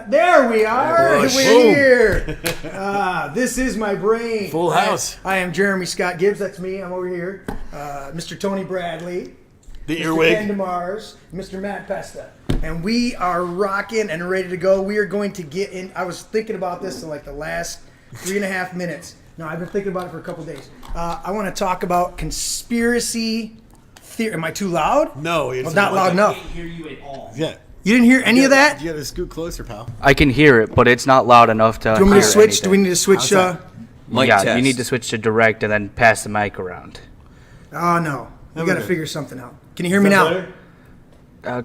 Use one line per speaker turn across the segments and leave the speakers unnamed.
There we are. We're here. This is my brain.
Full house.
I am Jeremy Scott Gibbs. That's me. I'm over here. Mr. Tony Bradley.
The
Mr.
earwig.
Ken Demars. Mr. Matt Pesta. And we are rocking and ready to go. We are going to get in. I was thinking about this in like the last 3.5 minutes. No, I've been thinking about it for a couple days. I want to talk about conspiracy theory. Am I too loud?
No, it's
not loud enough.
I can't hear you at all.
Yeah.
You didn't hear any of that?
You gotta scoot closer, pal.
I can hear it, but it's not loud enough to.
Do you want me to
hear
switch?
anything.
Do we need to switch?
Mic test. You need to switch to direct and then pass the mic around.
Oh no, we
we
got to
go.
figure something out. Can you hear me now?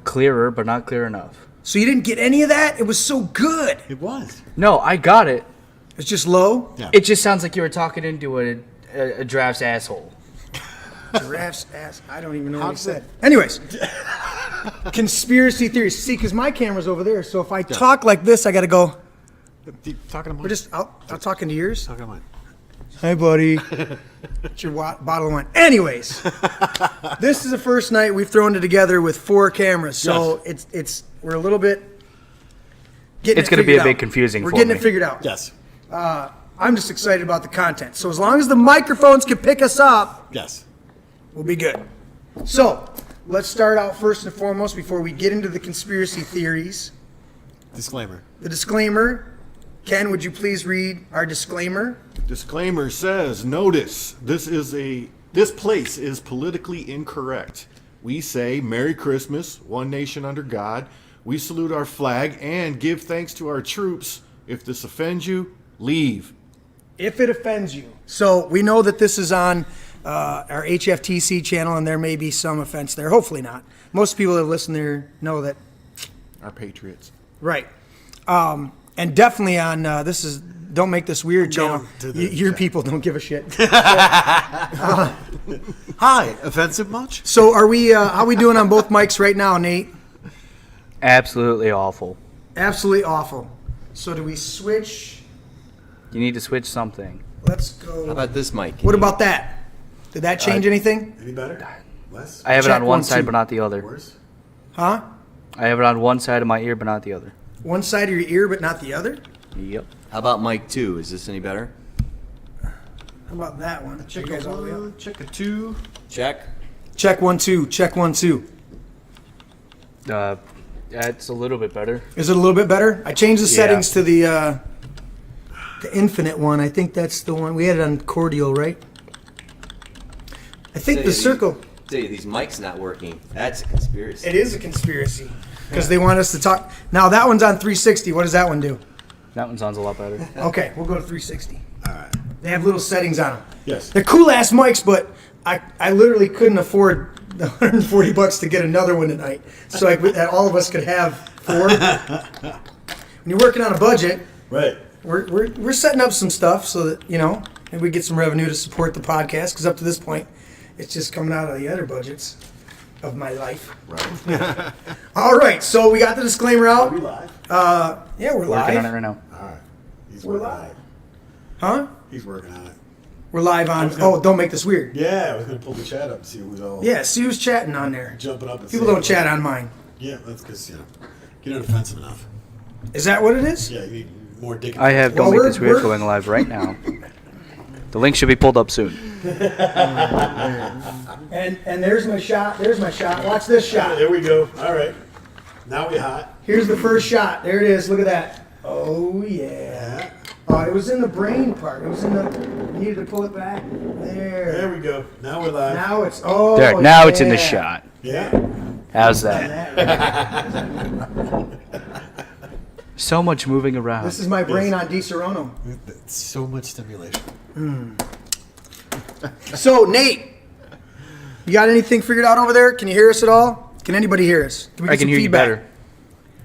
Clearer, but not clear enough.
So you didn't get any of that? It was so good.
It was.
No, I got it.
It's just low.
Yeah.
It just sounds like you were talking into a giraffe's asshole.
Giraffe's ass. I don't even know what he said. Anyways, conspiracy theories. See, because my camera's over there, so if I talk like this, I got to go.
Talking to mine.
We're just. I'll talk into yours.
Talking to mine.
Hi, buddy. It's your bottle of wine. Anyways, this is the first night we've thrown it together with 4 cameras, so it's we're a little bit.
It's going to be a bit confusing.
We're
for
getting
me.
it figured out.
Yes.
I'm just excited about the content. So as long as the microphones can pick us up,
Yes.
we'll be good. So let's start out first and foremost before we get into the conspiracy theories.
Disclaimer.
The disclaimer. Ken, would you please read our disclaimer?
Disclaimer says, notice, this place is politically incorrect. We say Merry Christmas, one nation under God. We salute our flag and give thanks to our troops. If this offends you, leave.
If it offends you. So we know that this is on our HFTC channel, and there may be some offense there. Hopefully not. Most people that listen there know that.
Our patriots.
Right. And definitely on this is Don't Make This Weird channel. Your people don't give a shit.
Hi. Offensive much?
So are we? How we doing on both mics right now, Nate?
Absolutely awful.
Absolutely awful. So do we switch?
You need to switch something.
Let's go.
How about this mic?
What about that? Did that change anything?
Any better? Less?
I have it
Check
on
1,
one side,
2.
but not the other.
Worse?
Huh?
I have it on one side of my ear, but not the other.
One side of your ear, but not the other?
Yep.
How about mic 2? Is this any better?
How about that one?
Check
You guys all the way up?
1, check a 2.
Check.
Check 1, 2. Check 1, 2.
That's a little bit better.
Is it a little bit better? I changed the settings to the infinite one. I think that's the one. We had it on cordial, right? I think the circle.
Say these mics not working. That's a conspiracy.
It is a conspiracy because they want us to talk. Now that one's on 360. What does that one do?
That one sounds a lot better.
Okay, we'll go to 360. All right. They have little settings on them.
Yes.
They're cool ass mics, but I literally couldn't afford the $140 to get another one tonight. So that all of us could have 4. When you're working on a budget,
Right.
we're setting up some stuff so that maybe we get some revenue to support the podcast. Because up to this point, it's just coming out of the other budgets of my life.
Right.
All right, so we got the disclaimer
Are
out.
we live?
Yeah, we're
Working on it
live.
right now.
All right. He's
We're
working
live.
on it.
Huh?
He's working on it.
We're live on. Oh, don't make this weird.
Yeah, I was going to pull the chat up and see who's all
Yeah, see who's chatting on there.
jumping up and
People
saying-
don't chat on mine.
Yeah, that's because, you're not offensive enough.
Is that what it is?
Yeah, you need more dick.
I have
Well,
Don't Make
we're-
This Weird
we're-
going live right now. The link should be pulled up soon.
And there's my shot. There's my shot. Watch this shot.
There we go. All right. Now we hot.
Here's the first shot. There it is. Look at that. Oh yeah. Oh, it was in the brain part. It was in the. You needed to pull it back.
There
There.
we go. Now we're live.
Now it's.
There, now it's in the
yeah.
shot.
Yeah.
How's that? So much moving around.
This is my brain on Di Serono.
So much stimulation.
So Nate, you got anything figured out over there? Can you hear us at all? Can anybody hear us? Can we
I
get
can
some
hear
feedback?
you better.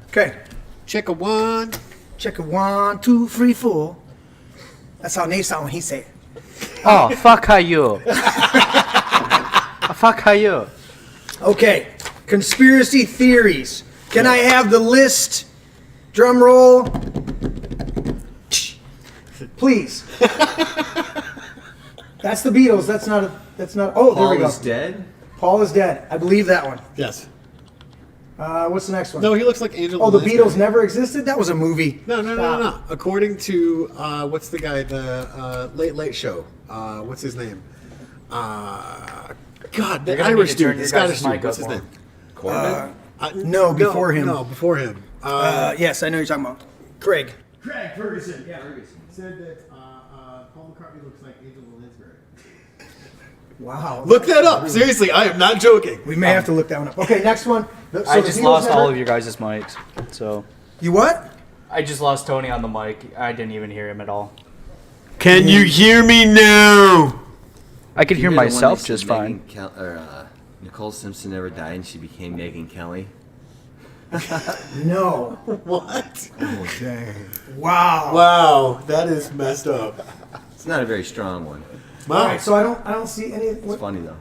Okay.
Check a 1.
Check it. 1, 2, 3, 4. That's how Nate sound when he say it.
Oh, fuck how you. Fuck how you.
Okay, conspiracy theories. Can I have the list? Drum roll. Please. That's the Beatles. That's not. Oh, there we
Paul
go.
is dead?
Paul is dead. I believe that one.
Yes.
What's the next one?
No, he looks like Angela.
Oh, the
Lansbury.
Beatles never existed? That was a movie.
No. According to what's the guy, the Late Late Show? What's his name? God, the
You're gonna
Irish
need to turn
dude, the
your guys'
Scottish dude.
mic
What's
up
his
more.
name?
Corbin?
No, before him.
No, before him.
Yes, I know you're talking about. Craig.
Craig Ferguson. Yeah, Ferguson said that Paul McCartney looks like Angela Lansbury.
Wow.
Look that up. Seriously, I am not joking.
We may have to look that one up. Okay, next one. So
I
the
just
Beatles
lost
never-
all of your guys' mics. So
You what?
I just lost Tony on the mic. I didn't even hear him at all.
Can you hear me now?
I could hear
You know the one
myself
that
just
said
fine.
Nicole Simpson never died and she became Megyn Kelly.
No.
What?
Oh, dang.
Wow.
Wow, that is messed up.
It's not a very strong one.
All right, so I don't see any.
It's
What,
funny though.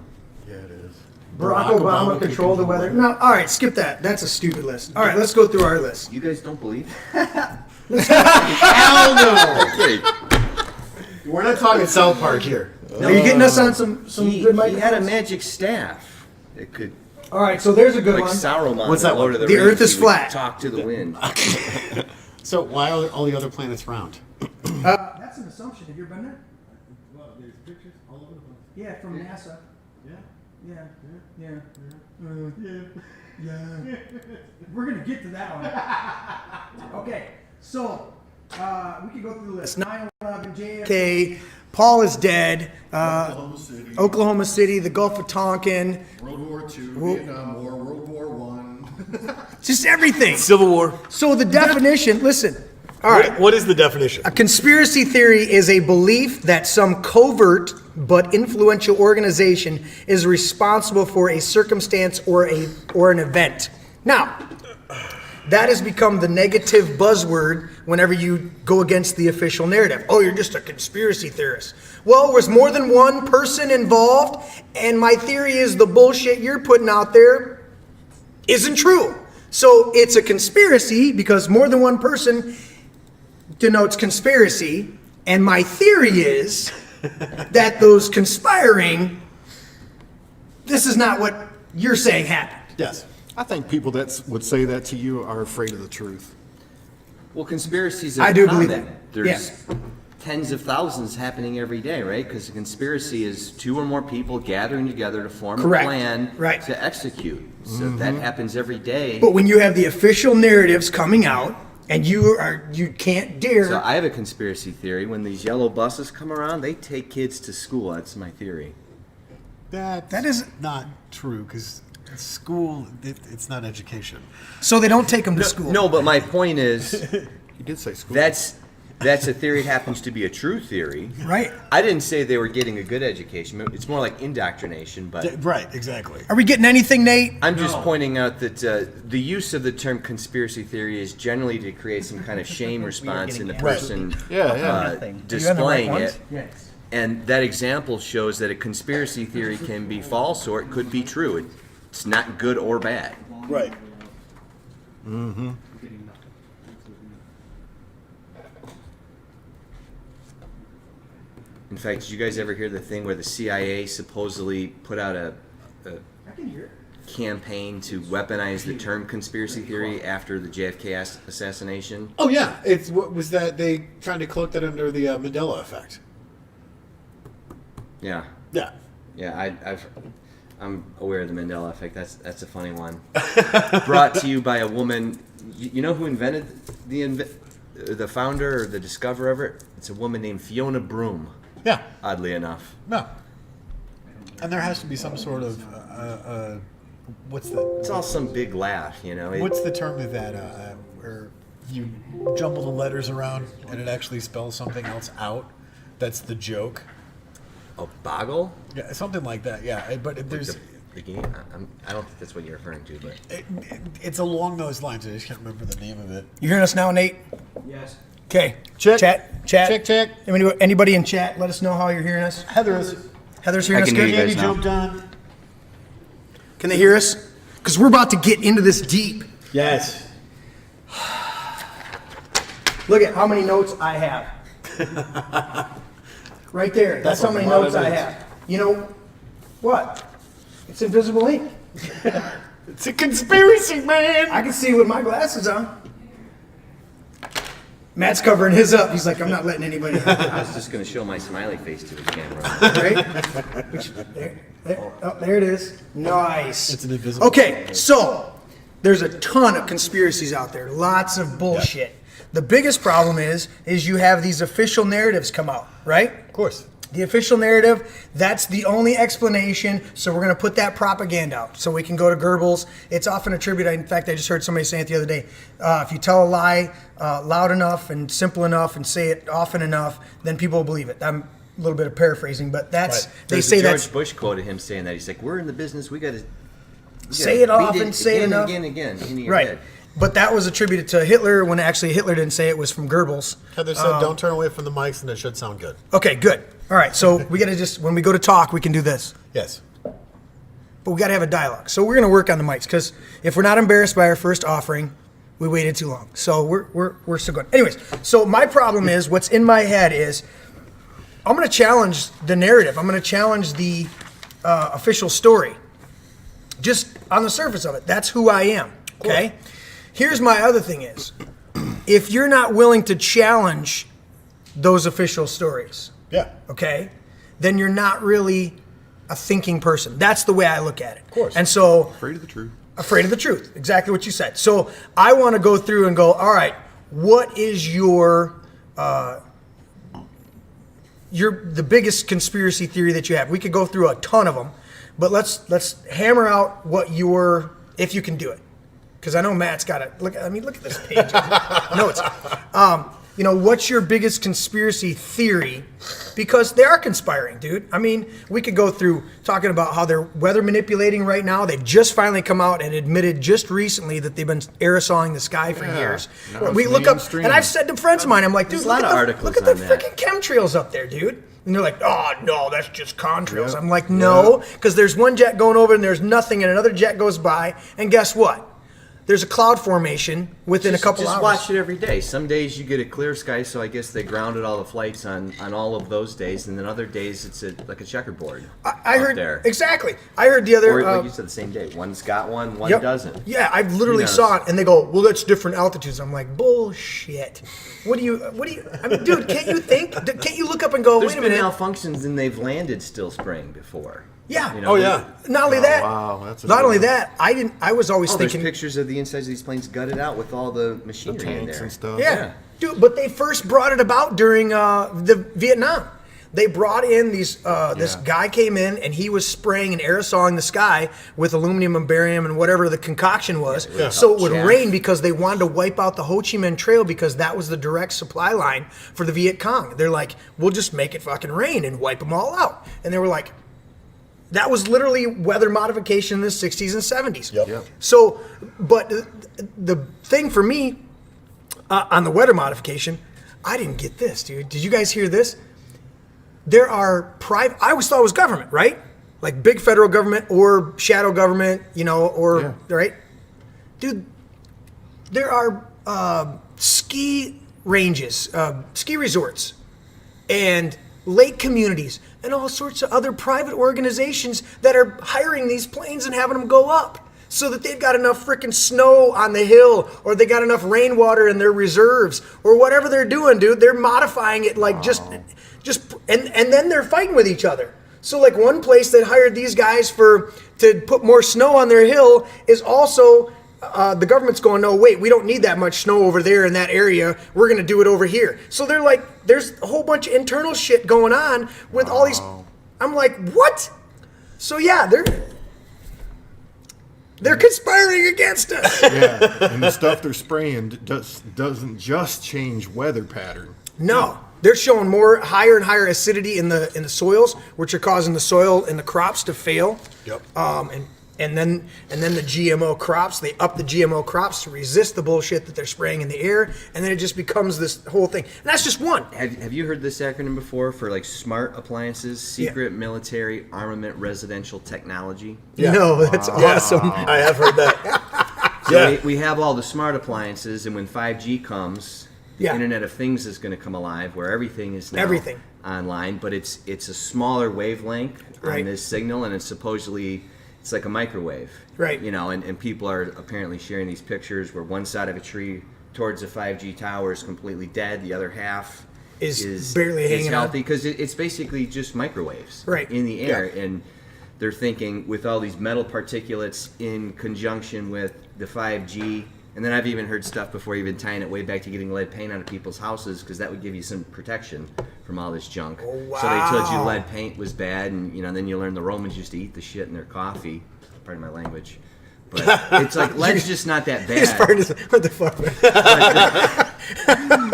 Yeah, it is.
Barack Obama controlled the weather. No. All right, skip that. That's a stupid list. All right, let's go through our list.
You guys don't believe?
Hell no!
Okay.
We're not talking South Park here.
Are you getting us on some
He
good
had a
microphones?
magic staff. It could,
All right, so there's a good
like
one.
Sauron.
What's that
in Lord
one?
of
The
Rings,
Earth is
he would
flat.
Talk to the wind.
So why are all the other planets round?
That's an assumption. Have you ever been there?
Well, there's pictures all over the place.
Yeah, from NASA.
Yeah.
Yeah. Yeah. We're gonna get to that one. Okay, so we can go through the list. 9/11, JFK. Paul is dead. Oklahoma City, the Gulf of Tonkin,
World War II, Vietnam War, World War One.
just everything.
Civil War.
So the definition. Listen. All right.
What is the definition?
A conspiracy theory is a belief that some covert but influential organization is responsible for a circumstance or an event. Now, that has become the negative buzzword whenever you go against the official narrative. Oh, you're just a conspiracy theorist. Well, was more than one person involved, and my theory is the bullshit you're putting out there isn't true. So it's a conspiracy because more than one person denotes conspiracy, and my theory is that those conspiring, this is not what you're saying happened.
Yes.
I think people that would say that to you are afraid of the truth.
Well, conspiracies are
I do
common.
believe that.
There's tens of thousands happening every day, right? Because a conspiracy is two or more people gathering together to form
Correct.
a plan
Right.
to execute. So that happens every day.
But when you have the official narratives coming out, and you can't dare.
So I have a conspiracy theory. When these yellow buses come around, they take kids to school. That's my theory.
That
is-
not true because school, it's not education.
So they don't take them to school.
No, but my point is,
He did say school.
that's a theory. It happens to be a true theory.
Right?
I didn't say they were getting a good education. It's more like indoctrination. But
Right, exactly.
Are we getting anything, Nate?
I'm just pointing out that the use of the term conspiracy theory is generally to create some kind of shame response in the person displaying it.
Yes.
And that example shows that a conspiracy theory can be false or it could be true. It's not good or bad.
Right.
In fact, did you guys ever hear the thing where the CIA supposedly put out a
I can hear it.
campaign to weaponize the term conspiracy theory after the JFK assassination?
Oh yeah, what was that? They trying to cloak that under the Mandela effect.
Yeah.
Yeah.
Yeah, I'm aware of the Mandela effect. That's a funny one. Brought to you by a woman. You know who invented the founder or the discoverer of it? It's a woman named Fiona Broome.
Yeah.
Oddly enough.
No. And there has to be some sort of what's
It's
the
all some big laugh, you know.
what's the term of that where you jumble the letters around and it actually spells something else out? That's the joke.
A boggle?
Yeah, something like that. Yeah, but there's
The game? I don't think that's what you're referring to, but
it's along those lines. I just can't remember the name of it.
You hearing us now, Nate?
yes.
Okay.
Check.
Chat.
Check.
Anybody in chat? Let us know how you're hearing us.
Heather is.
Heather's hearing
I
us
can hear
good.
you guys
Jamie
now.
jumped on.
Can they hear us? Because we're about to get into this deep.
Yes.
Look at how many notes I have. Right there. That's how many notes I have. You know what? It's invisible ink.
It's a conspiracy, man.
I can see with my glasses on. Matt's covering his up. He's like, I'm not letting anybody in.
I was just going to show my smiley face to the camera.
Right? There it is. Nice.
It's an invisible.
Okay, so there's a ton of conspiracies out there. Lots of bullshit. Yeah. The biggest problem is you have these official narratives come out, right?
Of course.
The official narrative, that's the only explanation, so we're going to put that propaganda out so we can go to Goebbels. It's often attributed, in fact, I just heard somebody say it the other day, if you tell a lie loud enough and simple enough and say it often enough, then people will believe it. I'm a little bit of paraphrasing, but that's,
right.
They say
George
that's...
Bush quoted him saying that. He's like, we're in the business, we got to...
Say it often, say it enough.
Again, in your
right.
head.
But that was attributed to Hitler when actually Hitler didn't say it was from Goebbels.
Heather said, don't turn away from the mics and it should sound good.
Okay, good. All right, so we got to just, when we go to talk, we can do this.
Yes.
But we got to have a dialogue. So we're going to work on the mics because if we're not embarrassed by our first offering, we waited too long. So we're still going. Anyways, so my problem is, what's in my head is, I'm going to challenge the narrative. I'm going to challenge the official story. Just on the surface of it. That's who I am, okay? Cool. Here's my other thing is, if you're not willing to challenge those official stories,
yeah,
okay, then you're not really a thinking person. That's the way I look at it.
Of course.
And so...
Afraid of the truth.
Afraid of the truth. Exactly what you said. So I want to go through and go, all right, what is the biggest conspiracy theory that you have? We could go through a ton of them, but let's hammer out what if you can do it. Because I know Matt's got it. Look at this page. Notes. What's your biggest conspiracy theory? Because they are conspiring, dude. I mean, we could go through talking about how they're weather manipulating right now. They've just finally come out and admitted just recently that they've been aerosoling the sky for years. We look up, and I've said to friends of mine, I'm like, dude, look at the freaking chemtrails up there, dude. And they're like, oh, no, that's just contrails. Yep. I'm like, no, because there's one jet going over and there's nothing, and another jet goes by, and guess what? There's a cloud formation within a couple hours.
Just watch it every day. Some days you get a clear sky, so I guess they grounded all the flights on all of those days, and then other days it's like a checkerboard.
I heard there. Exactly. I heard the other.
Or like you said, the same day. One's got one doesn't.
Yeah, I literally saw it, and they go, "Well, that's different altitudes." I'm like, bullshit. What do you? I mean, dude, can't you think? Can't you look up and go,
There's
wait a minute?
There's been malfunctions, and they've landed still spraying before.
Yeah.
Oh yeah.
Not only that.
Wow. That's
not only that. I was always thinking.
There's pictures of the insides of these planes gutted out with all the machinery in there.
And stuff.
Yeah. Dude, but they first brought it about during the Vietnam. They brought in these. This guy came in and he was spraying and aerosoling the sky with aluminum and barium and whatever the concoction was, so it would rain because they wanted to wipe out the Ho Chi Minh Trail because that was the direct supply line for the Viet Cong. They're like, we'll just make it fucking rain and wipe them all out. And they were like. That was literally weather modification in the 60s and 70s.
Yep.
So, but the thing for me on the weather modification, I didn't get this, dude. Did you guys hear this? There are private, I always thought it was government, right? Like big federal government or shadow government, right? Dude, there are ski ranges, ski resorts, and lake communities, and all sorts of other private organizations that are hiring these planes and having them go up so that they've got enough freaking snow on the hill, or they got enough rainwater in their reserves, or whatever they're doing, dude. They're modifying it like and then they're fighting with each other. So like one place that hired these guys to put more snow on their hill is also the government's going, no, wait, we don't need that much snow over there in that area. We're going to do it over here. So they're like, there's a whole bunch of internal shit going on with all these. I'm like, what? So yeah, they're conspiring against us.
Yeah, and the stuff they're spraying doesn't just change weather pattern.
No, they're showing higher and higher acidity in the soils, which are causing the soil and the crops to fail.
Yep.
And And then the GMO crops, they up the GMO crops to resist the bullshit that they're spraying in the air, and then it just becomes this whole thing. And that's just one.
Have you heard this acronym before for like smart appliances, secret military armament residential technology?
Yeah.
No, that's awesome.
I have heard that.
So we have all the smart appliances, and when 5G comes, the
Yeah.
Internet of Things is going to come alive, where everything is now
Everything.
online, but it's a smaller wavelength
Right.
on this signal, and it's supposedly it's like a microwave,
Right.
You know, and people are apparently sharing these pictures where one side of a tree towards the 5G tower is completely dead, the other half
Is barely hanging on.
healthy because it's basically just microwaves
Right.
in the air, and they're thinking with all these metal particulates in conjunction with the 5G. And then I've even heard stuff before, even tying it way back to getting lead paint out of people's houses, because that would give you some protection from all this junk.
Oh, wow.
So they told you lead paint was bad, and then you learn the Romans used to eat the shit in their coffee. Pardon my language, but it's like lead's just not that bad.
His part is, what the fuck, man?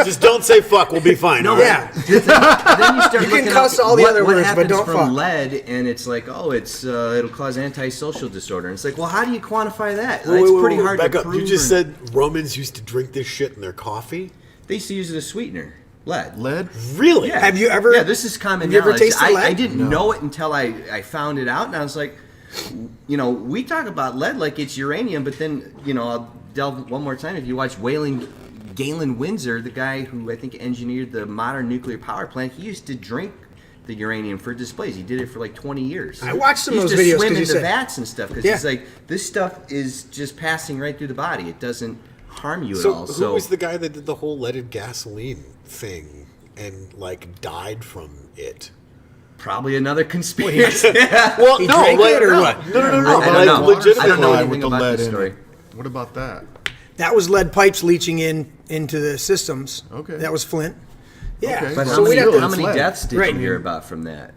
Just don't say fuck. We'll be fine.
No,
all right?
Yeah.
then you start
You can
looking
cuss
up
all the
what
other words, but
happens
don't
from
fuck.
lead, and it's like, oh, it'll cause antisocial disorder. And it's like, well, how do you quantify that?
Wait,
It's
wait,
pretty
wait,
hard
back
to
up.
prove.
You just
or-
said Romans used to drink this shit in their coffee?
they used to use it as sweetener, lead.
Lead?
Really?
Yeah.
Have you ever?
Yeah, this is common
have you ever
knowledge.
tasted
I
lead?
didn't know it until I found it out, and I was like, we talk about lead like it's uranium, but then, I'll delve one more time. If you watch Galen Windsor, the guy who I think engineered the modern nuclear power plant, he used to drink the uranium for displays. He did it for like 20 years.
I watched some
he
of
used
those videos
to swim
'cause you
into
said-
vats and stuff because
Yeah.
he's like, this stuff is just passing right through the body. It doesn't harm you
So
at all.
who was the guy that did the whole leaded gasoline thing and died from it?
Probably another conspiracy.
Well,
He drank it or what?
No.
I don't
Like,
know.
legitimately,
I don't know
With
anything
the
about
lead
this
in
story.
it. What about that?
That was lead pipes leaching into the systems.
Okay.
That was Flint. Yeah.
Okay.
But
So
how
we'd
many,
have to-
how many
lead.
deaths did
Right.
you hear about from that?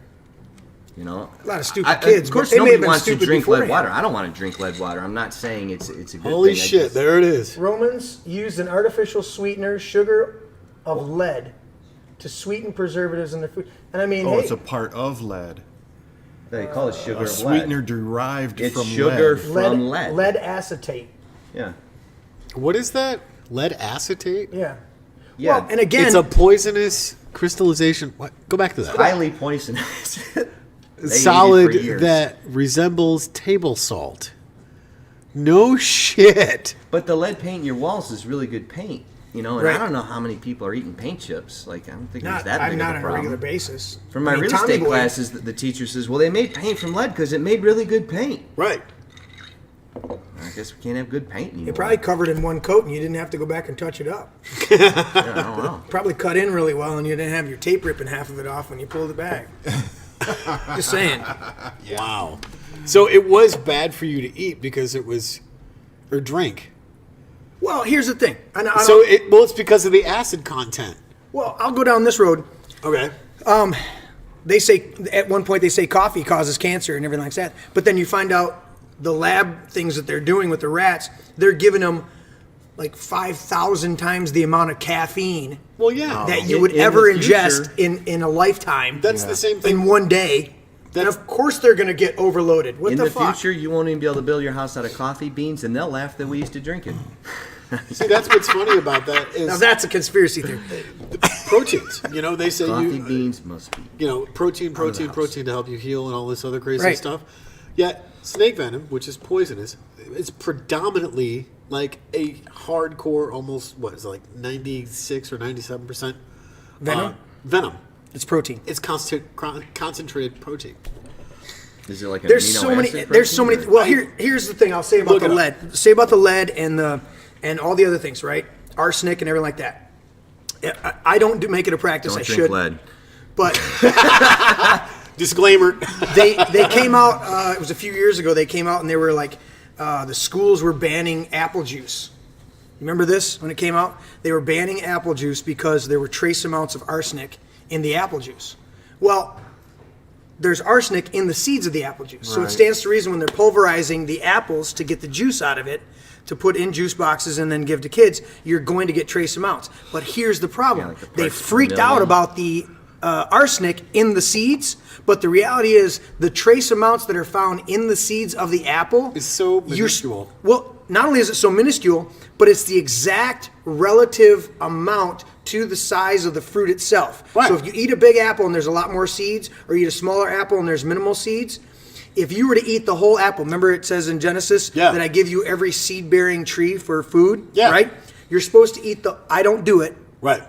A
lot of stupid kids,
Of course,
but they may
nobody
have been
wants to
stupid
drink lead
beforehand.
water. I don't want to drink lead water. I'm not saying it's a good
holy
thing. I
shit,
just-
there it is.
Romans used an artificial sweetener, sugar of lead, to sweeten preservatives in their food. And I mean,
Oh,
hey,
it's a part of lead.
They call it sugar
A
of
sweetener
lead.
derived
It's
from
sugar
lead.
from lead.
lead acetate.
Yeah.
What is that? Lead acetate?
Yeah.
Yeah.
Well, and again,
It's a poisonous crystallization. What? Go back to that.
Highly poisonous. They ate it for
Solid
years.
that resembles table salt. No shit.
But the lead paint in your walls is really good paint. And
Right.
I don't know how many people are eating paint chips. Like, I don't think
not,
there's that
I'm
big
not
of a
on a regular
problem.
basis.
From my
I mean,
real
Tommy
estate
Boy-
classes, the teacher says, well, they made paint from lead because it made really good paint.
Right.
I guess we can't have good paint anymore.
It probably covered in one coat, and you didn't have to go back and touch it up.
Yeah, I don't know.
Probably cut in really well, and you didn't have your tape ripping half of it off when you pulled it back. Just saying.
Wow. So it was bad for you to eat because it was, or drink.
Well, here's the thing. I don't,
It's because of the acid content.
well, I'll go down this road.
Okay.
They say at one point they say coffee causes cancer and everything like that, but then you find out the lab things that they're doing with the rats, they're giving them like 5,000 times the amount of caffeine
Well, yeah.
that you
In-
would
in the
ever
future-
ingest in a lifetime.
That's the same thing.
in one day. And of course they're going to get overloaded. What
In
the
the
fuck?
future, you won't even be able to build your house out of coffee beans, and they'll laugh that we used to drink it.
See, that's what's funny about that
Now
is
that's a conspiracy theory.
proteins. They say
Coffee beans must be.
protein
house.
to help you heal and all this other crazy
Right.
stuff. Yet snake venom, which is poisonous, is predominantly like a hardcore, almost what is it, like 96 or 97%
Venom?
Venom.
It's protein.
It's concentrated protein.
Is it like an
There's
amino
so many.
acid
There's so
protein,
many.
or-
Well, here's the thing. I'll say about
Look
the
it up.
lead. Say about the lead and all the other things, right? Arsenic and everything like that. I don't make it a practice.
Don't
I
drink
should.
lead.
But
Disclaimer.
they came out. It was a few years ago. They came out and they were like, the schools were banning apple juice. Remember this when it came out? They were banning apple juice because there were trace amounts of arsenic in the apple juice. Well, there's arsenic in the seeds of the apple juice. So it stands to reason when they're pulverizing the apples to get the juice out of it, to put in juice boxes and then give to kids, you're going to get trace amounts. But here's the problem.
Yeah, like the
They
parts per
freaked out
million.
about the arsenic in the seeds, but the reality is the trace amounts that are found in the seeds of the apple
It's so minuscule.
Well, not only is it so minuscule, but it's the exact relative amount to the size of the fruit itself.
Right.
So if you eat a big apple and there's a lot more seeds, or you eat a smaller apple and there's minimal seeds, if you were to eat the whole apple, remember it says in Genesis that I give you every seed-bearing tree for food, right? You're supposed to eat I don't do it.
Right.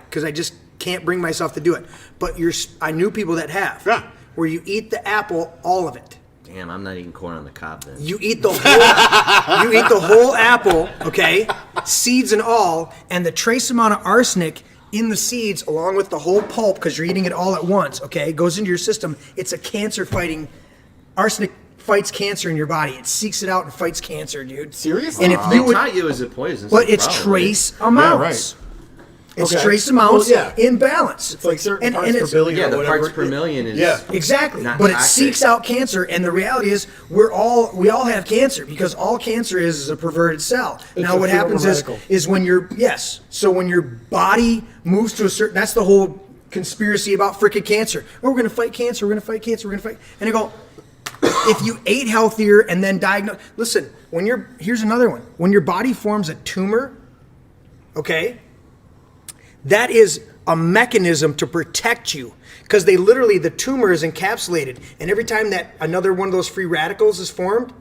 Because I just can't bring myself to do it. But I knew people that have.
Yeah.
Where you eat the apple, all of it.
Damn, I'm not eating corn on the cob then.
You eat the whole you eat the whole apple, okay? Seeds and all, and the trace amount of arsenic in the seeds along with the whole pulp, because you're eating it all at once, okay, goes into your system. It's a cancer fighting. Arsenic fights cancer in your body. It seeks it out and fights cancer, dude.
Seriously?
And if
They
you would,
taught you it was a poison.
but it's trace amounts. It's
Okay.
trace amounts
Well,
in balance.
It's like certain
And
parts per
it's-
billion
Yeah,
or
the
whatever.
parts per million is.
Yeah.
Exactly,
Not
but it
toxic.
seeks out cancer, and the reality is we all have cancer because all cancer is a perverted cell. Now,
a
what happens
radical.
is when so when your body moves to a certain, that's the whole conspiracy about freaking cancer. Oh, we're going to fight cancer. We're going to fight cancer. We're going to fight, and I go. If you ate healthier and then diagnose, listen. Here's another one. When your body forms a tumor, okay, that is a mechanism to protect you because the tumor is encapsulated, and every time that another one of those free radicals is formed,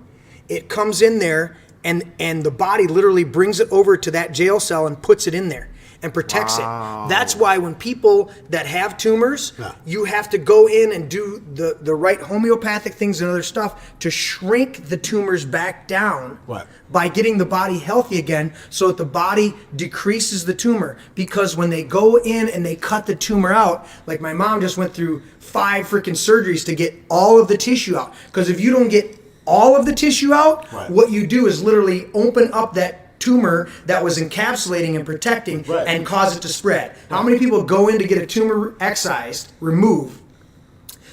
it comes in there, and the body literally brings it over to that jail cell and puts it in there and protects it. That's why when people that have tumors, you have to go in and do the right homeopathic things and other stuff to shrink the tumors back down by getting the body healthy again so that the body decreases the tumor. Because when they go in and they cut the tumor out, like my mom just went through 5 freaking surgeries to get all of the tissue out. Because if you don't get all of the tissue out, what you do is literally open up that tumor that was encapsulating and protecting and cause it to spread. How many people go in to get a tumor excised, remove,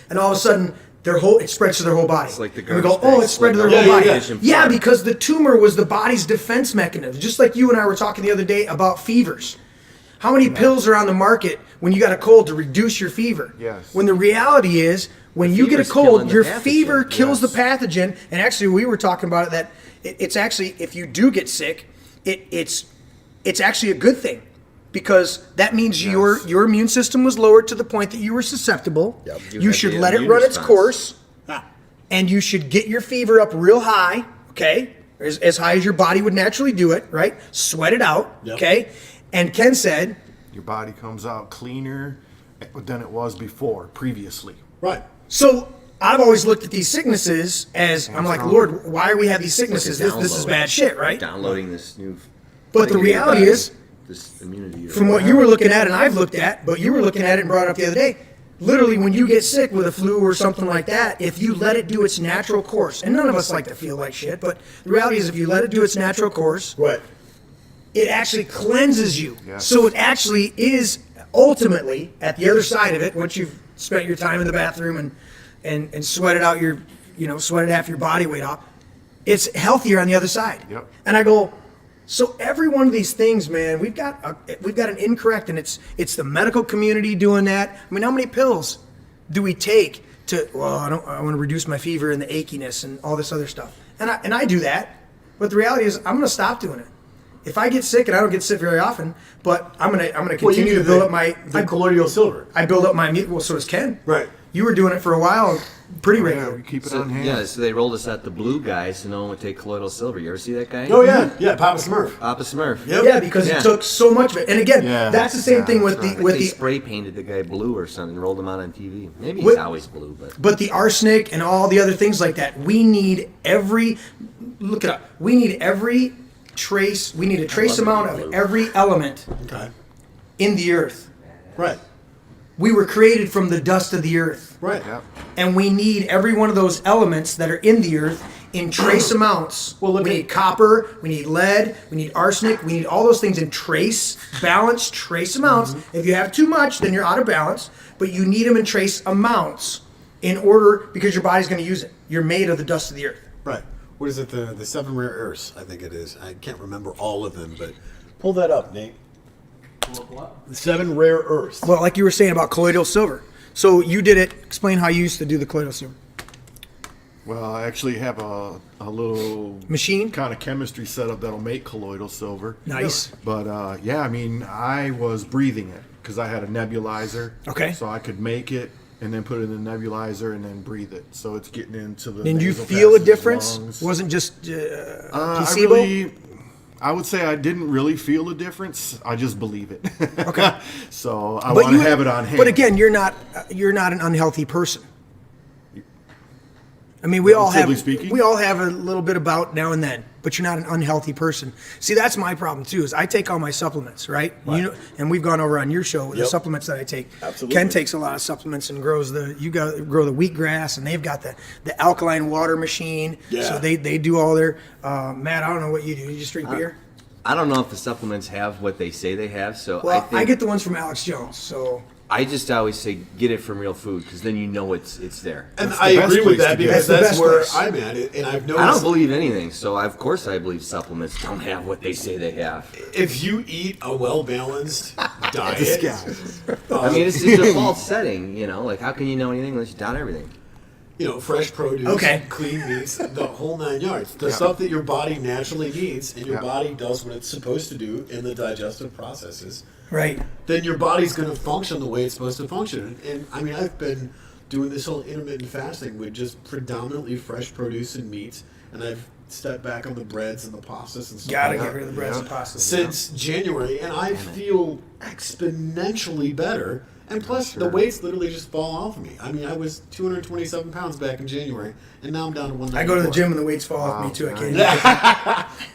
and all of a sudden it spreads to their whole body?
It's like the
and we go,
garbage
it spread to their
bags,
whole
like
body. Yeah, because the tumor was the body's defense mechanism. Just like you and I were talking the other day about fevers. How many pills are on the market when you got a cold to reduce your fever?
Yes.
When the reality is, when you get a
fever's killing
cold,
the
your
pathogen.
fever kills the pathogen. And actually, we were talking about it that it's actually, if you do get sick, it's actually a good thing because that means your immune system was lowered to the point that you were susceptible. You
had
should
the
let it
immune
run its
response.
course, and you should get your fever up real high, okay? As high as your body would naturally do it, right? Sweat it out, okay? And Ken said,
Your body comes out cleaner than it was previously.
Right.
so I've always looked at these sicknesses as, I'm like, Lord, why do we have these sicknesses? This is bad shit, right?
Downloading this new.
But the reality is,
this immunity.
from what you were looking at and I've looked at, but you were looking at it and brought it up the other day, literally when you get sick with a flu or something like that, if you let it do its natural course, and none of us like to feel like shit, but the reality is if you let it do its natural course, it actually cleanses you.
Yes.
So it actually is ultimately, at the other side of it, once you've spent your time in the bathroom and sweated out sweated half your body weight off, it's healthier on the other side.
Yep.
And I go, so every one of these things, man, we've got an incorrect, and it's the medical community doing that. I mean, how many pills do we take to? Well, I want to reduce my fever and the achiness and all this other stuff, and I do that. But the reality is, I'm going to stop doing it. If I get sick, and I don't get sick very often, but I'm gonna continue to build up my
colloidal silver.
I build up my immune. Well, so does Ken.
Right.
You were doing it for a while, pretty
Yeah,
regular.
we keep it
So,
on hand.
yeah, so they rolled us out the blue guys, so no one would take colloidal silver. You ever see that guy?
Oh yeah, Papa Smurf.
Papa Smurf.
Yeah, because
Yeah.
it took so much of it. And again,
Yeah,
that's the same thing with
that's
the
right.
with
They
the
spray painted the guy blue or something, rolled him out on TV. Maybe he's
With-
always blue, but
but the arsenic and all the other things like that. We need look it up. We need a trace amount of every element
Okay.
in the earth.
Right.
We were created from the dust of the earth.
Right.
Yep.
And we need every one of those elements that are in the earth in trace amounts.
Well, look
we
at-
need copper, we need lead, we need arsenic, we need all those things in balanced trace amounts.
Mm-hmm.
If you have too much, then you're out of balance, but you need them in trace amounts in order, because your body's going to use it. You're made of the dust of the earth.
Right. What is it? The 7 rare earths, I think it is. I can't remember all of them, but pull that up, Nate. 7 rare earths.
Well, like you were saying about colloidal silver. So you did it. Explain how you used to do the colloidal silver.
Well, I actually have a little
Machine?
kind of chemistry setup that'll make colloidal silver.
Nice.
But yeah, I mean, I was breathing it because I had a nebulizer.
Okay.
So I could make it and then put it in the nebulizer and then breathe it. So it's getting into the.
And you
nasal
feel a
passages,
difference?
lungs.
Wasn't just
I
placebo?
I would say I didn't really feel a difference. I just believe it.
Okay.
So I want to have it on hand.
But again, you're not an unhealthy person. I mean, we all have a little bit about now and then, but you're not an unhealthy person. See, that's my problem too. Is I take all my supplements, right? You know, and we've gone over on your show the supplements that I take.
Absolutely.
Ken takes a lot of supplements and grow the wheatgrass, and they've got the alkaline water machine.
Yeah.
So they do all their. Matt, I don't know what you do. You just drink beer.
I don't know if the supplements have what they say they have, so
Well, I get the ones from Alex Jones. So
I just always say get it from real food because then you know it's there.
And
That's
I
the best
agree with
place
that
to get
because
it. That's the
that's
best
where
place.
I'm at it, and I've noticed.
I don't believe anything, so of course I believe supplements don't have what they say they have.
If you eat a well-balanced diet,
I mean, it's a default setting, you know. Like, how can you know anything unless you doubt everything?
you know, fresh produce,
Okay.
clean meats, the whole 9 yards. The stuff that your body naturally needs, and your body does what it's supposed to do in the digestive processes.
Right.
Then your body's going to function the way it's supposed to function. And I mean, I've been doing this whole intermittent fasting with just predominantly fresh produce and meats, and I've stepped back on the breads and the pastas and stuff.
Gotta
like
get
that
rid of the breads and pastas.
since January, and I feel exponentially better. And plus, the weights literally just fall off of me. I mean, I was 227 pounds back in January, and now I'm down to 194.
I go to the gym and the weights fall off me too. I can't.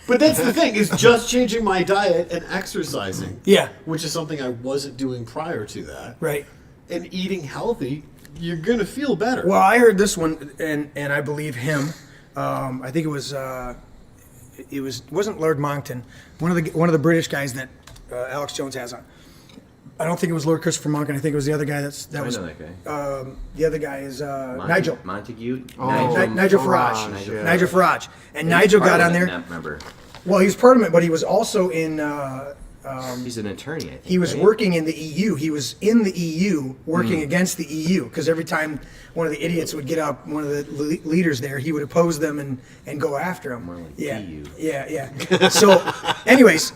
But that's the thing, is just changing my diet and exercising.
Yeah.
Which is something I wasn't doing prior to that.
Right.
And eating healthy, you're going to feel better.
Well, I heard this one, and I believe him. I think it wasn't Lord Monckton, one of the British guys that Alex Jones has on. I don't think it was Lord Christopher Monckton. I think it was the other guy.
I know that guy.
The other guy is Nigel.
Montague?
Nigel Farage.
Nigel
Nigel Farage. And
Yeah,
Nigel
he's
got on there.
Parliament member.
Well, he was Parliament, but he was also in.
He's an attorney, I think.
He was
right?
working in the EU. He was in the EU working against the EU because every time one of the idiots would get up, one of the leaders there, he would oppose them and go after them.
More like
yeah,
EU.
yeah. So, anyways,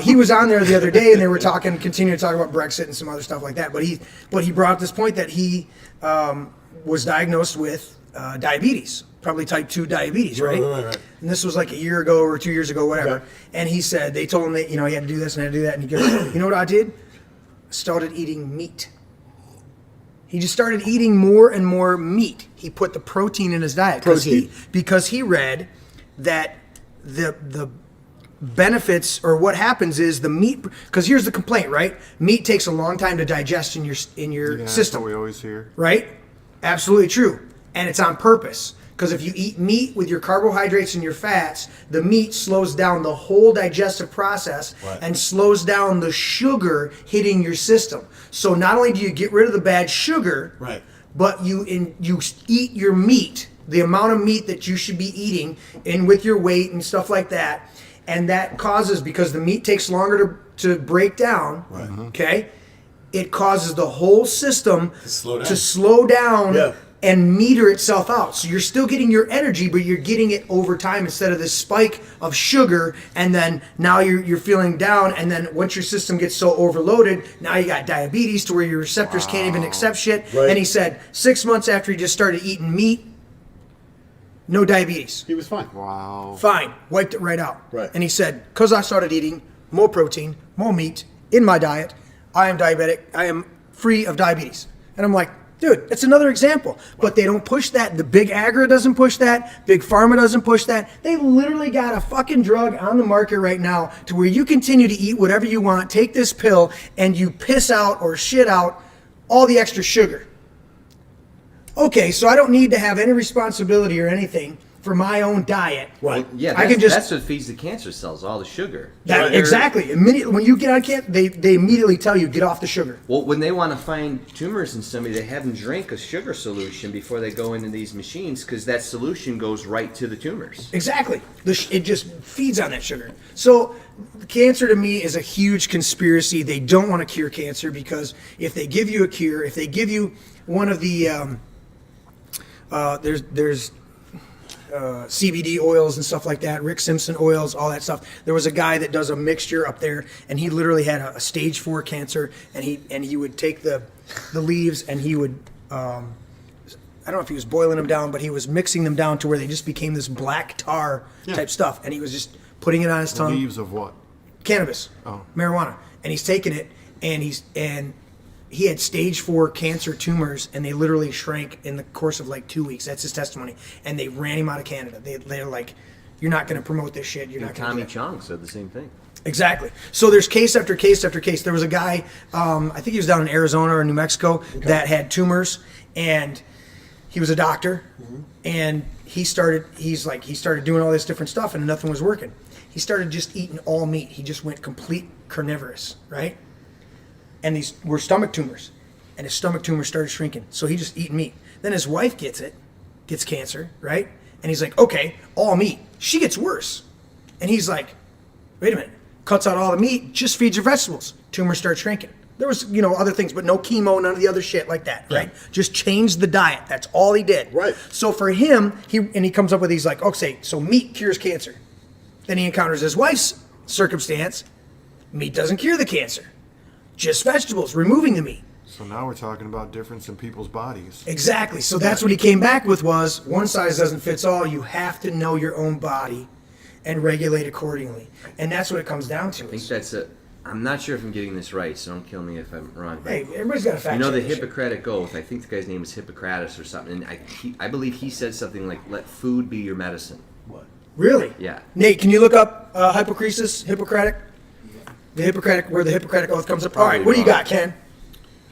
he was on there the other day, and they were continuing to talk about Brexit and some other stuff like that. But he brought up this point that he was diagnosed with diabetes. Probably type 2 diabetes, right?
Right.
And this was like a year ago or 2 years ago, whatever.
Okay.
And he said, they told him that, he had to do this and had to do that. And he goes, you know what I did? Started eating meat. He just started eating more and more meat. He put the protein in his diet. Because he read that the benefits, or what happens is the meat, because here's the complaint, right? Meat takes a long time to digest in your system.
That's what we always hear.
Right? Absolutely true. And it's on purpose. Because if you eat meat with your carbohydrates and your fats, the meat slows down the whole digestive process and slows down the sugar hitting your system. So not only do you get rid of the bad sugar, but you eat your meat, the amount of meat that you should be eating, in with your weight and stuff like that. And that causes, because the meat takes longer to break down, okay, it causes the whole system to slow down. And meter itself out. So you're still getting your energy, but you're getting it over time instead of this spike of sugar, and then now you're feeling down, and then once your system gets so overloaded, now you got diabetes to where your receptors can't even accept shit. And he said 6 months after he just started eating meat, no diabetes.
He was fine.
Wow.
Fine. Wiped it right out.
Right.
And he said, because I started eating more protein, more meat in my diet, I am diabetic. I am free of diabetes. And I'm like, dude, it's another example. But they don't push that. The big agri doesn't push that. Big pharma doesn't push that. They literally got a fucking drug on the market right now to where you continue to eat whatever you want, take this pill, and you piss out or shit out all the extra sugar. Okay, so I don't need to have any responsibility or anything for my own diet.
Right.
Yeah,
I can just
that's what feeds the cancer cells, all the sugar.
exactly. Immediately when you get on cancer, they immediately tell you get off the sugar.
Well, when they want to find tumors in somebody, they have them drink a sugar solution before they go into these machines because that solution goes right to the tumors.
Exactly. It just feeds on that sugar. So cancer to me is a huge conspiracy. They don't want to cure cancer because if they give you a cure, if they give you one of the there's CBD oils and stuff like that, Rick Simpson oils, all that stuff. There was a guy that does a mixture up there, and he literally had a stage 4 cancer, and he would take the leaves and he would I don't know if he was boiling them down, but he was mixing them down to where they just became this black tar type stuff, and he was just putting it on his tongue.
Leaves of what?
Cannabis, marijuana, and he's taking it, and he had stage 4 cancer tumors, and they literally shrank in the course of like 2 weeks. That's his testimony, and they ran him out of Canada. They're like, "You're not going to promote this shit. You're not going to."
Tommy Chong said the same thing.
Exactly. So there's case after case after case. There was a guy, I think he was down in Arizona or New Mexico, that had tumors, and he was a doctor, and he started doing all this different stuff, and nothing was working. He started just eating all meat. He just went complete carnivorous, right? And these were stomach tumors, and his stomach tumor started shrinking. So he just eating meat. Then his wife gets cancer, right? And he's like, okay, all meat. She gets worse. And he's like, wait a minute, cuts out all the meat, just feeds your vegetables. Tumors start shrinking. There was, other things, but no chemo, none of the other shit like that, right? Just changed the diet. That's all he did.
Right.
So for him, he comes up with, he's like, okay, so meat cures cancer. Then he encounters his wife's circumstance. Meat doesn't cure the cancer. Just vegetables, removing the meat.
So now we're talking about difference in people's bodies.
Exactly. So that's what he came back with was, one size doesn't fit all. You have to know your own body and regulate accordingly. And that's what it comes down to.
I think that's it. I'm not sure if I'm getting this right, so don't kill me if I'm wrong.
Hey, everybody's got a fact.
The Hippocratic Oath, I think the guy's name is Hippocratus or something, and I believe he said something like, let food be your medicine.
What?
Really?
Yeah.
Nate, can you look up Hippocratic? The Hippocratic, where the Hippocratic Oath comes up. All right, what do you got, Ken?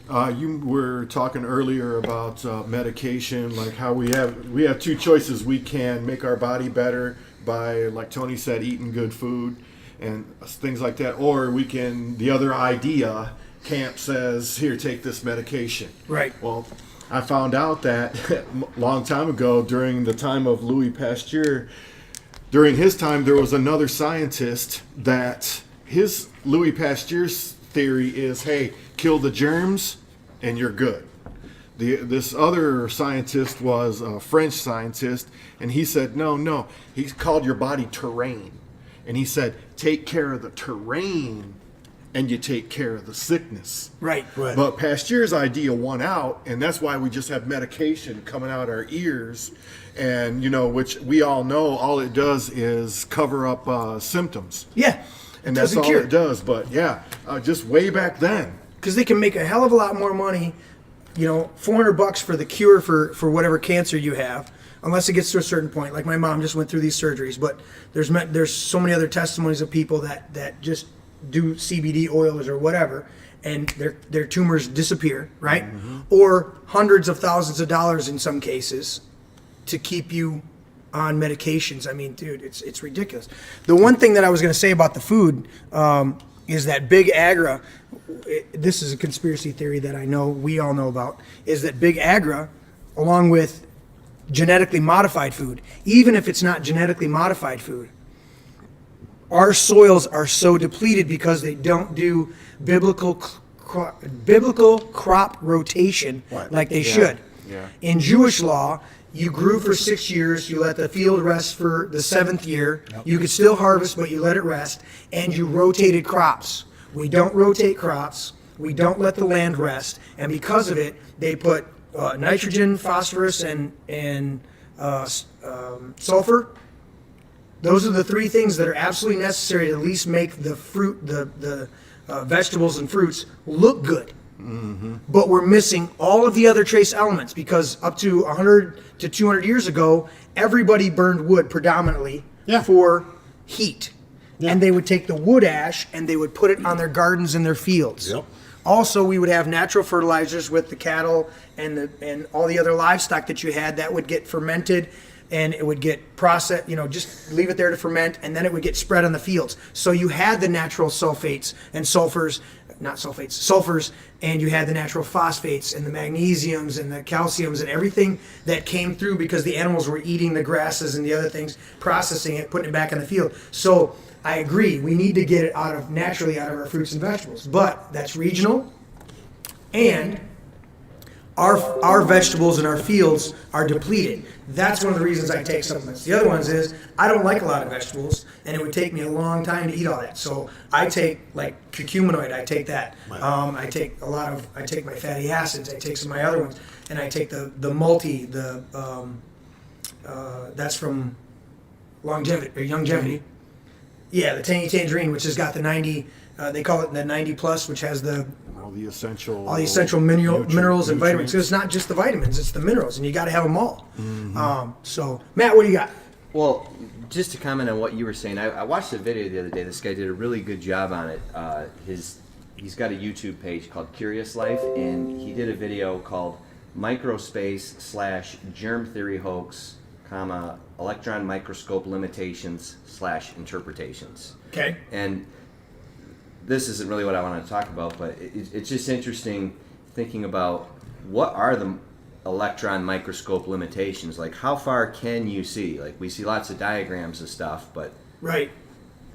You were talking earlier about medication, like how we have two choices. We can make our body better by, like Tony said, eating good food and things like that, or we can, the other idea, Camp says, here, take this medication.
Right.
Well, I found out that a long time ago, during the time of Louis Pasteur, during his time, there was another scientist that Louis Pasteur's theory is, hey, kill the germs and you're good. This other scientist was a French scientist, and he said, no. He called your body terrain. And he said, take care of the terrain and you take care of the sickness.
Right.
But Pasteur's idea won out, and that's why we just have medication coming out our ears, and which we all know, all it does is cover up symptoms.
Yeah.
And that's all
cure.
it does. But yeah, just way back then.
Because they can make a hell of a lot more money, $400 for the cure for whatever cancer you have, unless it gets to a certain point. Like my mom just went through these surgeries, but there's so many other testimonies of people that just do CBD oils or whatever, and their tumors disappear, right? Mm-hmm. Or hundreds of thousands of dollars in some cases to keep you on medications. I mean, dude, it's ridiculous. The one thing that I was going to say about the food is that Big Agra, this is a conspiracy theory that I know we all know about, is that Big Agra, along with genetically modified food, even if it's not genetically modified food, our soils are so depleted because they don't do biblical crop rotation like they should.
Yeah.
In Jewish law, you grew for 6 years, you let the field rest for the 7th year. Yep. You could still harvest, but you let it rest, and you rotated crops. We don't rotate crops. We don't let the land rest, and because of it, they put nitrogen, phosphorus, and sulfur. Those are the three things that are absolutely necessary to at least make the fruit, the vegetables and fruits look good. Mm-hmm. But we're missing all of the other trace elements because up to 100 to 200 years ago, everybody burned wood predominantly for heat. Yeah. And they would take the wood ash and they would put it on their gardens and their fields. Yep. Also, we would have natural fertilizers with the cattle and all the other livestock that you had that would get fermented and it would get processed, just leave it there to ferment, and then it would get spread on the fields. So you had the natural sulfates and sulfurs, and you had the natural phosphates and the magnesiums and the calciums and everything that came through because the animals were eating the grasses and the other things, processing it, putting it back in the field. So I agree, we need to get it naturally out of our fruits and vegetables, but that's regional, and our vegetables in our fields are depleted. That's one of the reasons I take supplements. The other ones is I don't like a lot of vegetables, and it would take me a long time to eat all that. So I take like curcuminoid. I take that. I take my fatty acids. I take some of my other ones, and I take the multi. That's from longevity. Yeah, the tangy tangerine, which has got the 90. They call it the 90 plus, which has all the essential minerals and vitamins. So it's not just the vitamins; it's the minerals, and you got to have them all.
Mm-hmm.
So, Matt, what do you got?
Well, just to comment on what you were saying, I watched a video the other day. This guy did a really good job on it. He's got a YouTube page called Curious Life, and he did a video called Microspace / Germ Theory Hoax, Electron Microscope Limitations / Interpretations.
Okay.
And this isn't really what I want to talk about, but it's just interesting thinking about what are the electron microscope limitations. Like, how far can you see? Like, we see lots of diagrams of stuff, but
right.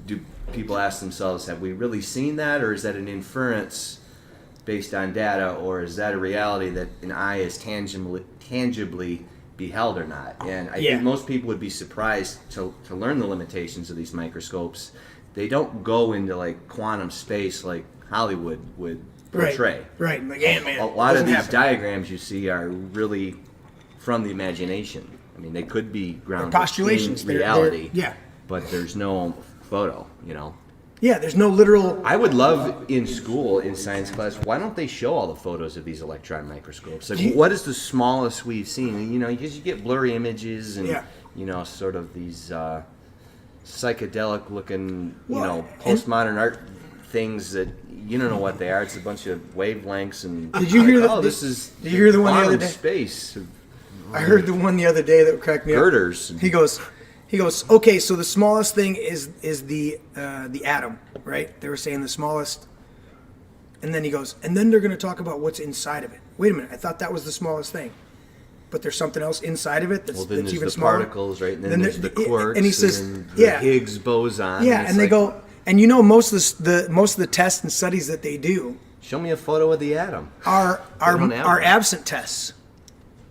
Do people ask themselves, have we really seen that, or is that an inference based on data, or is that a reality that an eye is tangibly beheld or not? And I think most people would be surprised to learn the limitations of these microscopes. They don't go into like quantum space like Hollywood would portray.
Right. Like Ant-Man.
A lot of these diagrams you see are really from the imagination. I mean, they could be grounded in reality. But there's no photo,
Yeah, there's no literal.
I would love in school, in science class, why don't they show all the photos of these electron microscopes? Like, what is the smallest we've seen? Because you get blurry images and, sort of these psychedelic looking, postmodern art things that you don't know what they are. It's a bunch of wavelengths and
did you hear
did
you hear the one the other day?
Space.
I heard the one the other day that cracked me up.
Girders.
He goes, okay, so the smallest thing is the atom, right? They were saying the smallest, and then he goes, and then they're going to talk about what's inside of it. Wait a minute, I thought that was the smallest thing, but there's something else inside of it that's,
then
that's
there's
even
the
smaller.
Particles, right? And then there's the quarks,
and he says,
and the Higgs boson.
Yeah, and they go, and most of the tests and studies that they do.
Show me a photo of the atom.
Are absent tests.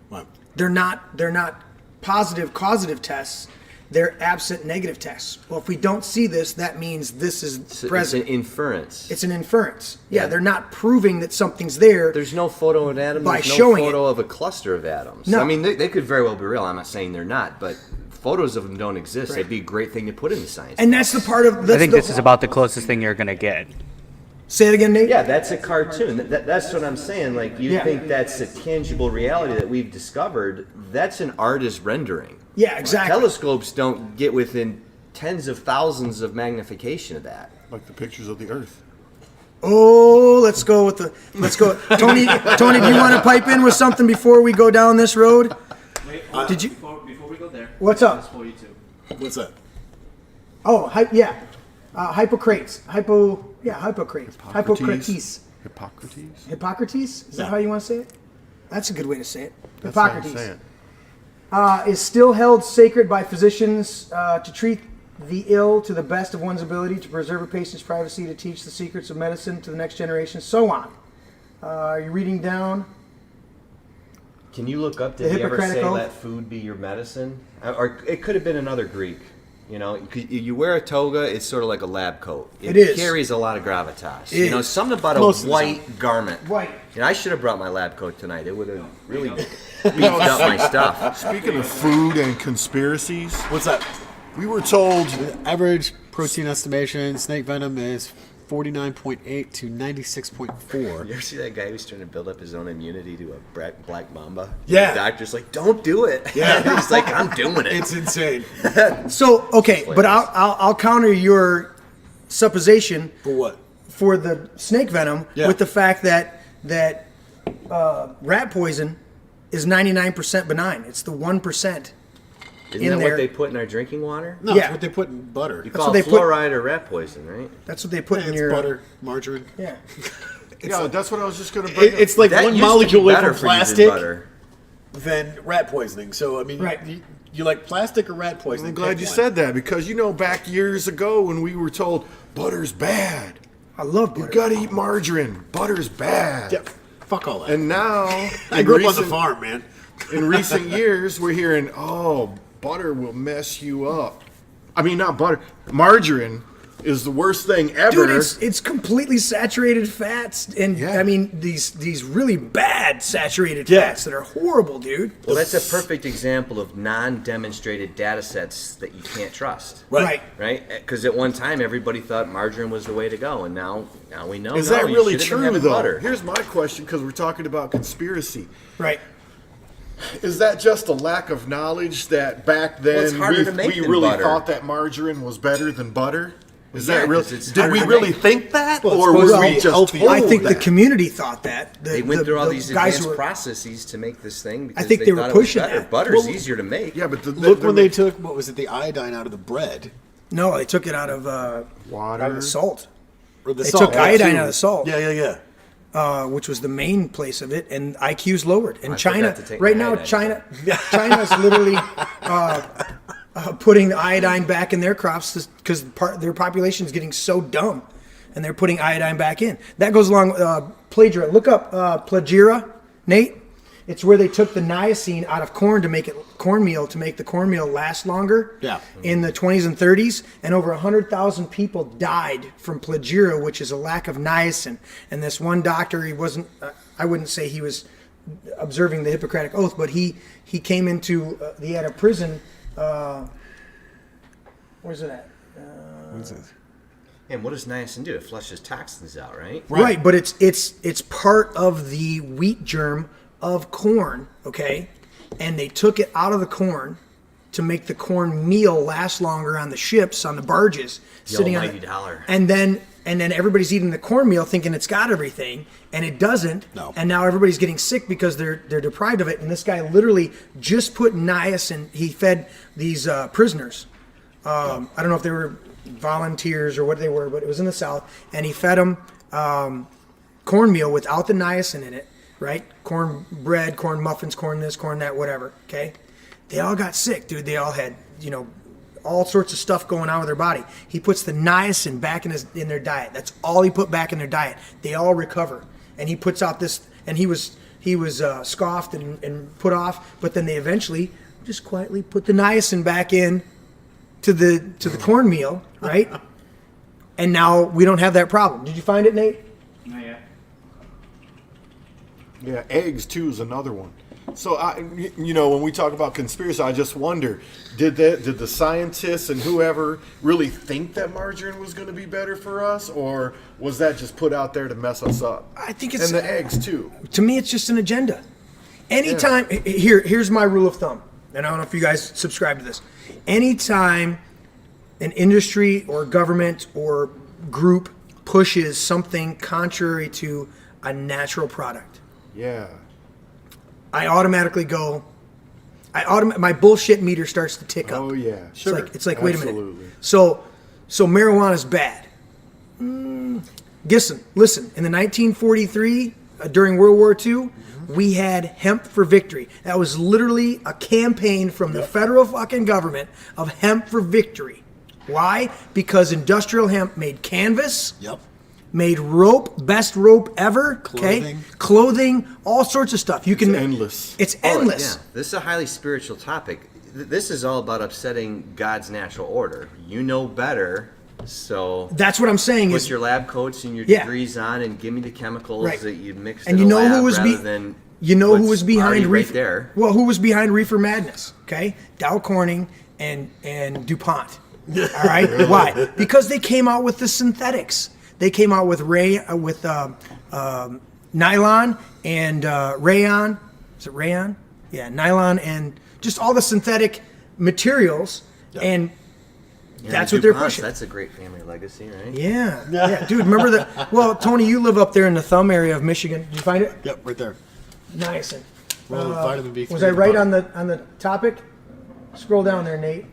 What?
They're not positive causative tests. They're absent negative tests. Well, if we don't see this, that means this is present.
It's an inference.
It's an inference. Yeah, they're not proving that something's there.
There's no photo of an atom.
By
There's no
showing
photo of a cluster of atoms.
No.
I mean, they could very well be real. I'm not saying they're not, but photos of them don't exist.
Right.
It'd be a great thing to put in the science.
And that's the part of.
I think this is about the closest thing you're going to get.
Say it again, Nate.
Yeah, that's a cartoon. That's what I'm saying. Like, you think that's a tangible reality that we've discovered. That's an artist rendering.
Yeah, exactly.
Telescopes don't get within tens of thousands of magnification of that.
Like the pictures of the Earth.
Oh, let's go. Tony, do you want to pipe in with something before we go down this road?
Wait,
Did you?
Before we go there.
What's up?
That's for you too.
What's that?
Oh, Hippocrates. Hippocrates. Hippocrates.
Hippocrates?
Is that how you want to say it? That's a good way to say it.
That's how I'm
Hippocrates.
saying it.
Is still held sacred by physicians to treat the ill to the best of one's ability, to preserve a patient's privacy, to teach the secrets of medicine to the next generation, so on. Are you reading down?
Can you look up,
The
did he ever
Hippocratic
say
Oath?
let food be your medicine? Or it could have been another Greek. You wear a toga, it's sort of like a lab coat.
It is.
Carries a lot of gravitas.
It is.
Something about
Most
a
of the
white garment.
White.
I should have brought my lab coat tonight. It would have really beefed up my stuff.
Speaking of food and conspiracies,
What's that?
we were told
Average protein estimation, snake venom is 49.8 to 96.4.
You ever see that guy who's trying to build up his own immunity to a black mamba?
Yeah.
The doctor's like, don't do it.
Yeah.
He's like, I'm doing it.
It's insane.
So, okay, but I'll counter your supposition
For what?
for the snake venom with the fact that rat poison is 99% benign. It's the 1%
Isn't that what they put in our drinking water?
No,
Yeah.
it's what they put in butter.
You
That's
call
what
it
they put-
fluoride or rat poison, right?
That's what they put in
It's
your
butter, margarine.
Yeah.
Yeah, that's what I was just going to bring up.
It's like
That
one
used to be
molecule away
better
from
for you than
plastic
butter.
than rat poisoning. So, I mean,
Right.
you like plastic or rat poisoning?
I'm glad
Pick
you
one.
said that because, back years ago when we were told butter's bad.
I love
You
butter.
got to eat margarine. Butter's bad.
Yeah, fuck all that.
And now,
I
in
grew up on
recent-
the farm, man.
In recent years, we're hearing, butter will mess you up. I mean, not butter. Margarine is the worst thing ever.
Dude, it's completely saturated fats, and
Yeah.
I mean these really bad saturated
Yeah.
fats that are horrible, dude.
Well, that's a perfect example of non-demonstrated data sets that you can't trust.
Right.
Right? Because at one time everybody thought margarine was the way to go, and now we know.
Is
no,
that
you
really
shouldn't have
true,
having
though?
Butter.
Here's my question, because we're talking about conspiracy.
Right.
Is that just a lack of knowledge that back then
it's harder to make
we
than
really
butter.
thought that margarine was better than butter? Is
Yeah,
that real?
'cause it's
Did
harder
we
to
really
make.
think that,
Well, it's
or
supposed
were
to
we
be
just
healthy.
told
I think the
that?
community thought that.
They went through all these
guys
advanced
who were,
processes to make this thing because
think they were
thought it was
pushing
better.
that.
Butter's
Well,
easier to make.
Yeah, but
Look when they
took
took, what was it, the iodine out of the bread.
No, they took it out of
water.
out of the salt,
Or the
They
salt.
took iodine
too.
out of the salt.
Yeah.
which was the main place of it, and IQ's lowered. And
I
China,
forgot to take
right
my
now,
iodine.
China's literally putting the iodine back in their crops because their population is getting so dumb, and they're putting iodine back in. That goes along plagiaria. Look up plagiaria, Nate. It's where they took the niacin out of corn to make it cornmeal to make the cornmeal last longer.
Yeah.
In the 20s and 30s, and over 100,000 people died from plagiaria, which is a lack of niacin. And this one doctor, he wasn't. I wouldn't say he was observing the Hippocratic Oath, but he came into. He had a prison. Where's it at?
And what does niacin do? It flushes toxins out, right?
Right, but it's part of the wheat germ of corn, okay? And they took it out of the corn to make the corn meal last longer on the ships, on the barges, sitting on
almighty dollar.
And then everybody's eating the cornmeal thinking it's got everything, and it doesn't.
No.
And now everybody's getting sick because they're deprived of it. And this guy literally just put niacin. He fed these prisoners. I don't know if they were volunteers or what they were, but it was in the South. And he fed them cornmeal without the niacin in it, right? Corn bread, corn muffins, corn this, corn that, whatever, okay? They all got sick, dude. They all had, all sorts of stuff going on with their body. He puts the niacin back in their diet. That's all he put back in their diet. They all recover. And he puts out this, and he was scoffed and put off, but then they eventually just quietly put the niacin back in to the cornmeal, right? And now we don't have that problem. Did you find it, Nate?
Not yet.
Yeah, eggs too is another one. So when we talk about conspiracy, I just wonder, did the scientists and whoever really think that margarine was going to be better for us, or was that just put out there to mess us up?
I think it's
and the eggs too.
To me, it's just an agenda. Anytime, here's my rule of thumb, and I don't know if you guys subscribe to this. Anytime an industry or government or group pushes something contrary to a natural product,
Yeah.
I automatically go. My bullshit meter starts to tick up.
Oh yeah.
Sure. It's like wait a
Absolutely.
minute. So marijuana's bad. Listen. In the 1943, during World War II, we had hemp for victory. That was literally a campaign from the federal fucking government of hemp for victory. Why? Because industrial hemp made canvas.
Yep.
Made rope, best rope ever.
Clothing.
Okay, clothing, all sorts of stuff. You can.
endless.
It's endless.
Yeah, this is a highly spiritual topic. This is all about upsetting God's natural order. You know better, so
That's what I'm saying.
put
Is
your lab coats and your
Yeah.
degrees on, and give me the chemicals
Right.
that you mixed.
And
in
you
a
know
lab
who was
rather than
who
what's
was behind
already
reefer?
right there.
Well, who was behind reefer madness? Okay, Dow Corning and DuPont. All right, why? Because they came out with the synthetics. They came out with nylon and rayon. Is it rayon? Yeah, nylon and just all the synthetic materials, and
Yeah,
that's what they're
DuPont's,
pushing.
That's a great family legacy, right?
Yeah, dude. Remember that? Well, Tony, you live up there in the thumb area of Michigan. Did you find it?
Yep, right there.
Niacin.
Well, vitamin B3.
Was I right on the topic? Scroll down there, Nate.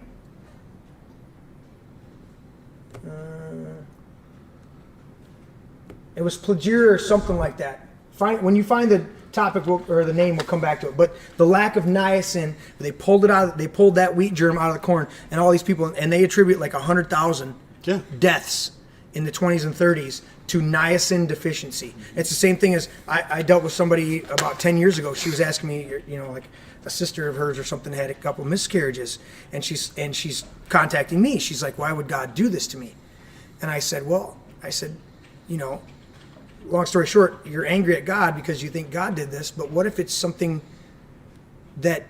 It was plagiar or something like that. When you find the topic or the name, we'll come back to it. But the lack of niacin, they pulled it out. They pulled that wheat germ out of the corn, and all these people, and they attribute like 100,000 deaths in the 20s and 30s to niacin deficiency. It's the same thing as I dealt with somebody about 10 years ago. She was asking me, like a sister of hers or something had a couple miscarriages, and she's contacting me. She's like, "Why would God do this to me?" And I said, long story short, you're angry at God because you think God did this, but what if it's something that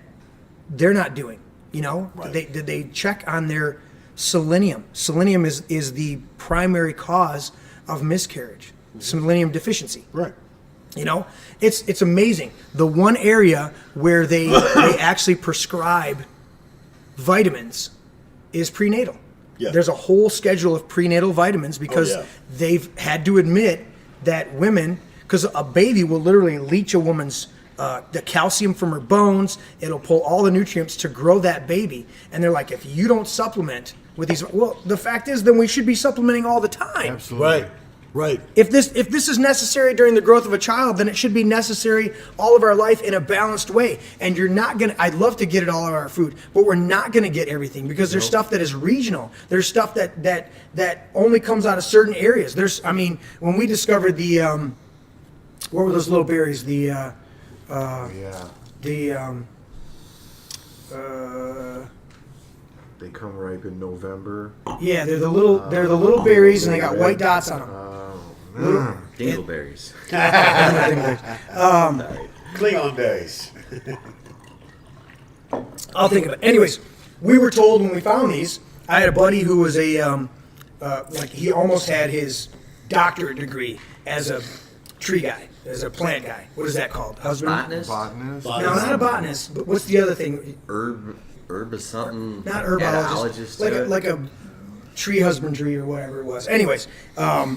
they're not doing? Right. Did they check on their selenium? Selenium is the primary cause of miscarriage. Selenium deficiency.
Right.
It's amazing. The one area where they actually prescribe vitamins is prenatal.
Yeah.
There's a whole schedule of prenatal vitamins because they've had to admit that women, because a baby will literally leach a woman's the calcium from her bones. It'll pull all the nutrients to grow that baby. And they're like, if you don't supplement with these, well, the fact is, then we should be supplementing all the time.
Absolutely.
Right.
If this is necessary during the growth of a child, then it should be necessary all of our life in a balanced way. And you're not gonna. I'd love to get it all of our food, but we're not gonna get everything because there's stuff that is regional. There's stuff that only comes out of certain areas. When we discovered the what were those little berries?
They come ripe in November.
Yeah, they're the little berries, and they got white dots on them.
Dingleberries.
Klingon berries.
I'll think of it. Anyways, we were told when we found these. I had a buddy who was he almost had his doctorate degree as a tree guy, as a plant guy. What is that called?
Botanist?
Botanist.
No, not a botanist. But what's the other thing?
Herb is something.
Not herbologist. Like a tree husbandry or whatever it was. Anyways,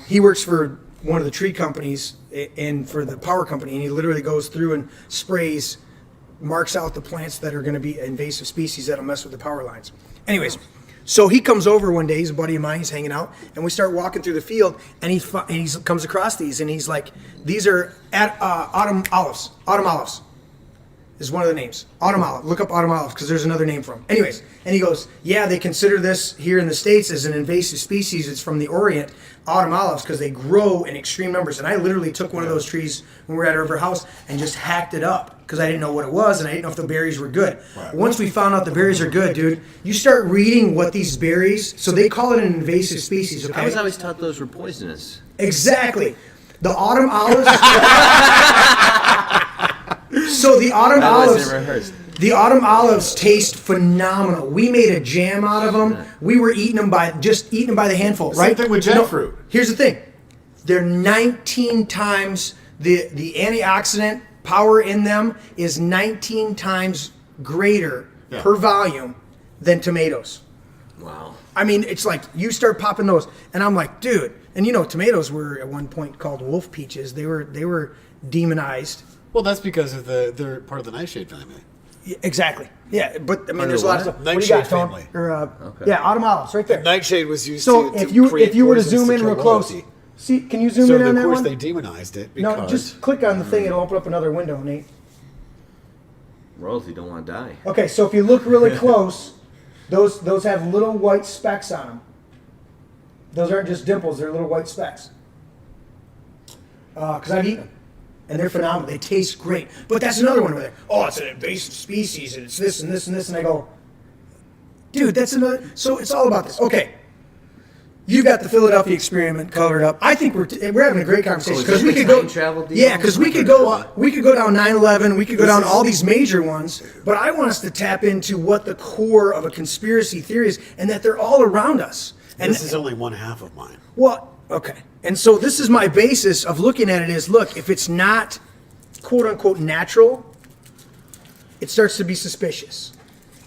he works for one of the tree companies and for the power company, and he literally goes through and sprays, marks out the plants that are going to be invasive species that'll mess with the power lines. Anyways, so he comes over one day. He's a buddy of mine. He's hanging out, and we start walking through the field, and he comes across these, and he's like, "These are autumn olives. Autumn olives is one of the names. Autumn olive. Look up autumn olives because there's another name for them." Anyways, and he goes, "Yeah, they consider this here in the States as an invasive species. It's from the Orient, autumn olives, because they grow in extreme numbers." And I literally took one of those trees when we were at our house and just hacked it up because I didn't know what it was and I didn't know if the berries were good. Right. Once we found out the berries are good, dude, you start reading what these berries, so they call it an invasive species, okay?
I was always taught those were poisonous.
Exactly. The autumn olives... So the autumn olives taste phenomenal. We made a jam out of them. We were eating them by the handful, right?
Same thing with jackfruit.
Here's the thing. They're 19 times the antioxidant power in them is 19 times greater per volume than tomatoes.
Wow.
I mean, it's like you start popping those, and I'm like, dude. And tomatoes were at one point called wolf peaches. They were demonized.
Well, that's because of they're part of the nightshade family.
Yeah, exactly. Yeah, but there's a lot of stuff.
Nightshade family.
Yeah, autumn olives, right there.
Nightshade was used
so
to
if you were to zoom in
kill
real close,
royalty.
see, can you zoom in on that
one? So, of course,
one?
they demonized it because...
No, just click on the thing. It'll open up another window, Nate.
Royalty don't want to die.
Okay, so if you look really close, those have little white specks on them. Those aren't just dimples. They're little white specks. Because I've eaten them. And they're phenomenal. They taste great. But that's another one where they're, oh, it's an invasive species, and it's this and this and this. And I go, dude, that's another. So it's all about this. Okay. You got the Philadelphia experiment colored up. I think we're having a great conversation because we could go. Yeah, because we could go down 9/11. We could go down all these major ones. But I want us to tap into what the core of a conspiracy theory is, and that they're all around us. And
this is only one half of mine.
Well, okay. And so this is my basis of looking at it is, look, if it's not quote unquote natural, it starts to be suspicious.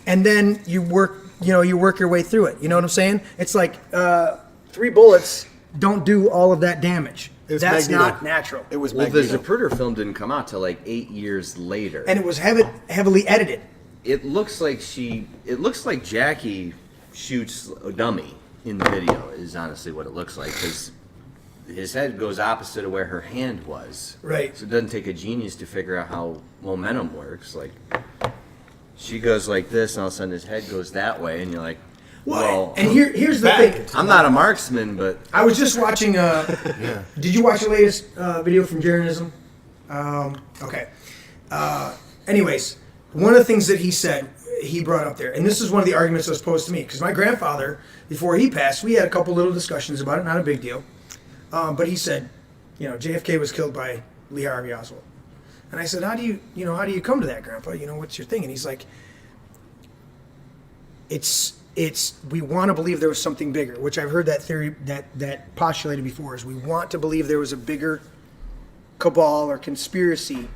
And then you work your way through it. You know what I'm saying? It's like 3 bullets don't do all of that damage. That's not natural.
It was
the Zapruder film didn't come out till like 8 years later.
And it was heavily edited.
it looks like Jackie shoots a dummy in the video. Is honestly what it looks like, because his head goes opposite of where her hand was.
Right.
So it doesn't take a genius to figure out how momentum works. Like, she goes like this, and all of a sudden his head goes that way, and you're like, well,
and here's the thing.
I'm not a marksman, but
I was just watching. Did you watch the latest video from Jeranism? Okay. Anyways, one of the things that he said, he brought up there, and this is one of the arguments that was posed to me, because my grandfather, before he passed, we had a couple little discussions about it, not a big deal. But he said, JFK was killed by Lee Harvey Oswald. And I said, how do you come to that, Grandpa? What's your thing? And he's like, we want to believe there was something bigger, which I've heard that theory that postulated before, is we want to believe there was a bigger cabal or conspiracy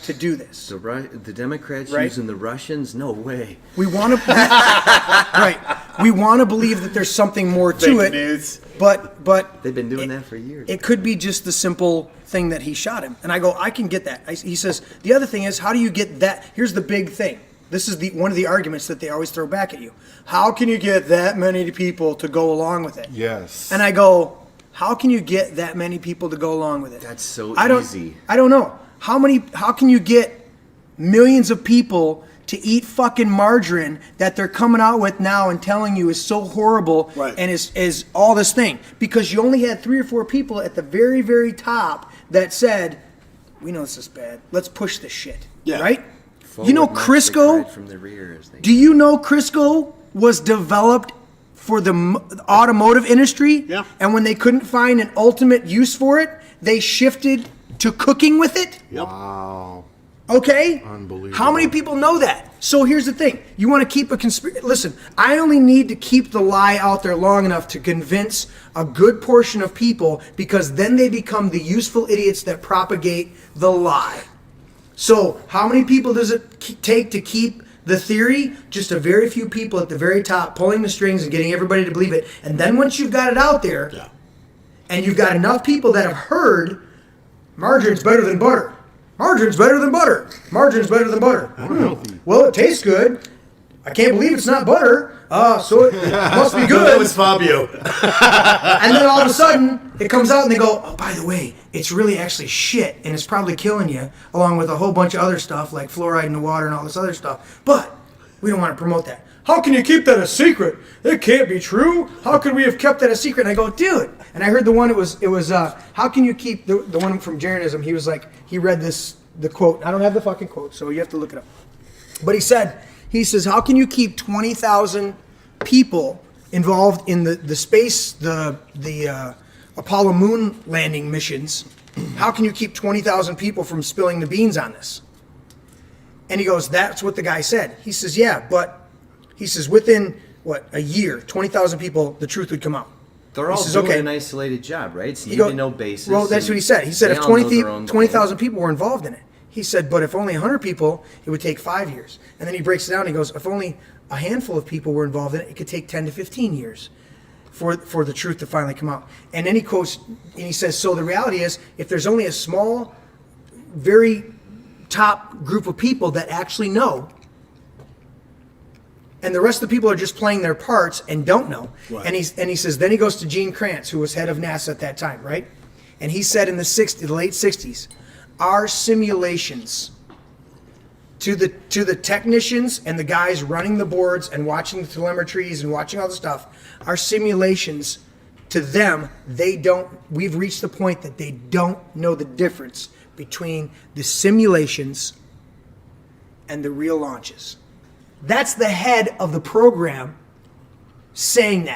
to do this.
The Democrats
Right?
using the Russians? No way.
We want to right. We want to believe that there's something more to it.
News.
But
They've been doing that for years.
it could be just the simple thing that he shot him. And I go, I can get that. He says, the other thing is, how do you get that? Here's the big thing. This is one of the arguments that they always throw back at you. How can you get that many people to go along with it?
Yes.
And I go, how can you get that many people to go along with it?
That's so
easy. I don't know. How can you get millions of people to eat fucking margarine that they're coming out with now and telling you is so horrible
Right.
and is all this thing? Because you only had 3 or 4 people at the very, very top that said, we know this is bad. Let's push this shit.
Yeah.
Right?
Forward march, they
Crisco,
cried from the rear as they-
do you know Crisco was developed for the automotive industry?
Yeah.
And when they couldn't find an ultimate use for it, they shifted to cooking with it?
Yep.
Wow.
Okay?
Unbelievable.
How many people know that? So here's the thing. You want to keep a conspiracy. Listen, I only need to keep the lie out there long enough to convince a good portion of people, because then they become the useful idiots that propagate the lie. So how many people does it take to keep the theory? Just a very few people at the very top pulling the strings and getting everybody to believe it. And then once you've got it out there,
Yeah.
and you've got enough people that have heard margarine's better than butter. Margarine's better than butter. Margarine's better than butter. Well, it tastes good. I can't believe it's not butter. So it must be
That
good.
was Fabio.
And then all of a sudden, it comes out and they go, oh, by the way, it's really actually shit, and it's probably killing you, along with a whole bunch of other stuff like fluoride in the water and all this other stuff. But we don't want to promote that. How can you keep that a secret? It can't be true. How could we have kept that a secret? And I go, dude. And I heard the one, it was how can you keep, the one from Jeranism, he was like, he read the quote. I don't have the fucking quote, so you have to look it up. But he says, how can you keep 20,000 people involved in the space, the Apollo moon landing missions? How can you keep 20,000 people from spilling the beans on this? And he goes, that's what the guy said. He says, yeah, but he says within, a year, 20,000 people, the truth would come out.
They're all doing an isolated job, right? So you need to know basis.
Well, that's what he said. He said
they
if
all know their own
20,000 people were involved in it, he said, but if only 100 people, it would take 5 years. And then he breaks it down and he goes, if only a handful of people were involved in it, it could take 10 to 15 years for the truth to finally come out. And then he quotes, and he says, so the reality is, if there's only a small, very top group of people that actually know, and the rest of the people are just playing their parts and don't know.
Right.
And he says, then he goes to Gene Kranz, who was head of NASA at that time, right? And he said in the late 60s, our simulations to the technicians and the guys running the boards and watching the telemetries and watching all the stuff, our simulations to them, we've reached the point that they don't know the difference between the simulations and the real launches. That's the head of the program saying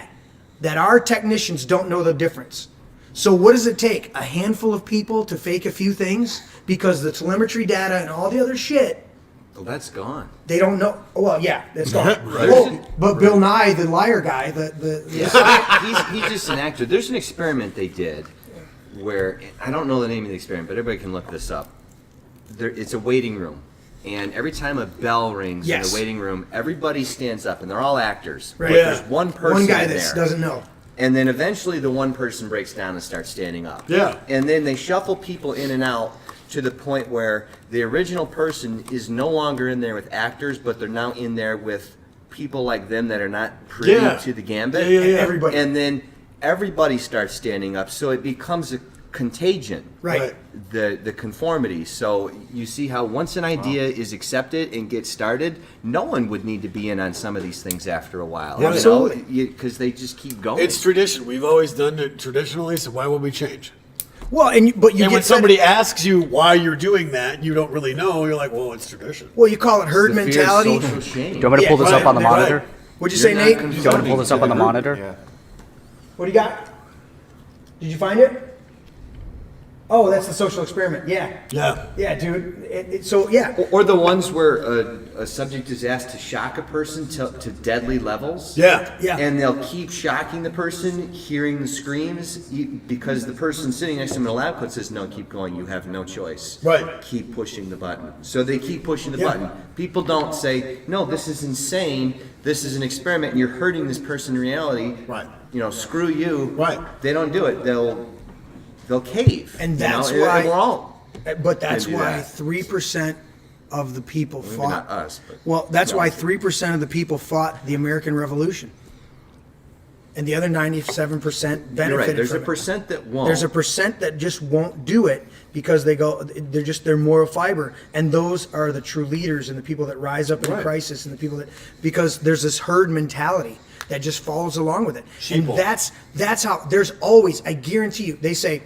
that our technicians don't know the difference. So what does it take? A handful of people to fake a few things? Because the telemetry data and all the other shit,
Well, that's gone.
they don't know. Well, yeah, that's gone. But Bill Nye, the liar guy,
He's just an actor. There's an experiment they did where, I don't know the name of the experiment, but everybody can look this up. It's a waiting room. And every time a bell rings in the waiting room, everybody stands up, and they're all actors.
Right.
But there's one person
one guy
in
that
there.
doesn't know.
And then eventually the one person breaks down and starts standing up.
Yeah.
And then they shuffle people in and out to the point where the original person is no longer in there with actors, but they're now in there with people like them that are not privy to the gambit.
Everybody.
And then everybody starts standing up, so it becomes a contagion.
Right.
The conformity. So you see how once an idea is accepted and gets started, no one would need to be in on some of these things after a while.
Absolutely.
Because they just keep going.
It's tradition. We've always done it traditionally, so why would we change?
Well, but you
And
get
when somebody asks you why you're doing that, you don't really know. You're like, well, it's tradition.
well, you call it herd
The fear of
mentality.
social shame.
Do you want me to pull this up on the
Right, right.
monitor?
What'd you
You're
say,
not
Nate?
Do you want me to pull this up on the monitor?
Yeah.
What do you got? Did you find it? Oh, that's the social experiment. Yeah. Yeah, dude. So, yeah.
Or the ones where a subject is asked to shock a person to deadly levels.
Yeah.
Yeah.
And they'll keep shocking the person, hearing the screams, because the person sitting next to them in a lab coat says, no, keep going, you have no choice.
Right.
Keep pushing the button. So they keep pushing the
Yeah.
button. People don't say, no, this is insane, this is an experiment, and you're hurting this person in reality.
Right.
Screw you.
Right.
They don't do it. They'll cave.
And that's
and
why.
we're all.
But that's
Can do
why
that.
3% of the people
Maybe
fought.
not us, but
Well, that's why 3% of the people fought the American Revolution, and the other 97% benefited.
You're right. There's
from
a
it.
percent that won't.
There's a percent that just won't do it because they're moral fiber, and those are the true leaders and the people that rise up in a crisis and the people that, because there's this herd mentality that just follows along with it.
Sheeple.
And that's how there's always, I guarantee you, they say,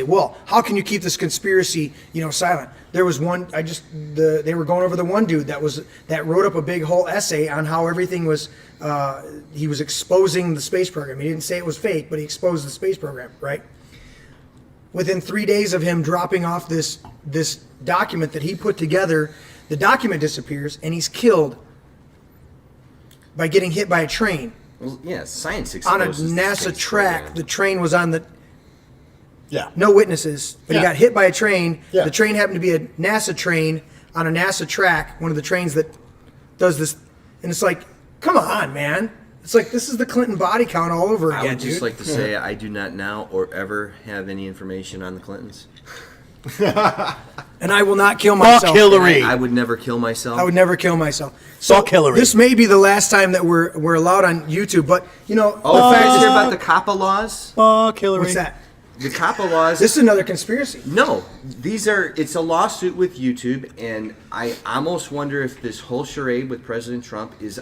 well, how can you keep this conspiracy, silent? There was one, they were going over the one dude that wrote up a big whole essay on how everything was, he was exposing the space program. He didn't say it was fake, but he exposed the space program, right? Within 3 days of him dropping off this document that he put together, the document disappears and he's killed by getting hit by a train.
Well, yeah, science
On a
exposes the
NASA
space
track.
program.
The train was on
Yeah.
no witnesses, but he
Yeah.
got hit by a train.
Yeah.
The train happened to be a NASA train on a NASA track, one of the trains that does this. And it's like, come on, man. It's like, this is the Clinton body count all over
I
again,
would just
dude.
like to say I do not now or ever have any information on the Clintons.
And I will not kill myself.
Fuck Hillary.
I would never kill myself.
I would never kill myself. So
Fuck Hillary.
this may be the last time that we're allowed on YouTube, but
Oh,
the
did
fact
you hear
is,
about the COPPA laws?
Fuck Hillary.
what's that?
The COPPA laws.
This is another conspiracy.
No, it's a lawsuit with YouTube, and I almost wonder if this whole charade with President Trump is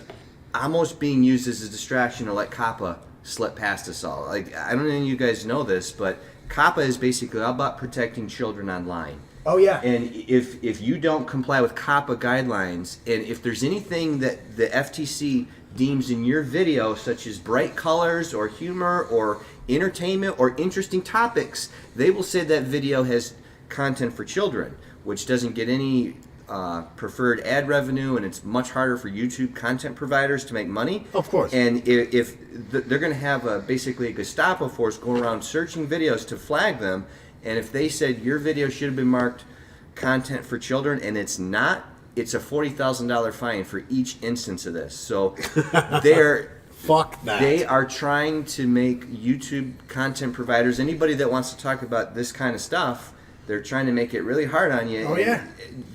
almost being used as a distraction to let COPPA slip past us all. Like, I don't know if you guys know this, but COPPA is basically all about protecting children online.
Oh, yeah.
And if you don't comply with COPPA guidelines, and if there's anything that the FTC deems in your video, such as bright colors or humor or entertainment or interesting topics, they will say that video has content for children, which doesn't get any preferred ad revenue, and it's much harder for YouTube content providers to make money.
Of course.
And if they're going to have basically a Gestapo force going around searching videos to flag them, and if they said your video should have been marked content for children and it's not, it's a $40,000 fine for each instance of this. So
Fuck that.
they are trying to make YouTube content providers, anybody that wants to talk about this kind of stuff, they're trying to make it really hard on you.
Oh, yeah.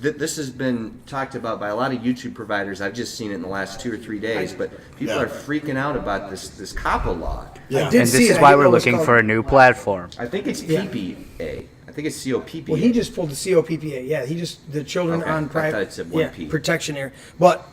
This has been talked about by a lot of YouTube providers. I've just seen it in the last 2 or 3 days, but people are freaking out about this COPPA law.
Yeah.
I did
And
see
this
it.
is
I
why
didn't
we're
know it was
looking
called-
for a new platform.
I think it's PPA. I think it's COPPA.
Well, he just pulled the COPPA. Yeah, the children
Okay.
on
I
private.
thought it said 1P.
protection area. But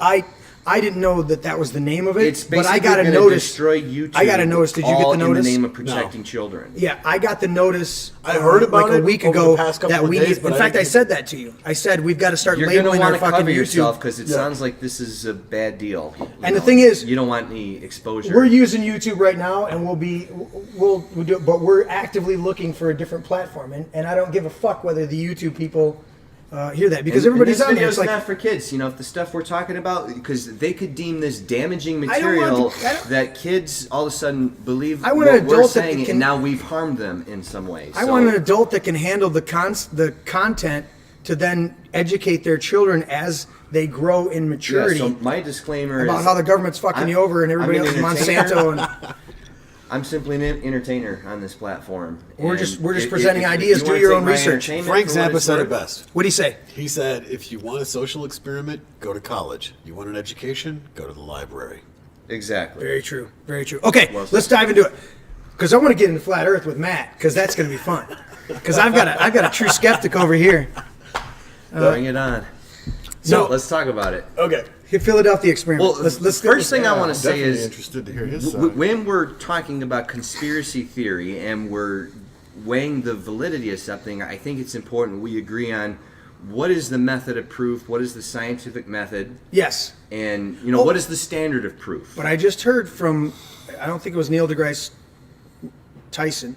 I didn't know that was the name of it.
It's
but I
basically
got a
going to
notice.
destroy YouTube.
I got a notice. Did you get
all
the notice?
in the name of protecting children.
Yeah, I got the notice.
I heard about
like a
it
week
over
ago
the past couple
that
of
we.
days, but
in
I
fact, I
didn't-
said that to you. I said we've got to start
You're going to
labeling
want
our
to
fucking
cover
YouTube.
yourself because it sounds like this is a bad deal. You
And the
know?
thing is,
you don't want any exposure.
We're using YouTube right now, and we'll do it, but we're actively looking for a different platform, and I don't give a fuck whether the YouTube people hear that because everybody's
and
on
this
there.
video's
It's like
not for kids. If the stuff we're talking about, because they could deem this damaging
I don't want
material
to- I don't-
that kids all of a sudden believe
I want an
what we're
adult that
saying,
can-
and now we've harmed them in some way.
I want an adult that can handle the content to then educate their children as they grow in maturity
So my disclaimer
about
is
how the government's fucking
I'm-
you over and everybody
I'm
else,
an entertainer.
Monsanto, and
I'm simply an entertainer on this platform.
We're
And
just
if
presenting
you
ideas. Do
wanna
your
take
own
my
research.
entertainment
Frank
for what
Zappa
it's
said it
worth-
best.
What do you say?
He said, if you want a social experiment, go to college. You want an education, go to the library.
Exactly.
Very true. Very true. Okay,
Well
let's dive into it. Because I want to get into flat Earth with Matt, because that's going to be fun. Because I've got a true skeptic over here.
Bring it on. So let's talk about it.
Okay.
Philadelphia experiment.
Well,
let's
the first thing I want to say
Definitely
is
interested to hear his
W-
side.
when we're talking about conspiracy theory and we're weighing the validity of something, I think it's important we agree on what is the method of proof, what is the scientific method,
Yes,
and what is the standard of proof.
but I just heard from, I don't think it was Neil deGrasse Tyson,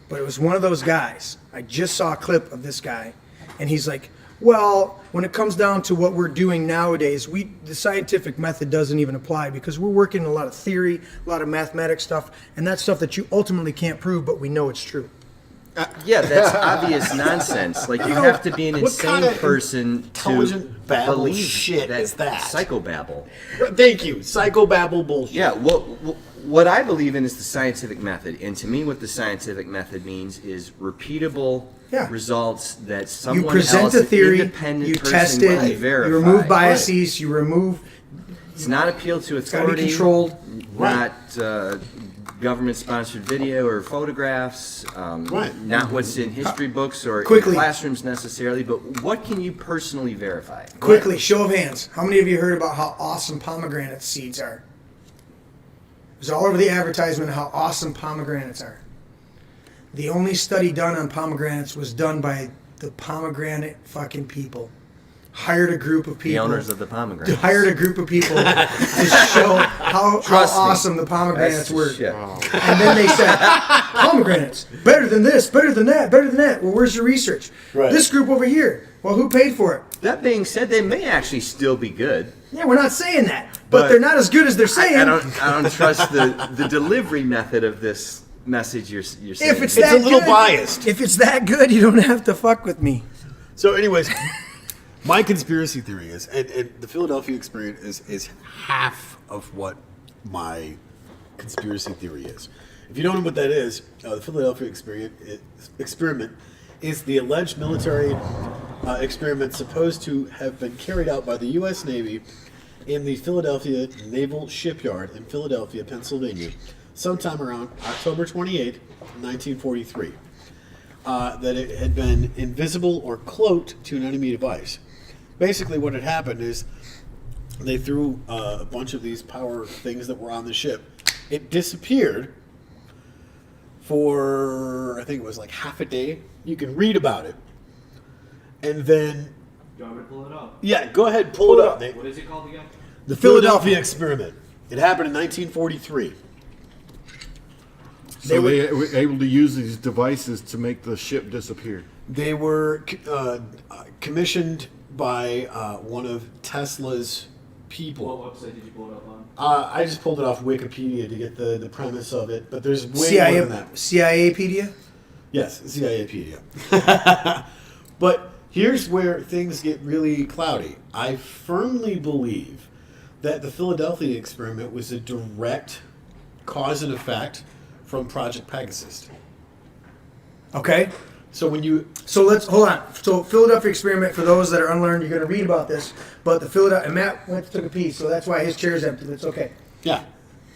but it was one of those guys. I just saw a clip of this guy, and he's like, well, when it comes down to what we're doing nowadays, the scientific method doesn't even apply because we're working a lot of theory, a lot of mathematics stuff, and that's stuff that you ultimately can't prove, but we know it's true.
Yeah, that's obvious nonsense. Like you have to be an
What
insane
kind of
person to
intelligent babble
believe
shit
that
is that?
psychobabble.
Thank you. Psychobabble bullshit.
Yeah, what I believe in is the scientific method, and to me, what the scientific method means is repeatable results that someone
You present
else,
a theory,
independent
you
person,
test
can
it,
verify.
you remove biases, you remove.
It's not appeal to
It's got to
authority.
be controlled.
Not government-sponsored video or photographs. Not what's in history books or
Quickly.
in classrooms necessarily, but what can you personally verify?
Quickly, show of hands. How many of you heard about how awesome pomegranate seeds are? It was all over the advertisement how awesome pomegranates are. The only study done on pomegranates was done by the pomegranate fucking people. Hired a group of people.
The owners of the pomegranates.
Hired a group of people to show how
Trust me.
awesome the pomegranates
That's the
were.
shit.
And then they said, pomegranates, better than this, better than that, better than that. Well, where's your research?
Right.
This group over here. Well, who paid for it?
That being said, they may actually still be good.
Yeah, we're not saying that. But
But
they're not as good as they're saying.
I don't trust the delivery method of this message you're saying.
If it's
It's
that
a little
good,
biased.
If it's that good, you don't have to fuck with me.
So, anyways, my conspiracy theory is, and the Philadelphia experiment is half of what my conspiracy theory is. If you don't know what that is, the Philadelphia experiment is the alleged military experiment supposed to have been carried out by the U.S. Navy in the Philadelphia Naval Shipyard in Philadelphia, Pennsylvania, sometime around October 28, 1943. That it had been invisible or cloaked to an enemy device. Basically, what had happened is they threw a bunch of these power things that were on the ship. It disappeared for, I think it was like half a day. You can read about it. And then...
You want me to pull it up?
Yeah, go ahead, pull it up, Nate.
What is it called again?
The Philadelphia experiment. It happened in 1943.
So they were able to use these devices to make the ship disappear.
They were commissioned by one of Tesla's people.
What website did you pull it up on?
I just pulled it off Wikipedia to get the premise of it, but there's way more than that.
CIA-pedia?
Yes, CIApedia. But here's where things get really cloudy. I firmly believe that the Philadelphia experiment was a direct cause and effect from Project Pegasus.
Okay.
So when you...
So let's, hold on. So Philadelphia experiment, for those that are unlearned, you're going to read about this. But the Philadelphia, and Matt went to took a pee, so that's why his chair's empty. That's okay.
Yeah,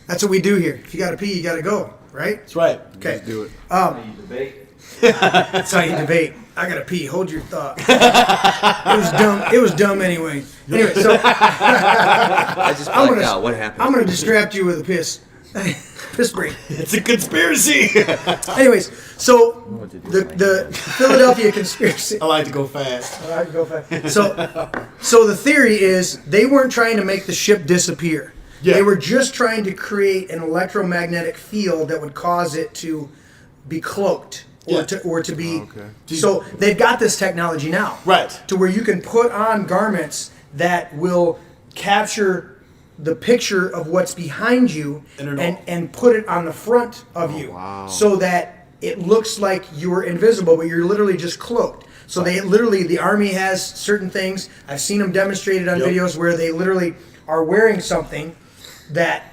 That's what we do here. If you got to pee, you got to go, right?
that's right.
Okay.
Just do it.
You debate.
That's how you debate. I got to pee. Hold your thought. It was dumb. It was dumb anyway. Anyway, so
I just blacked out. What happened?
I'm going to distract you with a piss. Piss break.
It's a conspiracy.
Anyways, so
What did you
the Philadelphia conspiracy.
I like to go fast.
All right, go fast. So the theory is they weren't trying to make the ship disappear.
Yeah.
They were just trying to create an electromagnetic field that would cause it to be cloaked or to be.
Okay.
So they've got this technology now,
Right.
to where you can put on garments that will capture the picture of what's behind you and put it on the front of you, so that it looks like you're invisible, but you're literally just cloaked. So they literally, the Army has certain things. I've seen them demonstrated on videos where they literally are wearing something that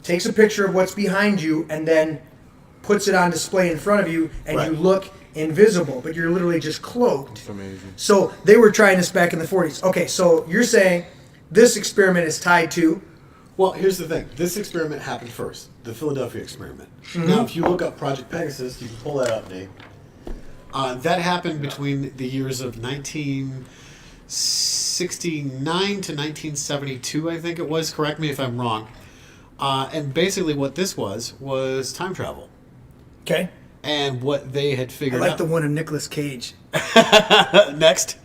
takes a picture of what's behind you, and then puts it on display in front of you, and
Right.
you look invisible, but you're literally just cloaked.
That's amazing.
So they were trying this back in the 40s. Okay, so you're saying this experiment is tied to...
Well, here's the thing. This experiment happened first, the Philadelphia experiment.
Mm-hmm.
Now, if you look up Project Pegasus, you can pull that up, Nate. That happened between the years of 1969 to 1972, I think it was. Correct me if I'm wrong. And basically what this was time travel.
Okay.
And what they had
I
figured
like
out.
the one of Nicolas Cage.
Next.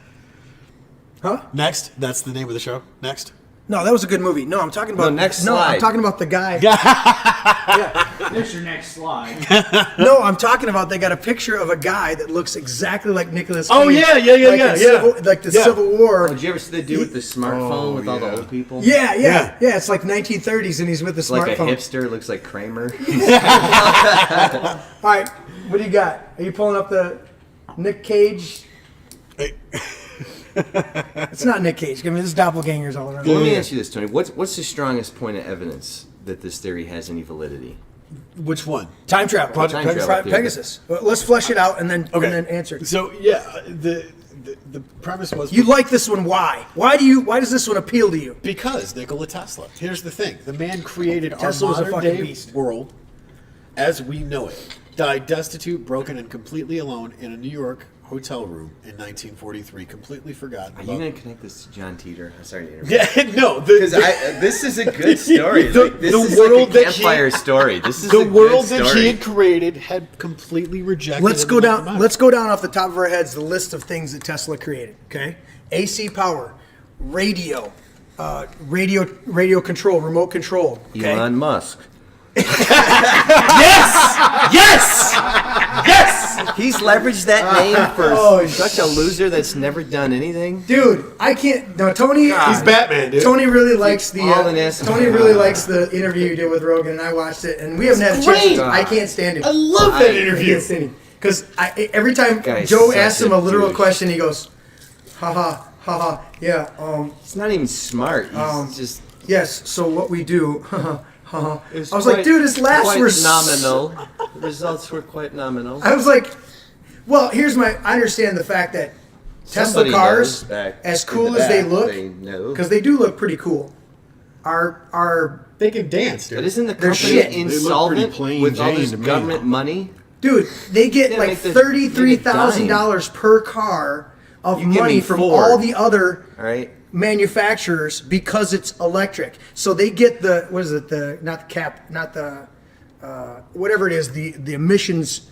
Huh?
Next. That's the name of the show. Next.
No, that was a good movie. No, I'm talking about...
No, next
No, I'm
slide.
talking about the guy...
There's your next slide.
No, I'm talking about they got a picture of a guy that looks exactly like Nicolas Cage.
Oh, yeah,
like
yeah.
Like the
Yeah.
Civil War.
Oh, did you ever see the dude with the smartphone with all the old people?
Yeah. It's like 1930s, and he's with the
It's like a
smartphone.
hipster, looks like Kramer.
All right, what do you got? Are you pulling up the Nick Cage? It's not Nick Cage. I mean, there's doppelgangers all around.
Well, let me ask you this, Tony. What's the strongest point of evidence that this theory has any validity?
Which one?
Time travel.
Time travel theory.
Pegasus. Well, let's flesh it out and then answer it.
So, yeah, the premise was...
You like this one? Why? Why does this one appeal to you?
Because Nikola Tesla. Here's the thing. The man created
Tesla
our
was a
modern
fucking
day
beast.
world as we know it. Died destitute, broken, and completely alone in a New York hotel room in 1943. Completely forgotten.
Are you going to connect this to John Teeter? I'm sorry to interrupt.
Yeah, no.
Because this is a good story. This is
world
like a
that
campfire story. This is
The
a good
world that
story.
he had created had completely rejected
Let's
him
go
and
down.
left him out.
Let's go down off the top of our heads the list of things that Tesla created. Okay, AC power, radio, radio control, remote control. Okay?
Elon Musk.
Yes.
He's leveraged that name for
Oh,
such a loser that's never done anything.
Dude, I can't. No, Tony.
He's Batman, dude.
Tony really likes the.
All the nasty-
Tony really likes the interview you did with Rogan, and I watched it, and we haven't had a chance.
great.
I can't stand him.
I love that interview.
can't stand him because every time
Guy's
Joe
such
asks him
a
a literal
douche.
question, he goes, "Ha ha ha ha." Yeah.
He's not even smart. He's just
Yes. So what we do? I
It
was like, dude, his laughs
quite
were
nominal. The results were quite nominal.
I was like, well, I understand the fact that Tesla
Somebody
cars,
knows back
as
in
cool
the
as they
back,
look,
they know.
because they do look pretty cool, are
They can dance, dude.
But isn't the
They're
company
shit.
They look pretty
insolvent
plain
with all
Jane
this
to me.
government money?
dude, they get
Yeah,
like
make the-
$33,000 per car of
You give
money
me
from
Ford.
all the other
All right.
manufacturers because it's electric. So they get the whatever it is, the emissions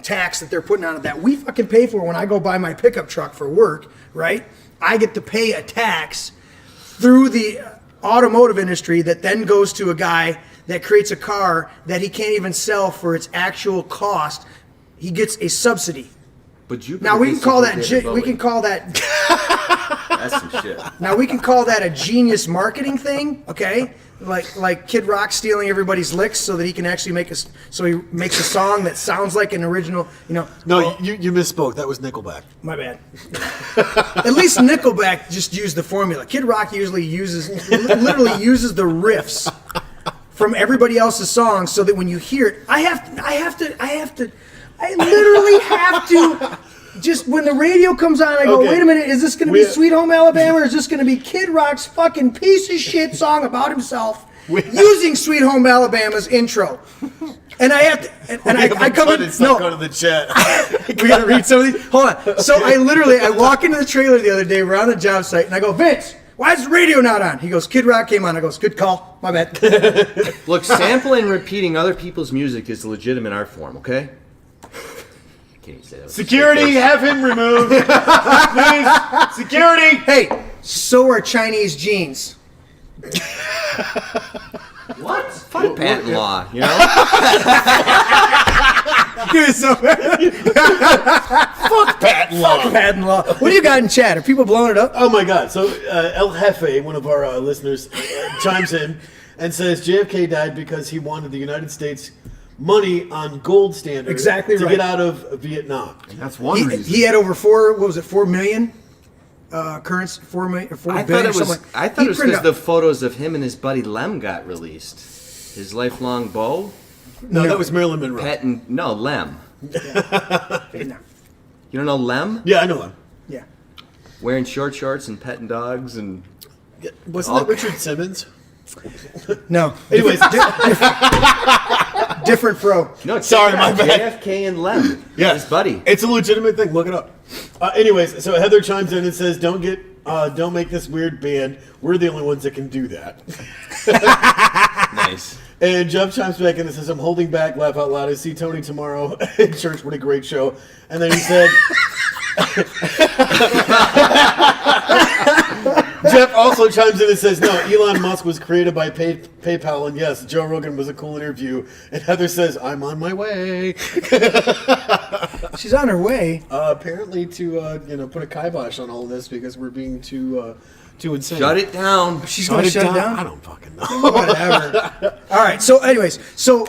tax that they're putting on it that we fucking pay for when I go buy my pickup truck for work, right? I get to pay a tax through the automotive industry that then goes to a guy that creates a car that he can't even sell for its actual cost. He gets a subsidy.
But Jupiter
Now we can call that
basically did
we
it
can call that
That's some shit.
now we can call that a genius marketing thing, okay? Like Kid Rock stealing everybody's licks so that he can actually so he makes a song that sounds like an original,
No, you misspoke. That was Nickelback.
My bad. At least Nickelback just used the formula. Kid Rock literally uses the riffs from everybody else's songs so that when you hear it, I literally have to. Just when the radio comes on, I go,
Okay.
wait a minute, is this going to be Sweet Home Alabama or is this going to be Kid Rock's fucking piece of shit song about himself using Sweet Home Alabama's intro? And I have to, and I come in,
Go to the chat.
we gotta read some of these. Hold on. So I walk into the trailer the other day, we're on a job site, and I go, Vince, why is the radio not on? He goes, Kid Rock came on. I goes, good call, my bad.
Look, sampling and repeating other people's music is a legitimate art form, okay? Can't even say that.
Security, have him removed. Please. Security.
Hey, so are Chinese jeans.
What? Fuck patent law, you know?
Dude, so
Fuck patent law.
patent law. What do you got in chat? Are people blowing it up?
Oh my God! So El Jefe, one of our listeners, chimes in and says JFK died because he wanted the United States money on gold standard
Exactly
to
right.
get out of Vietnam.
That's one reason.
He had over 4 million currency, 4 million, or 4
I
billion.
thought it was
something like-
I thought
he
it was
printed
because
out-
the photos of him and his buddy Lem got released. His lifelong beau?
No, that was Marilyn Monroe.
Lem.
No.
You don't know Lem?
Yeah, I know him.
Yeah.
Wearing short shorts and petting dogs and...
Wasn't that Richard Simmons?
No.
Anyways,
Different fro.
No,
Sorry, my bad.
JFK and Lem.
Yeah,
His buddy.
It's a legitimate thing. Look it up. Anyways, so Heather chimes in and says, "Don't make this weird band. We're the only ones that can do that."
Nice.
And Jeff chimes back in and says, "I'm holding back. Laugh out loud. I see Tony tomorrow in church. What a great show!" And then he said. Jeff also chimes in and says, "No, Elon Musk was created by PayPal, and yes, Joe Rogan was a cool interview." And Heather says, "I'm on my way."
She's on her way.
Apparently to put a kibosh on all this because we're being too insane.
Shut it down.
She's going to shut it down?
I don't fucking know.
Whatever. All right. So, anyways,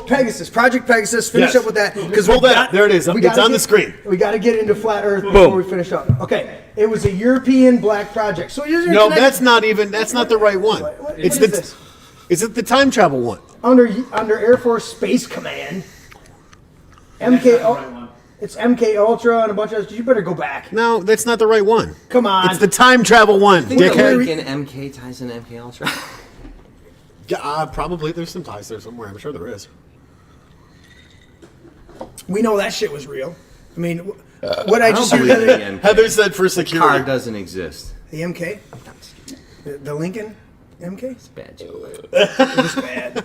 Pegasus, Project Pegasus. Finish
Yes.
up with that because
Hold that. There it is. It's on the screen.
We got to get into flat Earth before we finish up. Okay. It was a European black project. So
No, that's not the right one.
What
It's
is
the
this?
Is it the time travel one?
Under Air Force Space Command.
That's not the right one.
It's MK Ultra and a bunch of. You better go back.
No, that's not the right one.
Come on.
It's the time travel one,
I think the
dickhead.
link in MK ties in MK Ultra.
Yeah, probably there's some ties there somewhere. I'm sure there is.
We know that shit was real. I mean, what I
I don't
just
believe in
heard.
the MK.
Heather said for
Car
security.
doesn't exist.
The MK? The Lincoln MK?
It's bad joke.
It's bad.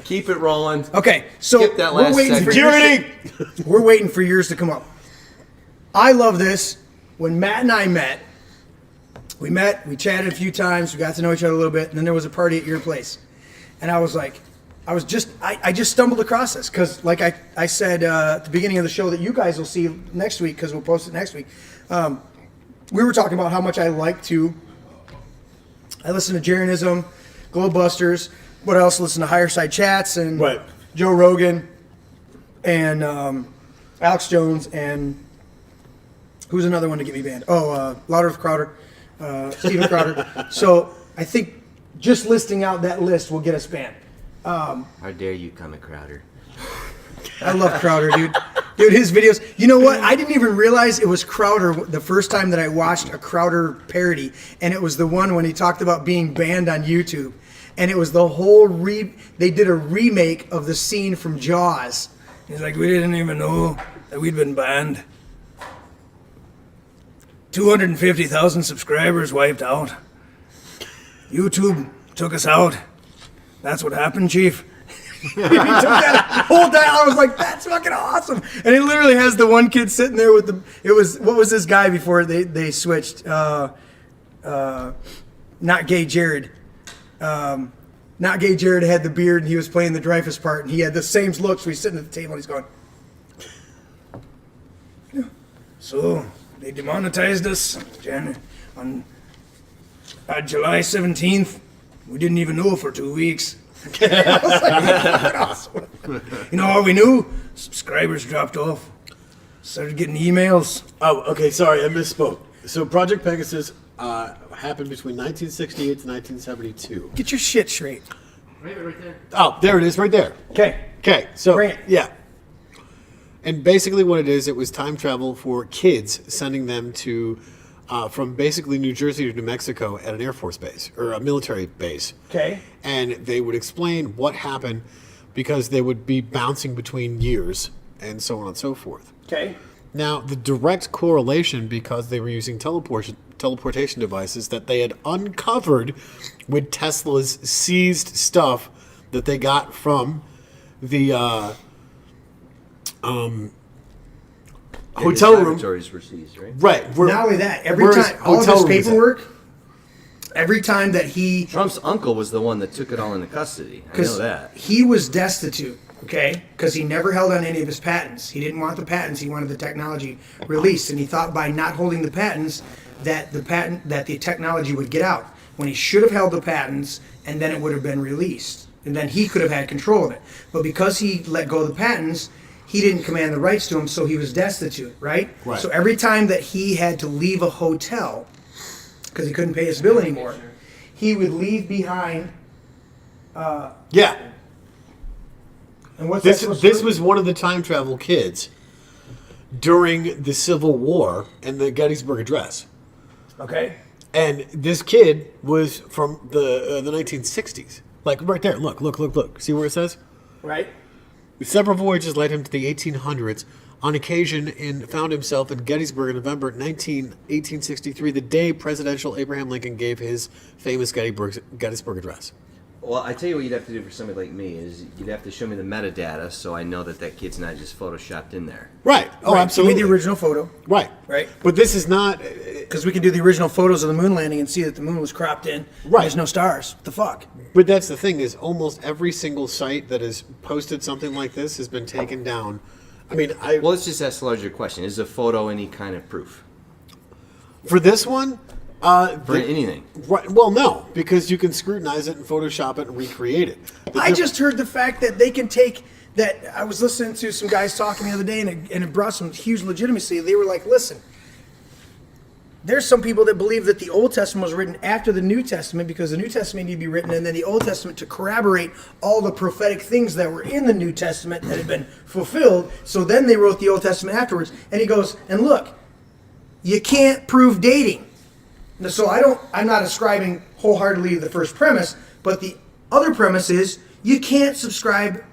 Keep it rolling.
Okay, so
Skip that
we're
last
waiting for
segment.
Security.
We're waiting for yours to come up. I love this. When Matt and I met, we chatted a few times, we got to know each other a little bit, and then there was a party at your place. And I was like, I just stumbled across this because, like I said at the beginning of the show that you guys will see next week because we'll post it next week. We were talking about how much I listen to Jeranism, Globebusters, what else? Listen to Higher Side Chats and
Right.
Joe Rogan and Alex Jones and who's another one to get me banned? Oh, Louder with Crowder, Steven Crowder. So I think just listing out that list will get us banned.
How dare you come at Crowder?
I love Crowder, dude. Dude, his videos. You know what? I didn't even realize it was Crowder the first time that I watched a Crowder parody, and it was the one when he talked about being banned on YouTube. And it was the whole they did a remake of the scene from Jaws. He's like, we didn't even know that we'd been banned. 250,000 subscribers wiped out. YouTube took us out. That's what happened, Chief. He took that whole dialogue. I was like, that's fucking awesome. And it literally has the one kid sitting there with what was this guy before they switched? Not Gay Jared. Not Gay Jared had the beard and he was playing the Dreyfus part and he had the same look, so he's sitting at the table and he's going, so they demonetized us on July 17th. We didn't even know for 2 weeks. I was like, that's fucking awesome. You know how we knew? Subscribers dropped off. Started getting emails.
Oh, okay. Sorry, I misspoke. So Project Pegasus happened between 1968 to 1972.
Get your shit straight.
Right there.
Oh, there it is, right there.
Okay.
Okay, so
Bring it.
yeah, and basically what it was time travel for kids, sending them to from basically New Jersey to New Mexico at an Air Force base or a military base.
Okay.
And they would explain what happened because they would be bouncing between years and so on and so forth.
Okay.
Now, the direct correlation, because they were using teleportation devices that they had uncovered with Tesla's seized stuff that they got from the hotel room.
Laboratories were seized, right?
Right.
Not only that, every time, all of his paperwork, every time that he...
Trump's uncle was the one that took it all into custody. I know that.
He was destitute, okay? Because he never held on any of his patents. He didn't want the patents. He wanted the technology released. And he thought by not holding the patents that the technology would get out. When he should have held the patents, and then it would have been released. And then he could have had control of it. But because he let go of the patents, he didn't command the rights to them, so he was destitute, right?
Right.
So every time that he had to leave a hotel, because he couldn't pay his bill anymore, he would leave behind
Yeah.
And what's
This
that supposed
this
to
was one of the time travel kids during the Civil War and the Gettysburg Address.
Okay.
And this kid was from the 1960s. Like right there. Look. See where it says?
Right.
Several voyages led him to the 1800s. On occasion, and found himself in Gettysburg in November 1863, the day presidential Abraham Lincoln gave his famous Gettysburg Address.
Well, I tell you what you'd have to do for somebody like me is you'd have to show me the metadata so I know that kid's not just photoshopped in there.
Right. Oh,
Right.
absolutely.
Give me the original photo.
Right.
Right.
But this is not.
Because we can do the original photos of the moon landing and see that the moon was cropped in.
Right.
There's no stars. What the fuck?
But that's the thing is almost every single site that has posted something like this has been taken down. I mean,
Well, let's just ask the larger question. Is a photo any kind of proof?
for this one.
For anything?
Right. Well, no, because you can scrutinize it and Photoshop it and recreate it.
I just heard the fact that they can take that. I was listening to some guys talking the other day, and it brought some huge legitimacy. They were like, listen, there's some people that believe that the Old Testament was written after the New Testament because the New Testament needed to be written and then the Old Testament to corroborate all the prophetic things that were in the New Testament that had been fulfilled. So then they wrote the Old Testament afterwards. And he goes, and look, you can't prove dating. So I'm not ascribing wholeheartedly to the first premise, but the other premise is you can't subscribe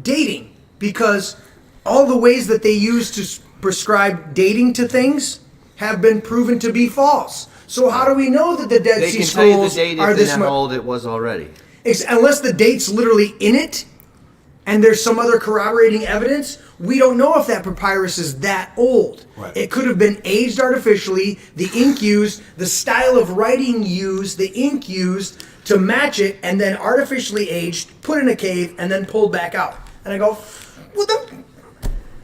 dating because all the ways that they use to prescribe dating to things have been proven to be false. So how do we know that the Dead
They
Sea
can tell you the
Scrolls
date
are
if they
this
know how
much?
old it was already.
Unless the date's literally in it, and there's some other corroborating evidence, we don't know if that papyrus is that old.
Right.
It could have been aged artificially, the ink used, the style of writing used, the ink used to match it, and then artificially aged, put in a cave, and then pulled back out. And I go,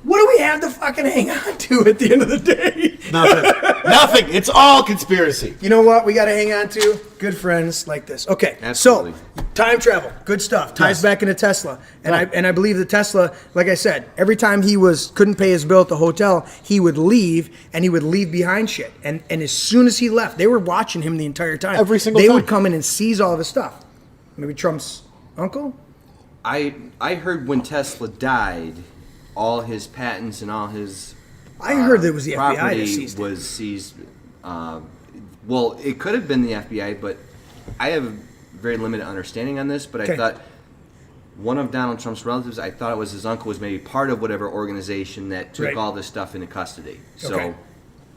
what do we have to fucking hang on to at the end of the day?
Nothing. It's all conspiracy.
You know what we got to hang on to? Good friends like this. Okay,
Absolutely.
so time travel, good stuff. Ties
Yes.
back into Tesla, and
Right.
I believe that Tesla, like I said, every time he couldn't pay his bill at the hotel, he would leave, and he would leave behind shit. And as soon as he left, they were watching him the entire time.
Every single
They
time.
would come in and seize all of his stuff. Maybe Trump's uncle.
I heard when Tesla died, all his patents and all his
I heard that it was the FBI that
property
seized it.
was seized. Well, it could have been the FBI, but I have a very limited understanding on this. But
Okay.
I thought one of Donald Trump's relatives, I thought it was his uncle, was maybe part of whatever organization that took
Right.
all this stuff into custody. So
Okay.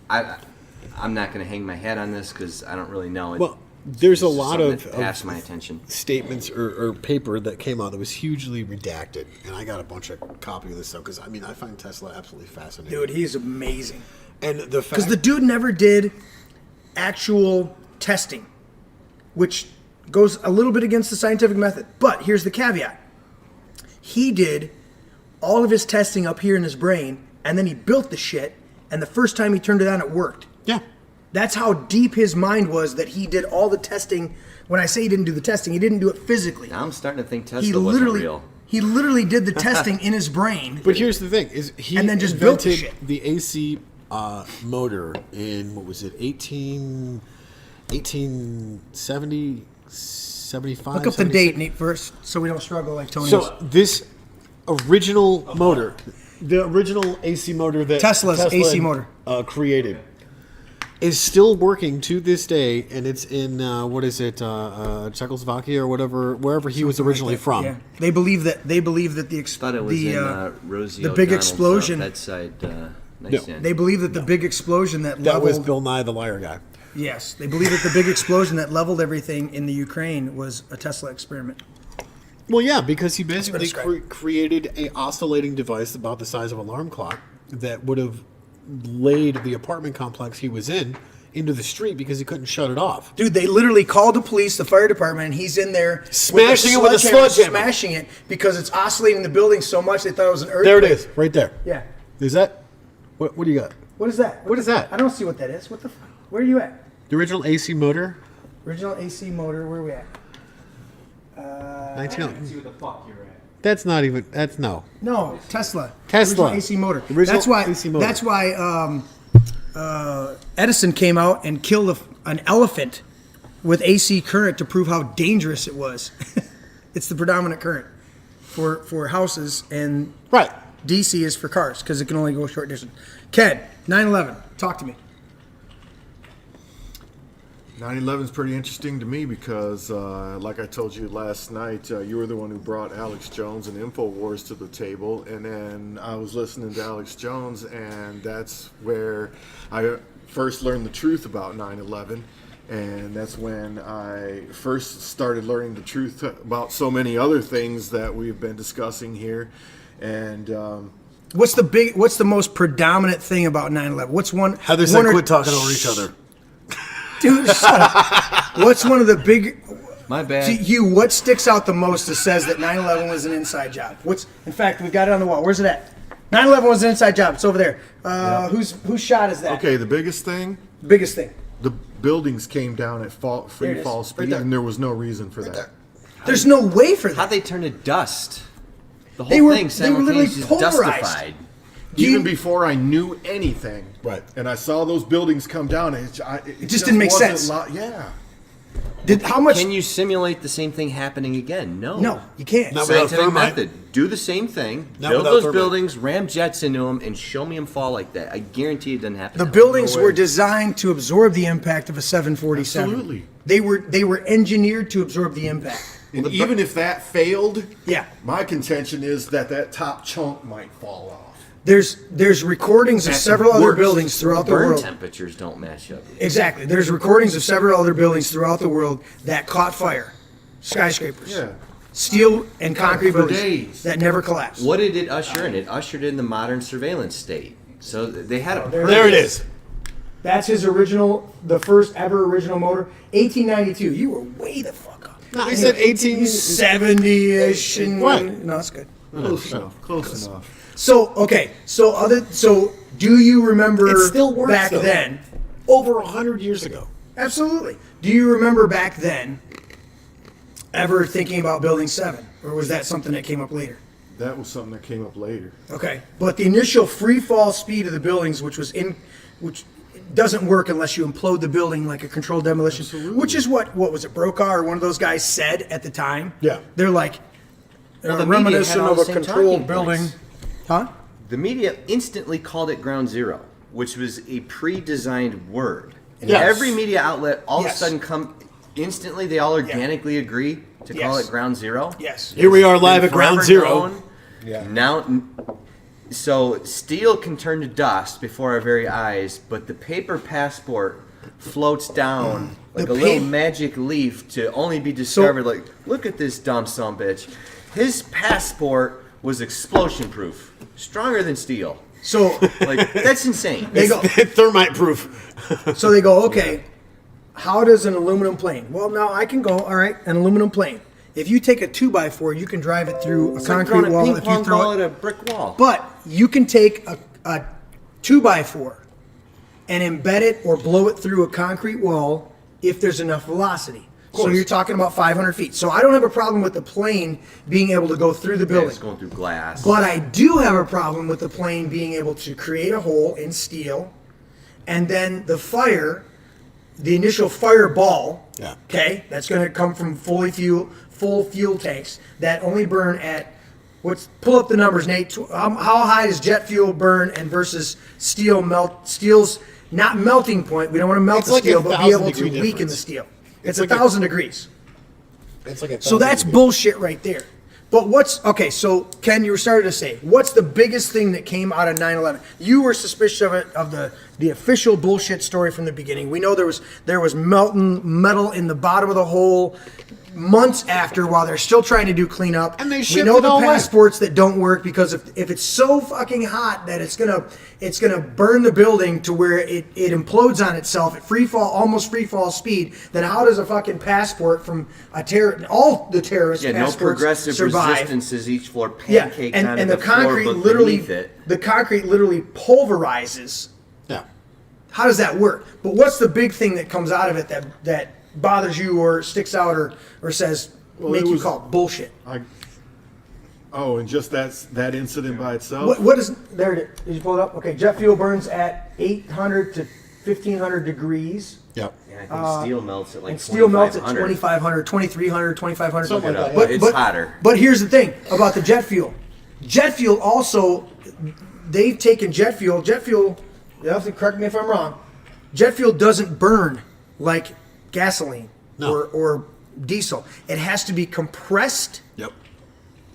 I'm not going to hang my hat on this because I don't really know.
Well, there's a
It's
lot
something
of
that passed my attention.
statements or paper that came out that was hugely redacted, and I got a bunch of copy of this stuff because I mean I find Tesla absolutely fascinating.
Dude, he's amazing.
and the
Because
fact
the dude never did actual testing, which goes a little bit against the scientific method. But here's the caveat. He did all of his testing up here in his brain, and then he built the shit, and the first time he turned it on, it worked.
yeah.
That's how deep his mind was that he did all the testing. When I say he didn't do the testing, he didn't do it physically.
Now I'm starting to think
He
Tesla wasn't
literally,
real.
he literally did the testing in his brain.
But here's the thing: is he
And then just built the
invented
shit.
the AC motor in what was it 1870, 75?
Look up the
76?
date, Nate, first, so we don't struggle like Tony.
So this original motor, the original AC motor that
Tesla's
Tesla
AC motor.
created, is still working to this day, and it's in what is it, Czechoslovakia or whatever, wherever he was originally from.
Yeah. They believe that the
Thought it was
the
in Rosie
the big
O'Donnell's,
explosion.
bedside nightstand.
They believe that the big explosion that
That was
leveled.
Bill Nye the Liar guy.
Yes, they believe that the big explosion that leveled everything in the Ukraine was a Tesla experiment.
Well, yeah, because he
what
basically
it's called.
created a oscillating device about the size of an alarm clock that would have laid the apartment complex he was in into the street because he couldn't shut it off.
Dude, they literally called the police, the fire department, and he's in there
Smashing it with a sledgehammer.
smashing it because it's oscillating the building so much they thought it was an earthquake.
There it is, right there.
Yeah.
Is that what do you got?
What is that?
What is that?
I don't see what that is. What the fuck? Where are you at?
The original AC motor?
Original AC motor. Where are we at?
19.
See what the fuck you're at.
That's not even. That's no.
No, Tesla.
Tesla.
Original AC motor.
Original
that's why.
AC motor.
That's why Edison came out and killed an elephant with AC current to prove how dangerous it was. It's the predominant current. for houses, and
Right.
DC is for cars because it can only go short distance. Ken, 9/11, talk to me.
9/11 is pretty interesting to me because, like I told you last night, you were the one who brought Alex Jones and InfoWars to the table, and then I was listening to Alex Jones, and that's where I first learned the truth about 9/11, and that's when I first started learning the truth about so many other things that we've been discussing here, and
What's the most predominant thing about 9/11? What's one?
Heather said quit talking over each other.
Dude, shut up. What's one of the big?
My bad.
To you, what sticks out the most that says that 9/11 was an inside job? In fact, we've got it on the wall. Where's it at? 9/11 was an inside job. It's over there. Whose shot is that?
okay, the biggest thing,
Biggest thing.
the buildings came down at free
There it is.
fall
Right
speed,
there.
and there was no reason for that.
There's no way for
How'd
that.
they turn to dust? The whole
They were
thing
literally
simultaneously
pulverized.
dustified.
Even before I knew anything,
Right.
and I saw those buildings come down, it
just didn't make
wasn't
sense.
Yeah.
How much?
Can you simulate the same thing happening again? No.
No, you can't.
No. Without
Scientific
thermite.
method. Do the same thing.
Not
Build
without
those
thermite.
buildings, ram jets into them, and show me them fall like that. I guarantee it doesn't happen.
The
that way.
buildings were designed to absorb the impact of a 747.
Absolutely.
They were engineered to absorb the impact.
And even if that failed,
Yeah.
my contention is that top chunk might fall off.
There's recordings of several other
works.
buildings throughout the
Burn
world.
temperatures don't match up.
Exactly. There's recordings of several other buildings throughout the world that caught fire. Skyscrapers.
Yeah.
Steel and concrete
For
buildings
days.
that never collapsed.
What did it usher in? It ushered in the modern surveillance state. So they had a
There it is.
That's his original, the first ever original motor. 1892. You were way the fuck up.
No, I said 18.
70-ish. And,
Right.
No, that's good.
Close enough. Close enough.
So okay. So do you remember
It still works,
back
though.
then?
Over 100 years ago.
Absolutely. Do you remember back then ever thinking about building 7, or was that something that came up later?
That was something that came up later.
Okay, but the initial free fall speed of the buildings, which doesn't work unless you implode the building like a controlled demolition,
Absolutely.
which is what was it, Brokaw or one of those guys said at the time?
Yeah.
They're like
the media
reminiscent
had all
of
the
a
same
controlled
talking
building,
points.
huh?
The media instantly called it ground zero, which was a pre-designed word. And
Yes.
every media outlet all
Yes.
of a sudden instantly they all organically agree to call
Yes.
it ground zero.
Yes.
Here we are live
Been
at Ground
forever
Zero.
known. Now, so steel can turn to dust before our very eyes, but the paper passport floats down like
The
a little
pa-
magic leaf to only be discovered. Like, look at this dumb son of a bitch. His passport was explosion proof, stronger than steel.
So
Like, that's insane.
they go.
Thermite proof.
So they go. Okay, how does an aluminum plane? Well, now I can go. All right, an aluminum plane. If you take a 2x4, you can drive it through a
It's like
concrete
throwing a
wall.
ping
If you
pong
throw
ball
it,
at a brick wall.
but you can take a 2x4 and embed it or blow it through a concrete wall if there's enough velocity. So you're talking about 500 feet. So I don't have a problem with the plane being able to go through the
Yeah,
building.
it's going through glass.
But I do have a problem with the plane being able to create a hole in steel, and then the initial fireball.
Yeah.
Okay, that's going to come from full fuel tanks that only burn at pull up the numbers, Nate. How high does jet fuel burn and versus steel's not melting point. We don't want to melt
It's
the
like
steel,
a
but be able
1,000
to
degree
weaken the
difference.
steel. It's
like
1,000 degrees.
It's like a
So that's bullshit right there. But so Ken, you were starting to say, what's the biggest thing that came out of 9/11? You were suspicious of it, of the official bullshit story from the beginning. We know there was melting metal in the bottom of the hole months after while they're still trying to do cleanup.
And they
we
shipped
know
it
the
all away.
passports that don't work because if it's so fucking hot that it's gonna burn the building to where it implodes on itself at almost free fall speed, then how does a fucking passport from all the terrorist
Yeah, no
passports
progressive
survive?
resistances. Each floor
Yeah,
pancaked
and
onto
the
the floor
concrete
but
literally
beneath it.
the concrete literally pulverizes.
Yeah.
How does that work? But what's the big thing that comes out of it that bothers you or sticks out or says make you call it bullshit?
And just that incident by itself.
What is there? Did you pull it up? Okay, jet fuel burns at 800 to 1,500 degrees.
Yep.
Yeah, I think steel melts at like
And steel melts at
2,500.
2,500, 2,300, 2,500.
Something like that,
But it's hotter.
But here's the thing about the jet fuel. Jet fuel also, they've taken jet fuel. Jet fuel, you have to correct me if I'm wrong. Jet fuel doesn't burn like gasoline or diesel. It has to be compressed
Yep.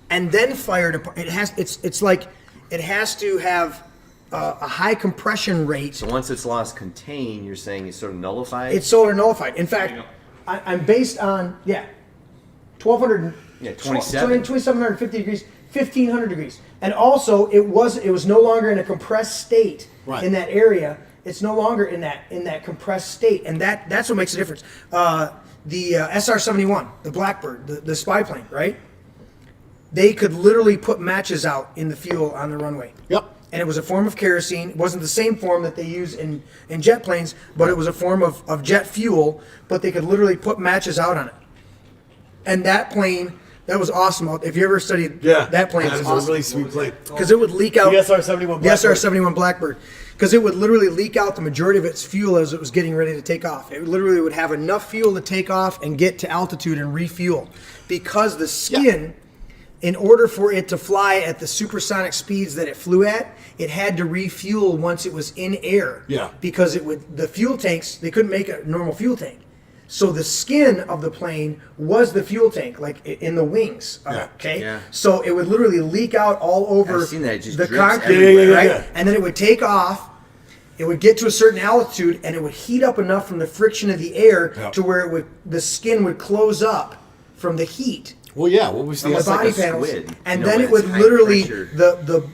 and then fired. It has. It's like it has to have a high compression rate.
So once it's lost contain, you're saying it's sort of nullified?
It's solar nullified. In fact, I'm based on 1,200.
Yeah, 27.
2,750 degrees, 1,500 degrees, and also it was no longer in a compressed state
Right.
in that area. It's no longer in that compressed state, and that's what makes a difference. The SR-71, the Blackbird, the spy plane, right? They could literally put matches out in the fuel on the runway.
Yep.
And it was a form of kerosene. It wasn't the same form that they use in jet planes, but it was a form of jet fuel, but they could literally put matches out on it. And that plane, that was awesome. If you ever studied that plane,
That
it
was
was
a really
awesome.
sweet plane.
Because it would leak out.
The SR-71
The SR-71 Blackbird. Because it would literally leak out the majority of its fuel as it was getting ready to take off. It literally would have enough fuel to take off and get to altitude and refuel. Because the skin, in order for it to fly at the supersonic speeds that it flew at, it had to refuel once it was in air.
Yeah.
Because the fuel tanks, they couldn't make a normal fuel tank. So the skin of the plane was the fuel tank, like in the wings. Okay.
Yeah.
So it would literally leak out all over
I've seen that. It just
the
drips
concrete,
everywhere.
right?
Yeah.
And then it would take off. It would get to a certain altitude, and it would heat up enough from the friction of the air to where the skin would close up from the heat
Well, yeah. What was the
on the body
like a
panels,
squid.
and
You know,
then
when
it would
it's high
literally
pressure.
the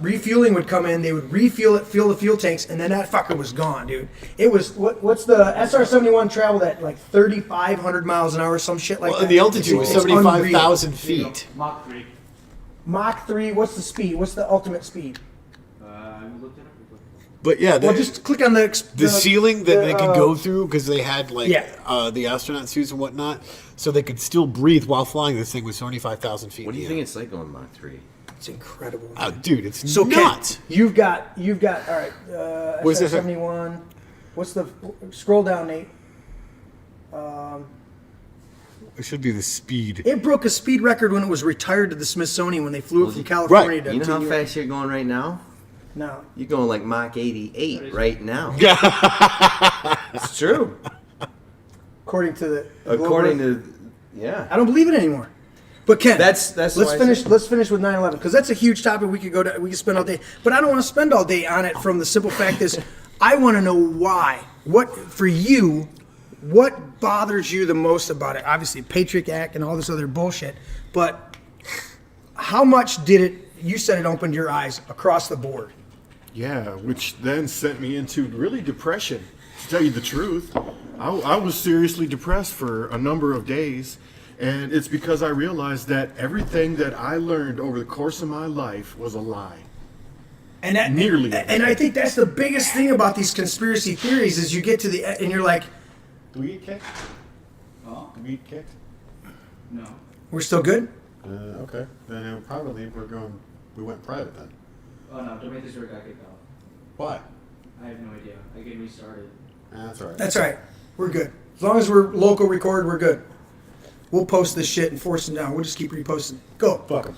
refueling would come in. They would refuel it, fill the fuel tanks, and then that fucker was gone, dude. It was what's the SR-71 traveled at like 3,500 miles an hour, some shit like
Well,
that.
and the altitude was
It's unreal.
75,000 feet.
Mach 3.
Mach 3. What's the speed? What's the ultimate speed?
I looked it up real quick.
But yeah,
Well, just click on
the ceiling that they could go through because they had like
Yeah.
the astronaut suits and whatnot, so they could still breathe while flying. This thing was 75,000 feet.
What do
in
you
the
think
air.
it's like going Mach 3?
It's incredible.
Dude, it's
So
nuts.
Ken, you've got all right.
What's this?
SR-71. What's the scroll down, Nate?
It should be the speed.
It broke a speed record when it was retired to the Smithsonian when they flew it from California
Right.
to
You know how
New York.
fast you're going right now?
No.
You're going like Mach 88 right now. It's true.
According to the
According
global-
to, yeah.
I don't believe it anymore. But Ken,
That's
let's
why I
finish.
said-
Let's finish with 9/11 because that's a huge topic. We could spend all day. But I don't want to spend all day on it. From the simple fact is, I want to know why. What for you? What bothers you the most about it? Obviously, Patriot Act and all this other bullshit. But how much did it? You said it opened your eyes across the board.
Yeah, which then sent me into really depression. To tell you the truth, I was seriously depressed for a number of days, and it's because I realized that everything that I learned over the course of my life was a lie.
And that,
Nearly.
And I think that's the biggest thing about these conspiracy theories is you get to the and you're like,
Do we eat cake?
Huh?
Do we eat cake?
No.
we're still good.
Okay. Then probably we went private then.
Oh no, don't make this work. I kicked off.
Why?
I have no idea. I get restarted.
That's all right.
That's all right. We're good. As long as we're local record, we're good. We'll post this shit and force them down. We'll just keep reposting. Go.
Fuck 'em.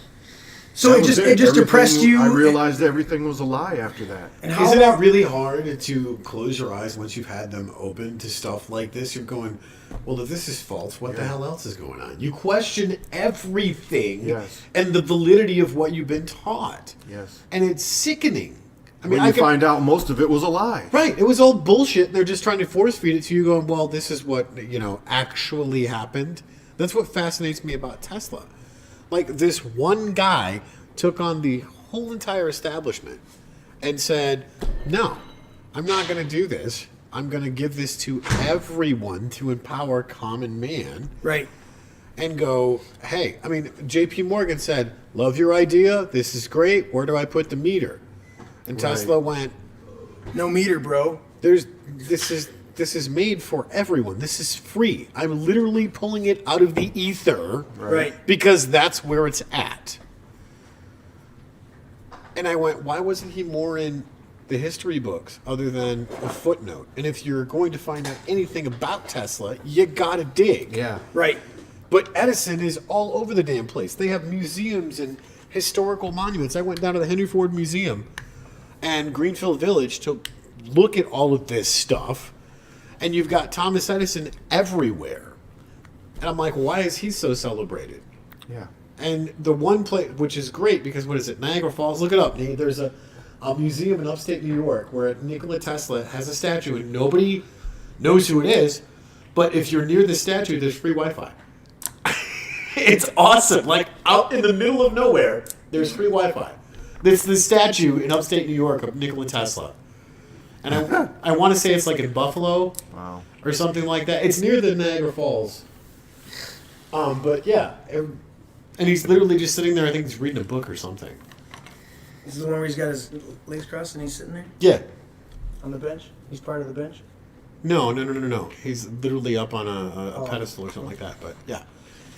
So
That
it
was
just
Everything-
depressed you.
I realized everything was a lie after that.
And how
Isn't
long-
it really hard to close your eyes once you've had them open to stuff like this? You're going, well, if this is false, what the hell else is going on? You question everything
Yes.
and the validity of what you've been taught.
Yes.
And it's sickening. I mean,
When you find out most of it was a lie.
right, it was all bullshit. And they're just trying to force feed it to you, going, well, this is what, actually happened. That's what fascinates me about Tesla. Like, this one guy took on the whole entire establishment and said, no, I'm not going to do this. I'm going to give this to everyone to empower common man.
Right.
And go, hey, I mean, J.P. Morgan said, love your idea. This is great. Where do I put the meter? And Tesla went,
No meter, bro.
this is made for everyone. This is free. I'm literally pulling it out of the ether.
Right.
Because that's where it's at. And I went, why wasn't he more in the history books other than a footnote. And if you're going to find out anything about Tesla, you gotta dig.
Yeah.
Right.
But Edison is all over the damn place. They have museums and historical monuments. I went down to the Henry Ford Museum and Greenfield Village to look at all of this stuff. And you've got Thomas Edison everywhere. And I'm like, why is he so celebrated?
Yeah.
And the one place, which is great because what is it, Niagara Falls? Look it up, Nate. There's a museum in upstate New York where Nikola Tesla has a statue and nobody knows who it is. But if you're near the statue, there's free Wi-Fi. It's awesome. Like out in the middle of nowhere, there's free Wi-Fi. There's the statue in upstate New York of Nikola Tesla. And I want to say it's like in Buffalo or something like that. It's near the Niagara Falls. But yeah. And he's literally just sitting there. I think he's reading a book or something.
This is the one where he's got his legs crossed and he's sitting there
Yeah.
on the bench. He's part of the bench.
No. He's literally up on a pedestal or something like that. But yeah.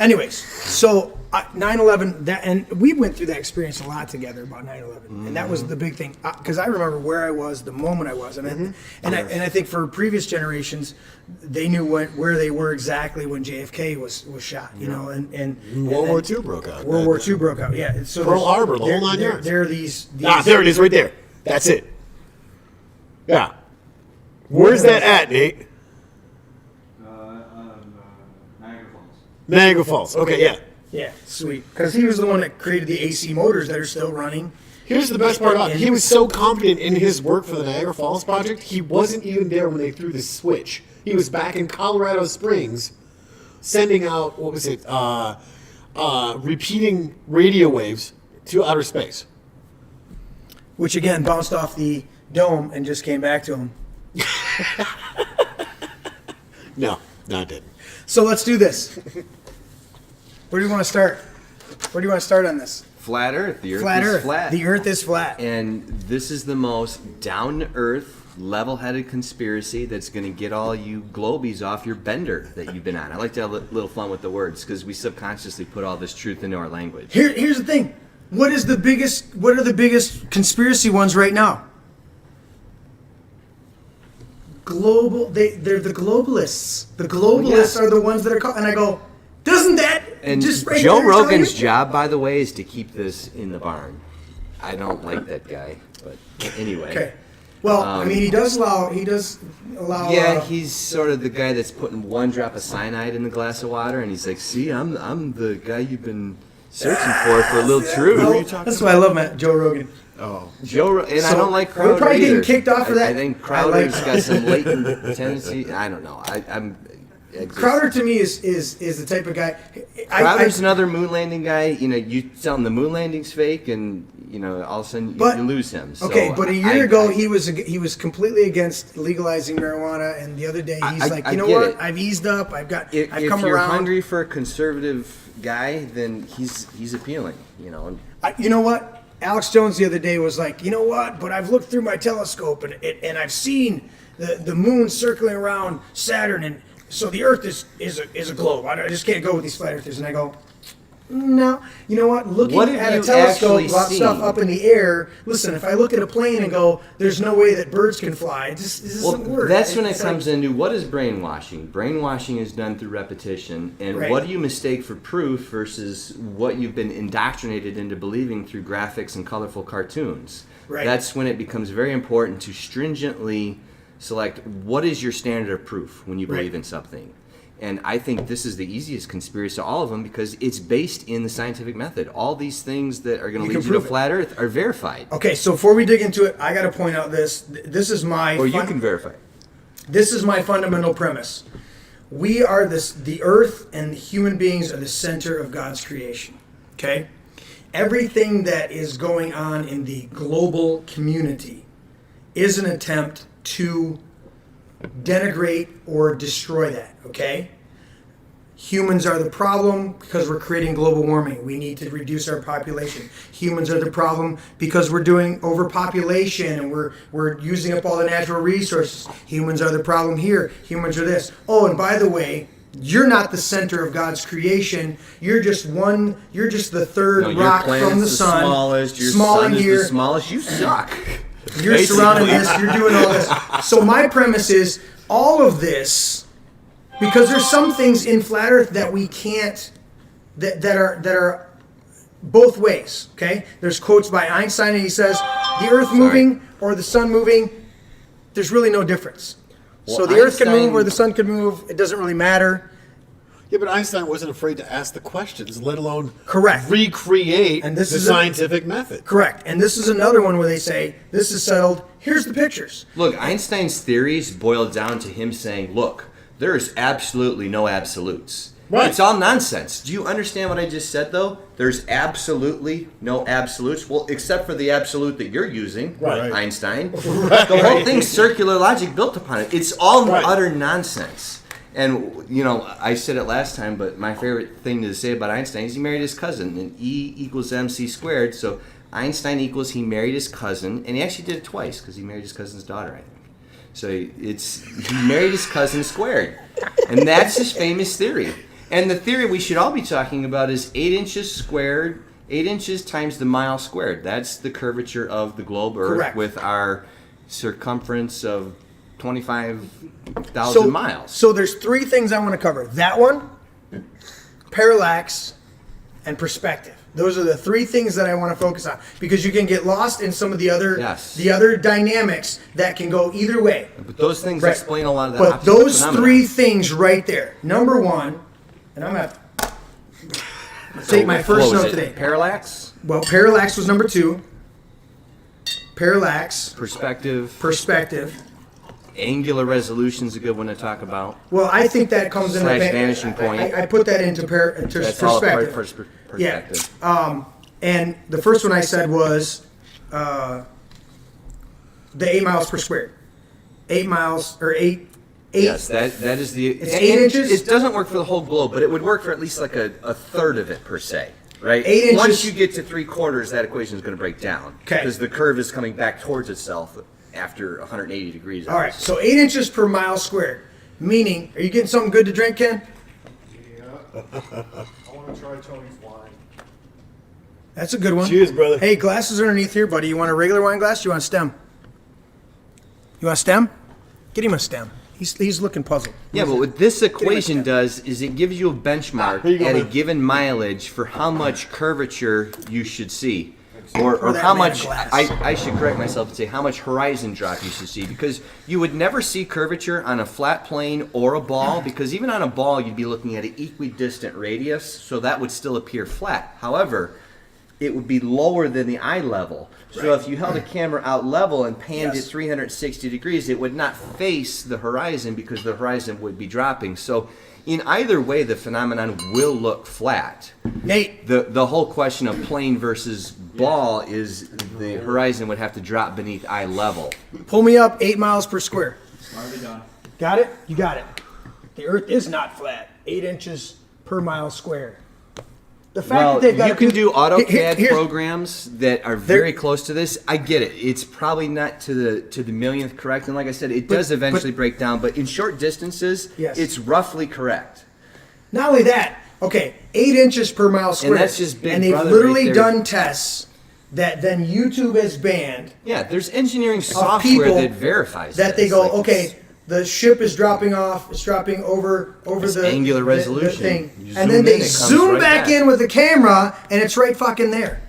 Anyways, so 9/11, that, and we went through that experience a lot together about 9/11, and that was the big thing because I remember where I was, the moment I was, and I think for previous generations, they knew where they were exactly when JFK was shot, you know, and
World War II broke out.
World War II broke out, yeah. So
Pearl Harbor, the whole 9 yards.
There are these.
There it is, right there. That's it. Yeah. Where's that at, Nate?
Niagara Falls.
Niagara Falls. Okay, yeah.
Yeah, sweet. Because he was the one that created the AC motors that are still running.
Here's the best part about it. He was so confident in his work for the Niagara Falls project, he wasn't even there when they threw the switch. He was back in Colorado Springs sending out, what was it, repeating radio waves to outer space.
Which again bounced off the dome and just came back to him.
No, it didn't.
So let's do this. Where do you want to start? Where do you want to start on this?
Flat Earth. The Earth
Flat
is
Earth.
flat.
The Earth is flat.
And this is the most down-to-earth, level-headed conspiracy that's going to get all you globies off your bender that you've been on. I like to have a little fun with the words because we subconsciously put all this truth into our language.
Here's the thing. What are the biggest conspiracy ones right now? They're the globalists. The globalists are the ones that are called. And I go, doesn't that
And
just right
Joe
there tell
Rogan's
you?
job, by the way, is to keep this in the barn. I don't like that guy, but anyway.
Okay. Well, I mean, he does allow.
Yeah, he's sort of the guy that's putting one drop of cyanide in the glass of water, and he's like, "See, I'm the guy you've been searching for a little truth."
No, that's why I love Joe Rogan.
Oh.
And I
So,
don't like
we're
Crowder
probably getting
either.
kicked off for that.
I think Crowder's got some latent tendency. I don't know.
Crowder to me is the type of guy.
Crowder's another moon landing guy. You know, you tell him the moon landing's fake, and you know, all of a sudden you lose him. So
okay, but a year ago he was completely against legalizing marijuana, and the other day he's like, you know what?
It.
I've eased up. I've
If
come
you're
around.
hungry for a conservative guy, then he's appealing. You know.
You know what? Alex Jones the other day was like, you know what? But I've looked through my telescope and I've seen the moon circling around Saturn, and so the Earth is a globe. I just can't go with these flat earthers. And I go, no. You know what? Looking
What have
at a
you
telescope
actually
about stuff
seen?
up in the air. Listen, if I look at a plane and go, there's no way that birds can fly. It just doesn't work.
That's when it
It's
comes
like,
into what is brainwashing. Brainwashing is done through repetition, and
Right.
what do you mistake for proof versus what you've been indoctrinated into believing through graphics and colorful cartoons.
Right.
That's when it becomes very important to stringently select what is your standard of proof when you believe
Right.
in something. And I think this is the easiest conspiracy to all of them because it's based in the scientific method. All these things that are going
You
to
can
lead you to
prove it.
flat Earth are verified.
Okay, so before we dig into it, I got to point out this. This is my.
Or you can verify it.
This is my fundamental premise. We are the earth and human beings are the center of God's creation. Okay? Everything that is going on in the global community is an attempt to denigrate or destroy that. Okay? Humans are the problem because we're creating global warming. We need to reduce our population. Humans are the problem because we're doing overpopulation and we're using up all the natural resources. Humans are the problem here. Humans are this. Oh, and by the way, you're not the center of God's creation. You're just the third
No, your
rock
planet's
from the sun.
smallest. Your
Small
sun
in
is
here.
the smallest. You suck.
You're surrounding this. You're doing all this. So my premise is all of this, because there's some things in flat Earth that we can't, that are both ways. Okay. There's quotes by Einstein, and he says the Earth moving or the sun moving, there's really no difference.
Well,
so the Earth can
Einstein-
move or the sun can move. It doesn't really matter.
Yeah, but Einstein wasn't afraid to ask the questions, let alone
Correct.
recreate
And this
the
is
scientific method.
Correct. And this is another one where they say this is settled. Here's the pictures.
Look, Einstein's theories boiled down to him saying, look, there is absolutely no absolutes.
Right.
It's all nonsense. Do you understand what I just said, though? There's absolutely no absolutes. Well, except for the absolute that you're using,
Right.
Einstein. The whole thing's circular logic built upon it. It's all
Right.
utter nonsense. And, you know, I said it last time, but my favorite thing to say about Einstein is he married his cousin, and E equals MC squared. So Einstein equals he married his cousin, and he actually did it twice because he married his cousin's daughter, I think. So he married his cousin squared. And that's his famous theory. And the theory we should all be talking about is 8 inches squared, 8 inches times the mile squared. That's the curvature of the globe Earth
Correct.
with our circumference of 25,000 miles.
So there's three things I want to cover. That one, parallax, and perspective. Those are the three things that I want to focus on because you can get lost in some of the other dynamics that can go either way.
But those things
Right.
explain a lot of that.
But
optical
those
phenomena.
three things right there. Number one, and I'm gonna take my first
What was
note
it?
today.
Parallax,
Well, parallax was number two. Parallax,
perspective,
perspective.
angular resolution is a good one to talk about.
Well, I think that comes in
Slash vanishing point.
I put that into
That's all a part of
perspective.
perspective.
And the first one I said was the 8 miles per square. 8 miles or eight.
Yes, that is the.
It's 8 inches?
It doesn't work for the whole globe, but it would work for at least like a third of it per se, right?
8 inches.
Once you get to 3/4, that equation is going to break down.
'Kay.
Because the curve is coming back towards itself after 180 degrees.
All right, so 8 inches per mile squared. Meaning, are you getting something good to drink, Ken?
I want to try Tony's wine.
That's a good one.
Cheers, brother.
Hey, glasses are underneath here, buddy. You want a regular wine glass? You want a stem? You want a stem? Get him a stem. He's looking puzzled.
Yeah, but what this equation does is it gives you a benchmark
Here you go,
at a
man.
given mileage for how much curvature you should see. Or
Pour that
how
man a
much,
glass.
I should correct myself and say how much horizon drop you should see. Because you would never see curvature on a flat plane or a ball, because even on a ball you'd be looking at an equidistant radius, so that would still appear flat. However, it would be lower than the eye level. So if you held a camera out level and panned
Yes.
it 360 degrees, it would not face the horizon because the horizon would be dropping. So in either way, the phenomenon will look flat.
Nate,
The whole question of plane versus ball is the horizon would have to drop beneath eye level.
pull me up 8 miles per square.
Smartly done.
Got it? You got it. The Earth is not flat. 8 inches per mile square. The fact
Well,
that they've got
you can do AutoCAD
here's-
programs that are very close to this. I get it. It's probably not to the millionth correct, and like I said, it does eventually break down. But in short distances,
Yes.
it's roughly correct.
Not only that, okay, 8 inches per mile square.
that's just Big
And they've
Brother
literally
right there.
done tests that then YouTube has banned
Yeah, there's engineering
of
software
people
that verifies
that
this.
they go,
Like,
okay, the ship is dropping off, it's dropping over
It's
the
angular
the
resolution.
thing.
You
And
zoom
then they
in, it comes
zoom
right
back
back.
in with the camera, and it's right fucking there.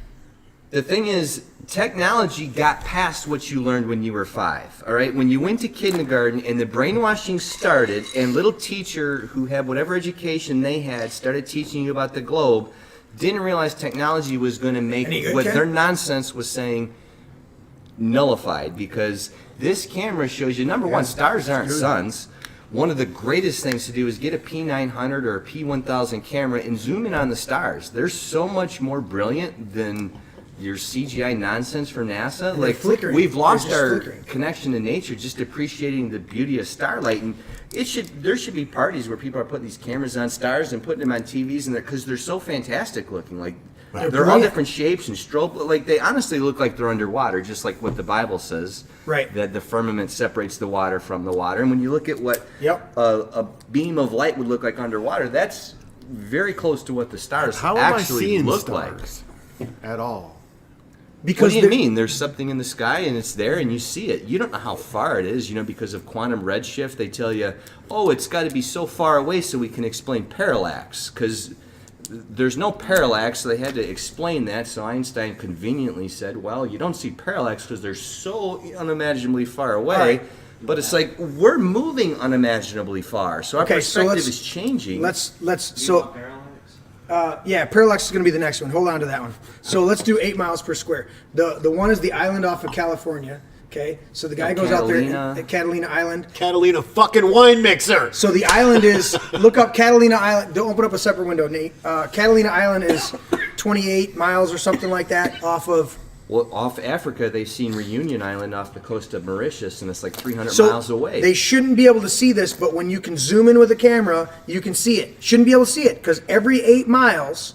The thing is, technology got past what you learned when you were 5. All right, when you went to kindergarten and the brainwashing started, and little teacher who had whatever education they had started teaching you about the globe, didn't realize technology was going to make
Any good,
what
Ken?
their nonsense was saying nullified, because this camera shows you, number one, stars aren't suns. One of the greatest things to do is get a P900 or a P1000 camera and zoom in on the stars. They're so much more brilliant than your CGI nonsense from NASA.
they're
Like,
flickering.
we've lost
They're just
our
flickering.
connection to nature, just appreciating the beauty of starlight. And there should be parties where people are putting these cameras on stars and putting them on TVs, and because they're so fantastic looking. Like, they're all
brilliant.
different shapes and strobe. Like, they honestly look like they're underwater, just like what the Bible says.
Right.
That the firmament separates the water from the water. And when you look at what
Yep.
a beam of light would look like underwater, that's very close to what the stars
How am I
actually
seeing
look
stars at all?
Because
what do you
there-
mean? There's something in the sky and it's there and you see it. You don't know how far it is, because of quantum redshift. They tell you, oh, it's got to be so far away so we can explain parallax. Because there's no parallax, so they had to explain that. So Einstein conveniently said, well, you don't see parallax because they're so unimaginably far away.
Right.
But it's like we're moving unimaginably far. So our
Okay, so
perspective
let's-
is changing.
Yeah, parallax is going to be the next one. Hold on to that one. So let's do 8 miles per square. The one is the island off of California. Okay, so the guy goes out there at Catalina Island.
Catalina fucking wine mixer.
So the island is, look up Catalina Island. Don't open up a separate window, Nate. Catalina Island is 28 miles or something like that off of.
Well, off Africa, they've seen Reunion Island off the coast of Mauritius, and it's like 300
So
miles away.
they shouldn't be able to see this, but when you can zoom in with a camera, you can see it. Shouldn't be able to see it because every 8 miles,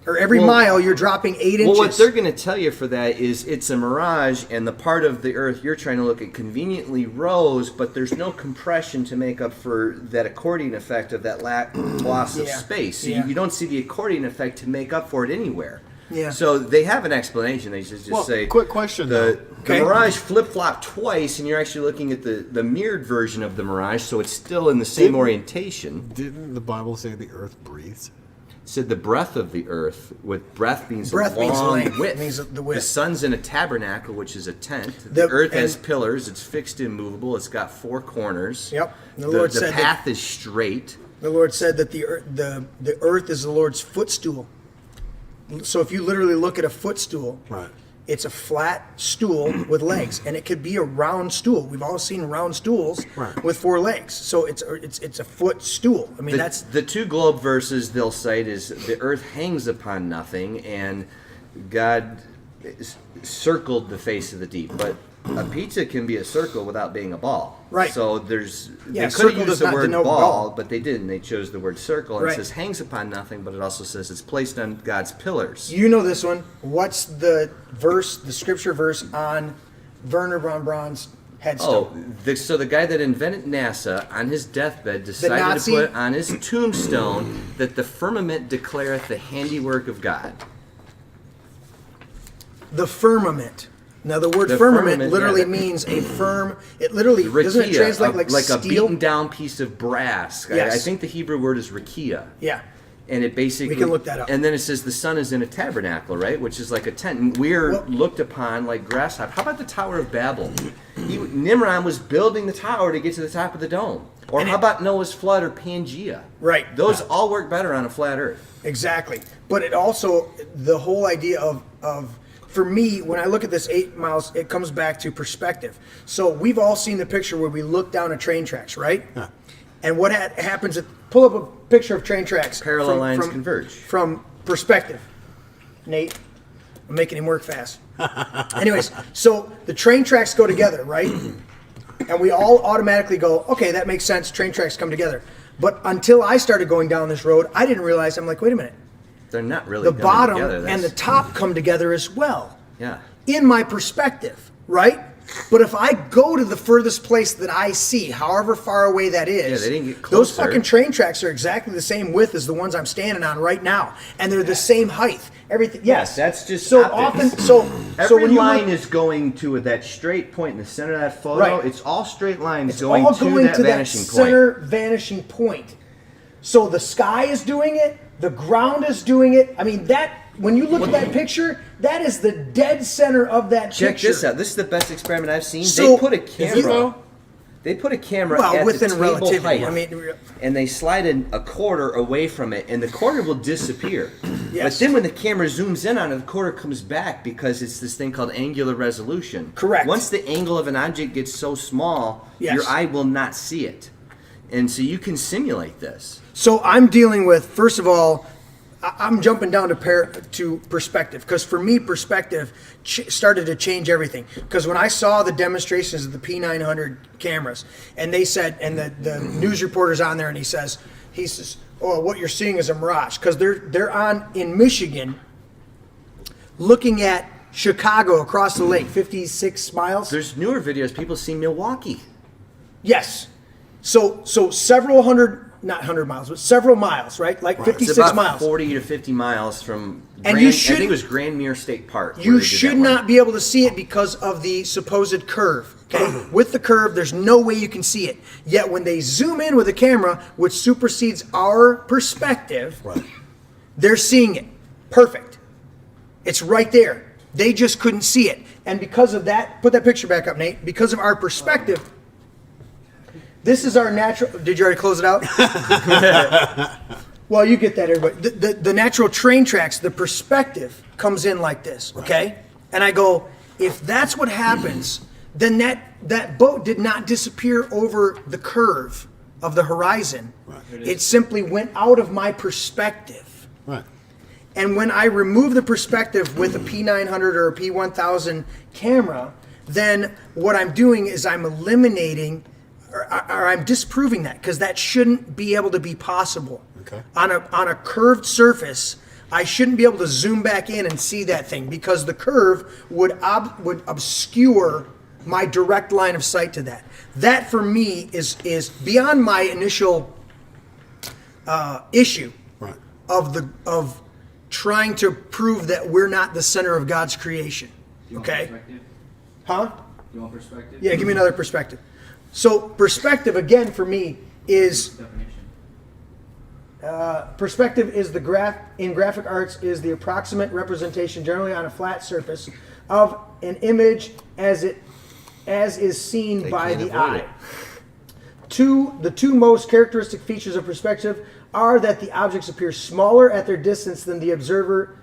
or every mile, you're dropping 8 inches.
Well, what they're going to tell you for that is it's a mirage, and the part of the Earth you're trying to look at conveniently rose, but there's no compression to make up for that accordion effect of that loss of space. So you don't see the accordion effect to make up for it anywhere.
Yeah.
So they have an explanation. They just say,
quick question,
the
Okay.
mirage flip-flopped twice, and you're actually looking at the mirrored version of the mirage, so it's still in the same orientation.
Didn't the Bible say the earth breathes?
It said the breadth of the earth, with breadth means
Breadth
long
means length,
width.
means the width.
The sun's in a tabernacle, which is a tent. The earth has pillars. It's fixed, immovable. It's got 4 corners.
Yep.
The,
Lord
the
said
path is straight.
The Lord said that the earth is the Lord's footstool. So if you literally look at a footstool,
Right.
it's a flat stool with legs, and it could be a round stool. We've all seen round stools
Right.
with 4 legs. So it's a footstool. I mean, that's
The 2 globe verses they'll cite is the earth hangs upon nothing, and God circled the face of the deep. But a pizza can be a circle without being a ball.
Right.
So there's
Yeah,
they could
circle
have
does
used the
not
word
denote
ball,
ball.
but they didn't. They chose the word circle, and
Right.
it says hangs upon nothing, but it also says it's placed on God's pillars.
you know this one. What's the verse, the scripture verse on Werner von Braun's headstone?
So the guy that invented NASA on his deathbed decided to
Nazi?
put on his tombstone that the firmament declareth the handiwork of God.
The firmament. Now the word
The
firmament
firmament,
literally
yeah.
means a firm. It literally doesn't it
Rakia,
translate like
a
steel?
beaten down piece of brass.
Yes.
I think the Hebrew word is rakia.
Yeah.
And it basically
We can look that up.
And then it says the sun is in a tabernacle, right? Which is like a tent. And we're
Well-
looked upon like grasshopper. How about the Tower of Babel? Nimrod was building the tower to get to the top of the dome. Or
And
how
it-
about Noah's flood or Pangea?
Right.
Those all work better on a flat earth.
Exactly. But it also, the whole idea of for me, when I look at this 8 miles, it comes back to perspective. So we've all seen the picture where we look down at train tracks, right?
Yeah.
And what happens, pull up a picture of train tracks.
Parallel lines converge.
From perspective. Nate, I'm making him work fast. Anyways, so the train tracks go together, right? And we all automatically go, okay, that makes sense. Train tracks come together. But until I started going down this road, I didn't realize, I'm like, wait a minute.
They're not really
The
coming
bottom
together.
and the top come together as well.
Yeah.
In my perspective, right? But if I go to the furthest place that I see, however far away that is,
Yeah, they didn't get
those
closer.
fucking train tracks are exactly the same width as the ones I'm standing on right now, and they're the same height. Everything. Yes,
that's just
so
optics.
often. So
Every
when you
line
look,
is going to that straight point in the center of that photo.
Right.
It's all straight lines
it's
going,
all
to
going
that
to that
vanishing
center
point.
vanishing point. So the sky is doing it. The ground is doing it. I mean that. When you look at that picture, that is the dead center of that
Check
picture.
this out. This is the best experiment I've seen.
So,
they put a
if you
camera.
know-
They put a camera
Well,
at
within
the table
relativity.
height,
I mean,
and they slide a quarter away from it, and the quarter will disappear.
Yes.
But then when the camera zooms in on it, the quarter comes back because it's this thing called angular resolution.
Correct.
Once the angle of an object gets so small,
Yes.
your eye will not see it, and so you can simulate this.
So I'm dealing with, first of all, I'm jumping down to perspective, because for me, perspective started to change everything. Because when I saw the demonstrations of the P900 cameras, and they said, and the news reporter's on there, and he says, oh, what you're seeing is a mirage, because they're on in Michigan, looking at Chicago across the lake, 56 miles.
There's newer videos. People see Milwaukee.
Yes. So several hundred not 100 miles, but several miles, right? Like
It's
56
about
miles.
40 to 50 miles from.
And
Grand,
you
I
should-
think it was Grandmere State Park. where
You
they did
should
that one.
not be able to see it because of the supposed curve. Okay, with the curve, there's no way you can see it. Yet when they zoom in with a camera, which supersedes our perspective, they're seeing it. Perfect. It's right there. They just couldn't see it. And because of that, put that picture back up, Nate. Because of our perspective, this is our natural. Did you already close it out? Well, you get that, everybody. The natural train tracks, the perspective comes in like this, okay? And I go, if that's what happens, then that boat did not disappear over the curve of the horizon. It simply went out of my perspective.
Right.
And when I remove the perspective with a P900 or a P1000 camera, then what I'm doing is I'm eliminating or I'm disproving that, because that shouldn't be able to be possible.
Okay.
On a curved surface, I shouldn't be able to zoom back in and see that thing, because the curve would obscure my direct line of sight to that. That for me is beyond my initial issue
Right.
of trying to prove that we're not the center of God's creation.
You want
Okay?
perspective?
Huh?
You want perspective?
Yeah, give me another perspective. So perspective, again, for me, is
Definition.
perspective is the graphic arts is the approximate representation, generally on a flat surface, of an image as is seen by
can't
the
avoid
eye.
it.
The two most characteristic features of perspective are that the objects appear smaller at their distance than the observer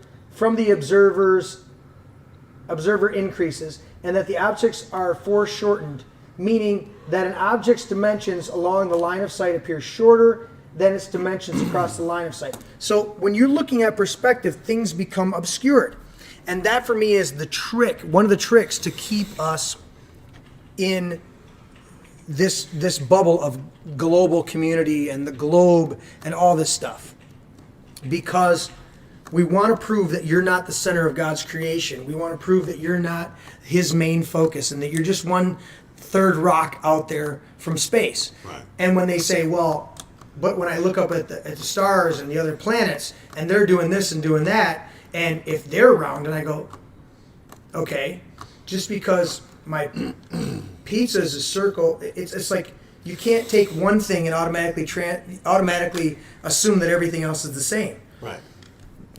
increases, and that the objects are foreshortened, meaning that an object's dimensions along the line of sight appear shorter than its dimensions across the line of sight. So when you're looking at perspective, things become obscured. And that for me is the trick, one of the tricks to keep us in this bubble of global community and the globe and all this stuff. Because we want to prove that you're not the center of God's creation. We want to prove that you're not his main focus and that you're just one third rock out there from space.
Right.
And when they say, well, but when I look up at the stars and the other planets and they're doing this and doing that, and if they're round, and I go, okay, just because my pizza is a circle, it's like you can't take one thing and automatically assume that everything else is the same.
Right.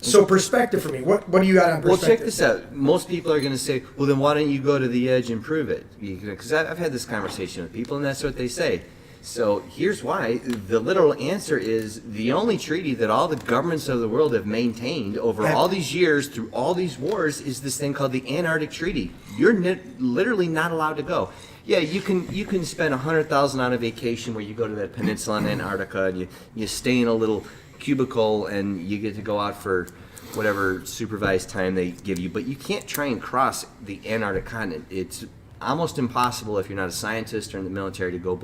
So perspective for me, what do you got on
Well,
perspective?
check this out. Most people are going to say, well, then why don't you go to the edge and prove it? Because I've had this conversation with people, and that's what they say. So here's why. The literal answer is the only treaty that all the governments of the world have maintained over all these years through all these wars is this thing called the Antarctic Treaty. You're literally not allowed to go. Yeah, you can spend $100,000 on a vacation where you go to that peninsula in Antarctica and you stay in a little cubicle and you get to go out for whatever supervised time they give you, but you can't try and cross the Antarctic continent. It's almost impossible if you're not a scientist or in the military to go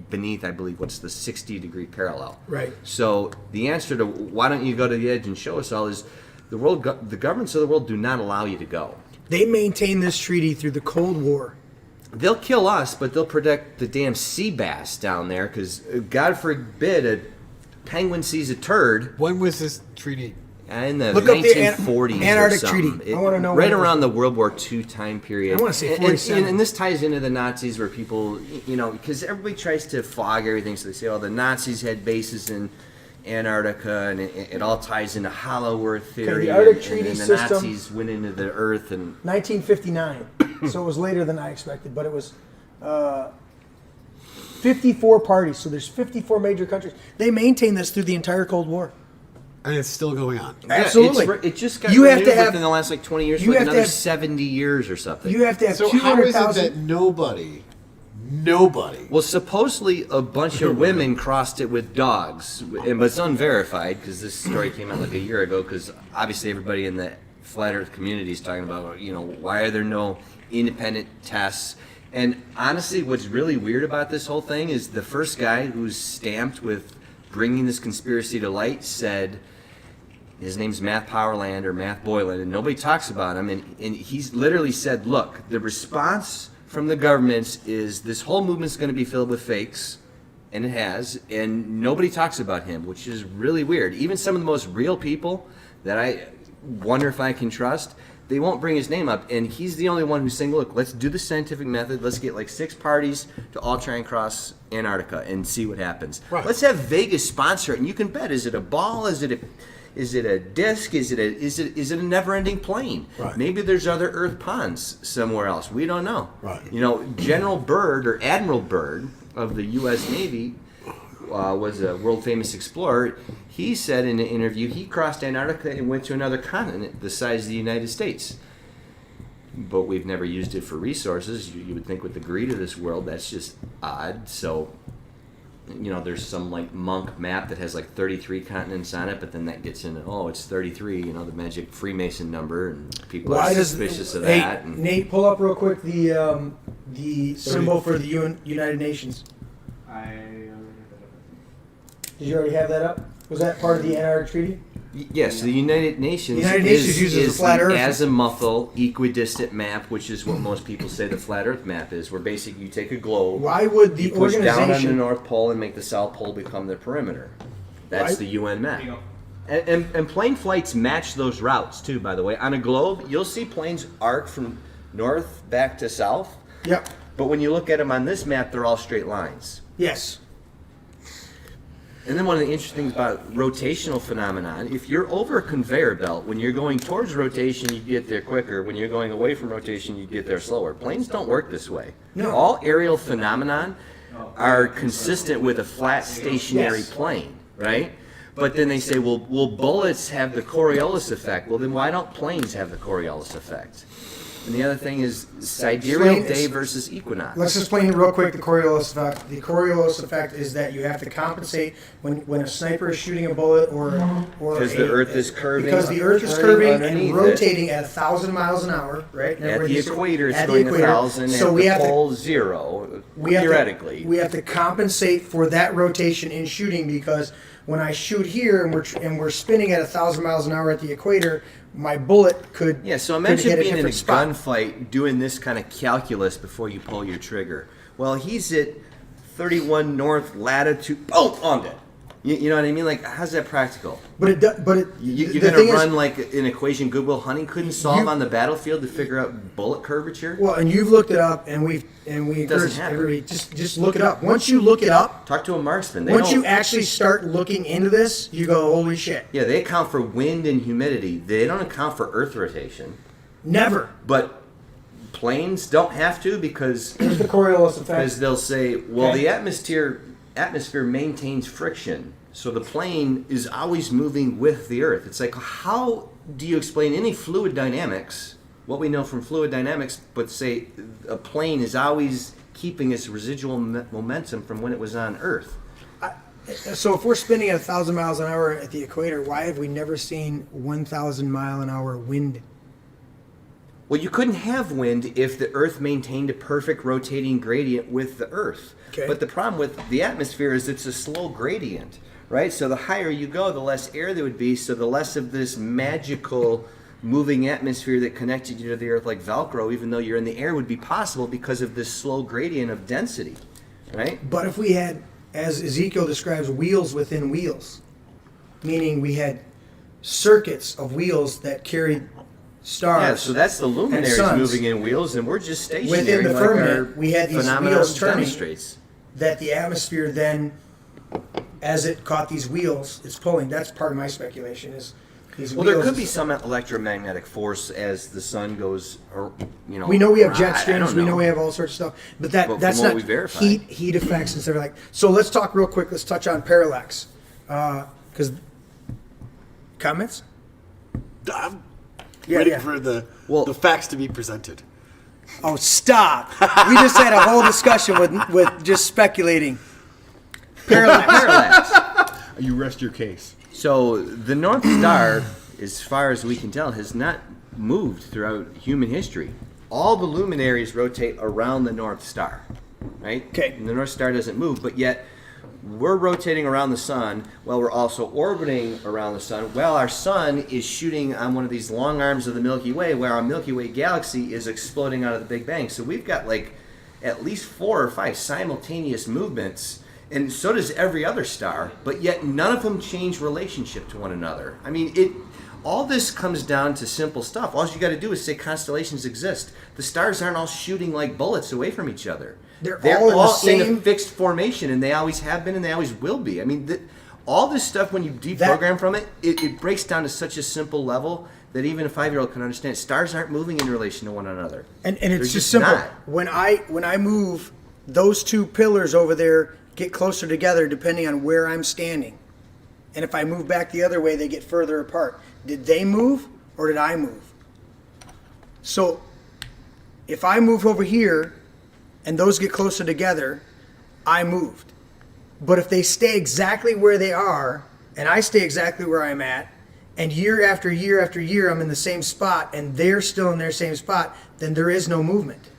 beneath, I believe, what's the 60-degree parallel.
Right.
So the answer to why don't you go to the edge and show us all is the governments of the world do not allow you to go.
They maintain this treaty through the Cold War.
They'll kill us, but they'll protect the damn sea bass down there because, God forbid, a penguin sees a turd
When was this treaty?
in the
Look up the
1940s
Antarctic
or something.
Treaty. I wanna know
right
when it was.
around the World War II time period.
I wanna say
And-
47.
And this ties into the Nazis, where people, because everybody tries to fog everything, so they say, "Oh, the Nazis had bases in Antarctica," and it all ties into Hollow Earth theory.
the Arctic
and
Treaty
then the
system-
Nazis went into the Earth, and
1959. So it was later than I expected, but it was 54 parties. So there's 54 major countries. They maintain this through the entire Cold War.
And it's still going on.
Absolutely.
it just got
You have to
renewed
have-
within the last 20 years,
you
like
have to
another
have-
70 years or something.
You have to have
So how is it
200,000.
that nobody
Well, supposedly a bunch of women crossed it with dogs, but it's unverified because this story came out like a year ago. Because obviously everybody in the flat Earth community is talking about, why are there no independent tests? And honestly, what's really weird about this whole thing is the first guy who's stamped with bringing this conspiracy to light said. His name's Matt Powerland or Matt Boylan, and nobody talks about him. And he's literally said, look, the response from the governments is this whole movement's going to be filled with fakes, and it has, and nobody talks about him, which is really weird. Even some of the most real people that I wonder if I can trust, they won't bring his name up, and he's the only one who's saying, look, let's do the scientific method. Let's get like 6 parties to all try and cross Antarctica and see what happens.
Right.
Let's have Vegas sponsor it, and you can bet, is it a ball? Is it a disc? Is it a never-ending plane?
Right.
Maybe there's other Earth ponds somewhere else. We don't know.
Right.
You know, General Byrd or Admiral Byrd of the U.S. Navy was a world-famous explorer. He said in an interview he crossed Antarctica and went to another continent the size of the United States. But we've never used it for resources. You would think with the greed of this world, that's just odd. So, you know, there's some like monk map that has like 33 continents on it, but then that gets into, oh, it's 33, you know, the magic Freemason number, and people are suspicious of that.
Hey,
And
Nate, pull up real quick the symbol for the United Nations. Did you already have that up? Was that part of the Antarctic Treaty?
yes, the United Nations,
The United Nations uses the flat Earth.
azimuthal equidistant map, which is what most people say the flat Earth map is, where basically you take a globe,
Why would the
you push down on the
organization?
North Pole and make the South Pole become the perimeter. That's
Why-
the UN map. And plane flights match those routes too, by the way. On a globe, you'll see planes arc from north back to south,
Yep.
but when you look at them on this map, they're all straight lines.
Yes.
And then one of the interesting things about rotational phenomenon, if you're over a conveyor belt, when you're going towards rotation, you get there quicker. When you're going away from rotation, you get there slower. Planes don't work this way.
No.
All aerial phenomenon are consistent with a flat stationary
Yes.
plane, right? But then they say, well, will bullets have the Coriolis effect? Well, then why don't planes have the Coriolis effect? And the other thing is sidereal
Explain-
day versus equinox.
Let's explain real quick the Coriolis effect. The Coriolis effect is that you have to compensate when a sniper is shooting a bullet or
Because the Earth is curving.
because the Earth is
turning
curving
underneath
and
it.
rotating at 1,000 miles an hour, right? And
At
everybody
the
gets it.
equator, it's
At the
going
equator.
1,000.
So
at
we
the
have to
pole, 0.
we have
Theoretically.
to, we have to compensate for that rotation in shooting, because when I shoot here and we're spinning at 1,000 miles an hour at the equator, my bullet could
Yeah, so
could
imagine
hit
being in a
different spot.
gunfight doing this kind of calculus before you pull your trigger. Well, he's at 31 north latitude. Boom! On dead. You know what I mean? Like, how's that practical?
But it does. But it.
You're
the
going
thing
to
is-
run like an equation Goodwill Hunting couldn't solve
You-
on the battlefield to figure out bullet curvature?
Well, and you've looked it up, and we
doesn't
encourage
happen.
everybody just look it up. Once you look it up,
Talk to a marksman. They
once
don't-
you actually start looking into this, you go, holy shit!
Yeah, they account for wind and humidity. They don't account for Earth rotation.
Never.
But planes don't have to because
Here's the Coriolis effect.
Because they'll say, well,
Okay.
the atmosphere maintains friction, so the plane is always moving with the Earth. It's like, how do you explain any fluid dynamics, what we know from fluid dynamics, but say a plane is always keeping its residual momentum from when it was on Earth?
So if we're spinning at 1,000 miles an hour at the equator, why have we never seen 1,000 mile an hour wind?
Well, you couldn't have wind if the Earth maintained a perfect rotating gradient with the Earth.
Okay.
But the problem with the atmosphere is it's a slow gradient, right? So the higher you go, the less air there would be, so the less of this magical moving atmosphere that connected you to the Earth like Velcro, even though you're in the air, would be possible because of this slow gradient of density, right?
But if we had, as Ezekiel describes, wheels within wheels, meaning we had circuits of wheels that carried stars.
Yeah, so that's the luminaries
suns.
moving in wheels, and we're just stationary.
Within the
like
firmament,
our
we had these
phenomenon
wheels turning.
demonstrates.
That the atmosphere then, as it caught these wheels, it's pulling. That's part of my speculation. Is these
Well,
wheels?
there could be some electromagnetic force as the sun goes, or you know.
We know we have jet
I
streams.
don't
We know we have all sorts of stuff, but
But
that's
from what
not
we verified.
heat effects and stuff like. So let's talk real quick. Let's touch on parallax, because comments.
I'm
Yeah,
waiting
yeah.
for the
Well-
the facts to be presented.
Oh, stop! We just had a whole discussion with just speculating.
Parallax.
You rest your case.
So the North Star, as far as we can tell, has not moved throughout human history. All the luminaries rotate around the North Star, right?
Okay.
And the North Star doesn't move, but yet we're rotating around the sun while we're also orbiting around the sun. Well, our sun is shooting on one of these long arms of the Milky Way, where our Milky Way galaxy is exploding out of the Big Bang. So we've got like at least 4 or 5 simultaneous movements. and so does every other star, but yet none of them change relationship to one another. I mean, all this comes down to simple stuff. All you got to do is say constellations exist. The stars aren't all shooting like bullets away from each other.
They're
all
all in the
in
same
a fixed formation, and they always have been, and they always will be. I mean, all this stuff, when you deprogram from it, it breaks down to such a simple level that even a 5-year-old can understand. Stars aren't moving in relation to one another.
And
They're
it's just simple.
not.
When I move, those two pillars over there get closer together depending on where I'm standing. And if I move back the other way, they get further apart. Did they move or did I move? So if I move over here and those get closer together, I moved. But if they stay exactly where they are and I stay exactly where I'm at, and year after year after year I'm in the same spot and they're still in their same spot, then there is no movement.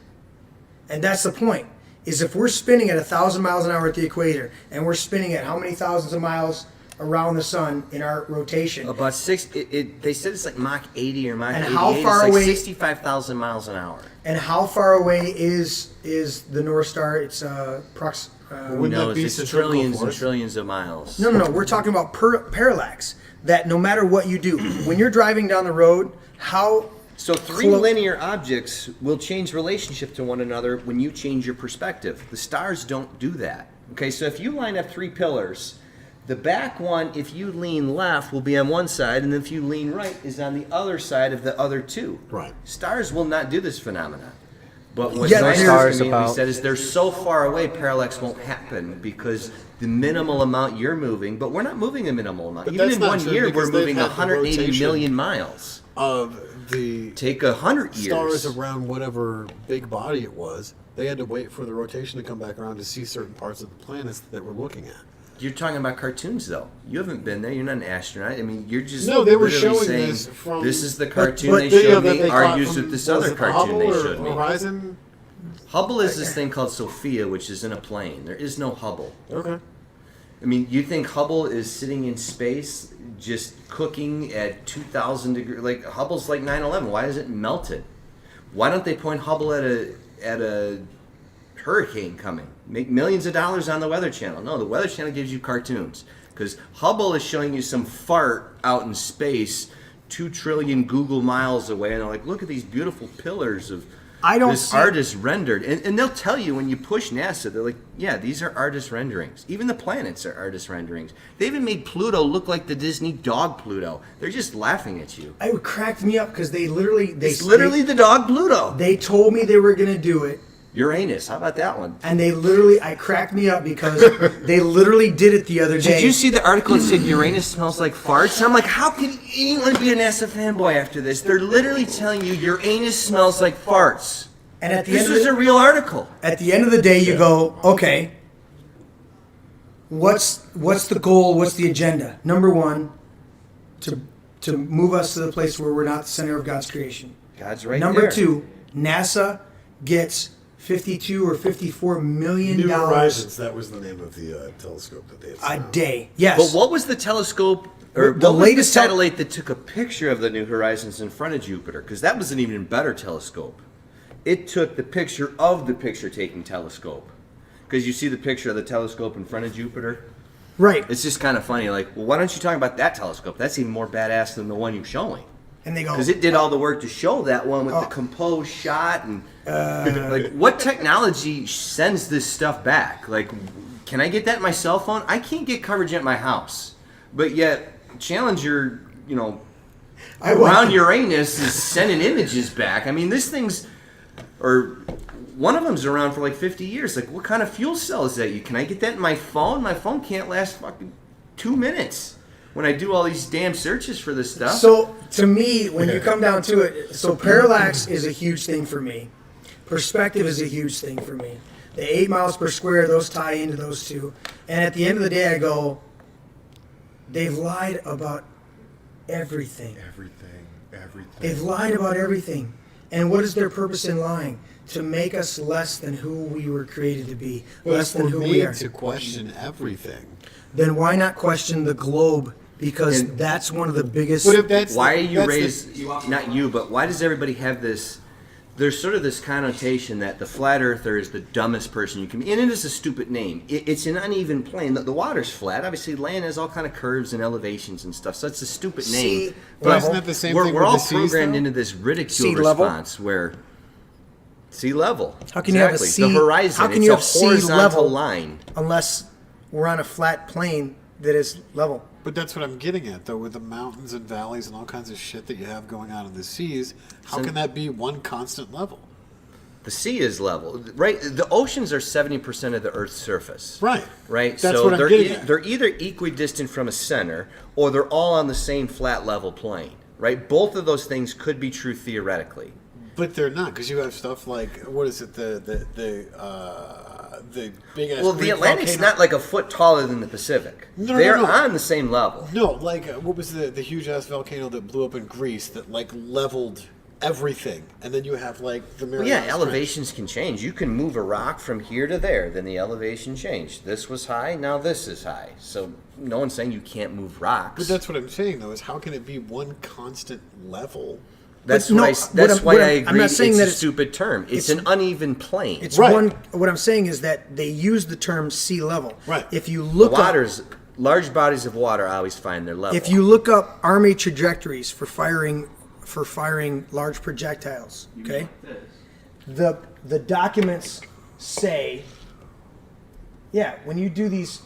And that's the point, is if we're spinning at 1,000 miles an hour at the equator and we're spinning at how many thousands of miles around the sun in our rotation?
About six. They said it's like Mach 80 or Mach
And
88.
how far
it's like
away-
65,000 miles an hour.
And how far away is the North Star? It's
Wouldn't
No,
that be
it's
centrifugal
trillions and
force?
trillions of miles.
No. We're talking about parallax. That no matter what you do, when you're driving down the road, how
So three linear objects will change relationship to one another when you change your perspective. The stars don't do that. Okay, so if you line up three pillars, the back one, if you lean left, will be on one side, and if you lean right, is on the other side of the other two.
Right.
Stars will not do this phenomenon. But what
Yeah,
those
here's-
stars immediately said is they're so far away, parallax won't happen because the minimal amount you're moving, but we're not moving a minimal amount.
But
Even
that's
in
not
1
true
year,
because
we're
they've
moving
had the
180
rotation
million miles.
Of the
Take 100 years.
stars around whatever big body it was, they had to wait for the rotation to come back around to see certain parts of the planets that we're looking at.
You're talking about cartoons, though. You haven't been there. You're not an astronaut. I mean, you're just
No, they were
literally
showing
saying,
this from
this is the cartoon
but
they
Video
showed
that
me,
they caught
argues
from-
with this
was
other
it
cartoon
Hubble
they
or
showed me.
Horizon.
Hubble is this thing called Sophia, which is in a plane. There is no Hubble.
Okay.
I mean, you think Hubble is sitting in space just cooking at 2,000 degrees? Like, Hubble's like 9/11. Why is it melted? Why don't they point Hubble at a hurricane coming? Make millions of dollars on the Weather Channel. No, the Weather Channel gives you cartoons. Because Hubble is showing you some fart out in space 2 trillion Google miles away. And they're like, look at these beautiful pillars of
I don't
this
see-
artist rendered. And they'll tell you when you push NASA, they're like, yeah, these are artist renderings. Even the planets are artist renderings. They even made Pluto look like the Disney dog Pluto. They're just laughing at you.
it cracked me up because they literally
It's literally the dog Pluto.
they told me they were gonna do it.
Uranus. How about that one?
And I cracked me up because they literally did it the other day.
Did you see the article that said Uranus smells like farts? I'm like, how can anyone be a NASA fanboy after this? They're literally telling you Uranus smells like farts.
And at the
This
end of
is
the,
a real article.
at the end of the day, you go, okay, what's the goal? What's the agenda? Number one, to move us to the place where we're not the center of God's creation.
God's right
Number
there.
two, NASA gets $52 or $54 million
New Horizons. That was the name of the telescope that they had.
a
sent out.
day. Yes.
But what was the telescope, or
The
what was
latest
the satellite that took a picture of the New Horizons in front of Jupiter? Because that was an even better telescope. It took the picture of the picture-taking telescope. Because you see the picture of the telescope in front of Jupiter?
Right.
It's just kind of funny. Like, well, why don't you talk about that telescope? That's even more badass than the one you're showing.
And they go,
Because it did all the work to show that one with
Oh.
the composed shot and like what technology sends this stuff back? Like, can I get that in my cell phone? I can't get coverage at my house, but yet Challenger, around Uranus is sending images back. I mean, this thing's, or one of them's around for like 50 years. Like, what kind of fuel cell is that? Can I get that in my phone? My phone can't last fucking 2 minutes when I do all these damn searches for this stuff.
So to me, when you come down to it, so parallax is a huge thing for me. Perspective is a huge thing for me. The 8 miles per square, those tie into those two. And at the end of the day, I go, they've lied about everything.
Everything.
They've lied about everything. And what is their purpose in lying? To make us less than who we were created to be, less than who we are.
To question everything.
Then why not question the globe? Because
And-
that's one of the biggest.
But if that's
Why are you
that's
raised, not you, but why does everybody have this there's sort of this connotation that the flat earther is the dumbest person you can be, and it is a stupid name. It's an uneven plane. The water's flat. Obviously, land has all kind of curves and elevations and stuff, so it's a stupid name.
Sea
But
isn't that the same
we're
thing
we're
with
all
the seas,
programmed
though?
into this ridicule
Sea level?
response where sea level.
How can you have a
Exactly.
sea?
The horizon.
How can
it's
you
a
have sea
horizontal
level
line.
unless we're on a flat plane that is level?
But that's what I'm getting at, though, with the mountains and valleys and all kinds of shit that you have going on in the seas. How can that be one constant level?
The sea is level, right? The oceans are 70% of the Earth's surface.
Right.
Right.
That's
so
what I'm getting at.
they're either equidistant from a center, or they're all on the same flat level plane. Right. Both of those things could be true theoretically.
But they're not, because you have stuff like, what is it, the big ass.
Well, the
Greek
Atlantic's
volcano.
not like a foot taller than the Pacific.
No,
They're
no.
on the same level.
No, like what was the huge ass volcano that blew up in Greece that like leveled everything, and then you have like the
Well,
Mariana
yeah, elevations can change. You can move a rock from here to there, then the elevation changed. This was high, now this is high. So no one's saying you can't move rocks.
But that's what I'm saying, though, is how can it be one constant level?
That's
But no,
that's why I
I'm
agree.
not saying
it's
that
a stupid term. It's an uneven plane.
It's
Right.
one. What I'm saying is that they use the term sea level.
Right.
If you
The
look up,
waters, large bodies of water always find their level.
if you look up Army trajectories for firing large projectiles, okay, the documents say, yeah, when you do these,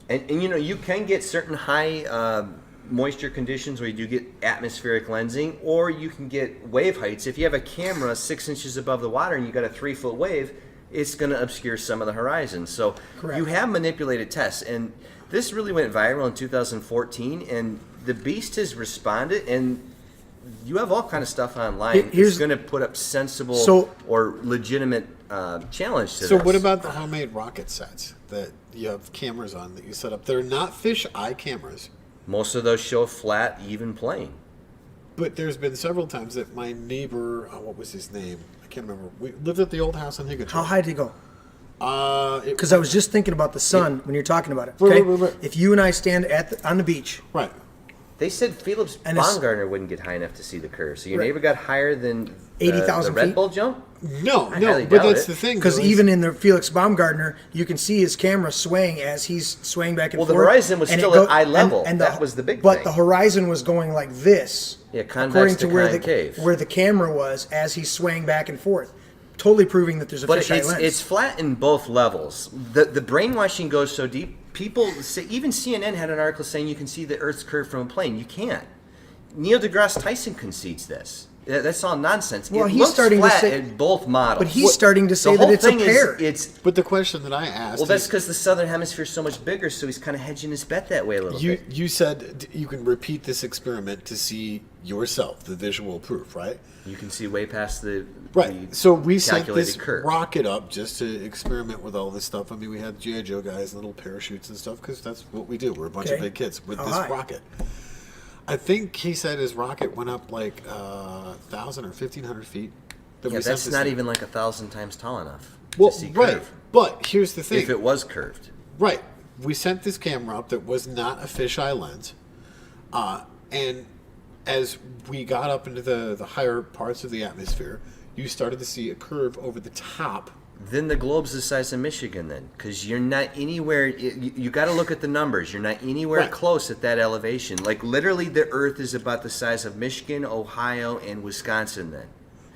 and you know, you can get certain high moisture conditions where you do get atmospheric lensing, or you can get wave heights. If you have a camera 6 inches above the water and you got a 3-foot wave, it's going to obscure some of the horizon. So
Correct.
you have manipulated tests, and this really went viral in 2014, and the beast has responded, and you have all kind of stuff online.
Here's-
It's going to put up sensible
So-
or legitimate challenge to
So
this.
what about the homemade rocket sets that you have cameras on that you set up? They're not fisheye cameras,
Most of those show a flat, even plane.
but there's been several times that my neighbor, what was his name? I can't remember. We lived at the old house on Higgins.
how high did he go?
It,
Because I was just thinking about the sun when you're talking about it.
Right,
Okay,
right.
if you and I stand on the beach,
right.
They said Felix
And it's-
Baumgartner wouldn't get high enough to see the curve. So your
Right.
neighbor got higher than
80,000
the Red
feet?
Bull jump?
No,
I
no,
highly
but
doubt
that's
it.
the thing.
because
though, is-
even in the Felix Baumgartner, you can see his camera swaying as he's swaying back and
Well,
forth.
the horizon was
and it
still at eye level.
and
That was the big
But
thing.
the horizon was going like this.
Yeah, convex
according
to
to where
concave.
where the camera was as he's swaying back and forth, totally proving that there's a
But
fisheye
it's
lens.
it's flat in both levels. The brainwashing goes so deep. People say, even CNN had an article saying you can see the Earth's curve from a plane. You can't. Neil deGrasse Tyson concedes this. That's all nonsense.
Well,
it
he's
looks
starting to
flat
say-
in both models.
but he's starting to say
the
that
whole
it's a
thing
pair.
It's
But the question that I asked
well, that's
is,
because the southern hemisphere is so much bigger, so he's kind of hedging his bet that way a little
you
bit.
you said you can repeat this experiment to see yourself, the visual proof, right?
You can see way past the
Right.
the
So we sent
calculated
this
curve.
rocket up just to experiment with all this stuff. I mean, we had G.I. Joe guys, little parachutes and stuff, because that's what we do. We're a bunch of
Okay.
big kids with
How
this
high?
rocket. I think he said his rocket went up like 1,000 or 1,500 feet. that
Yeah,
we sent
that's
this
not
thing.
even like 1,000 times tall enough
Well,
to see
right.
curve.
But here's the thing.
If it was curved.
Right. We sent this camera up that was not a fisheye lens. And as we got up into the higher parts of the atmosphere, you started to see a curve over the top.
Then the globe's the size of Michigan, then, because you're not anywhere. You got to look at the numbers. You're not anywhere
Right.
close at that elevation. Like literally, the Earth is about the size of Michigan, Ohio, and Wisconsin. Then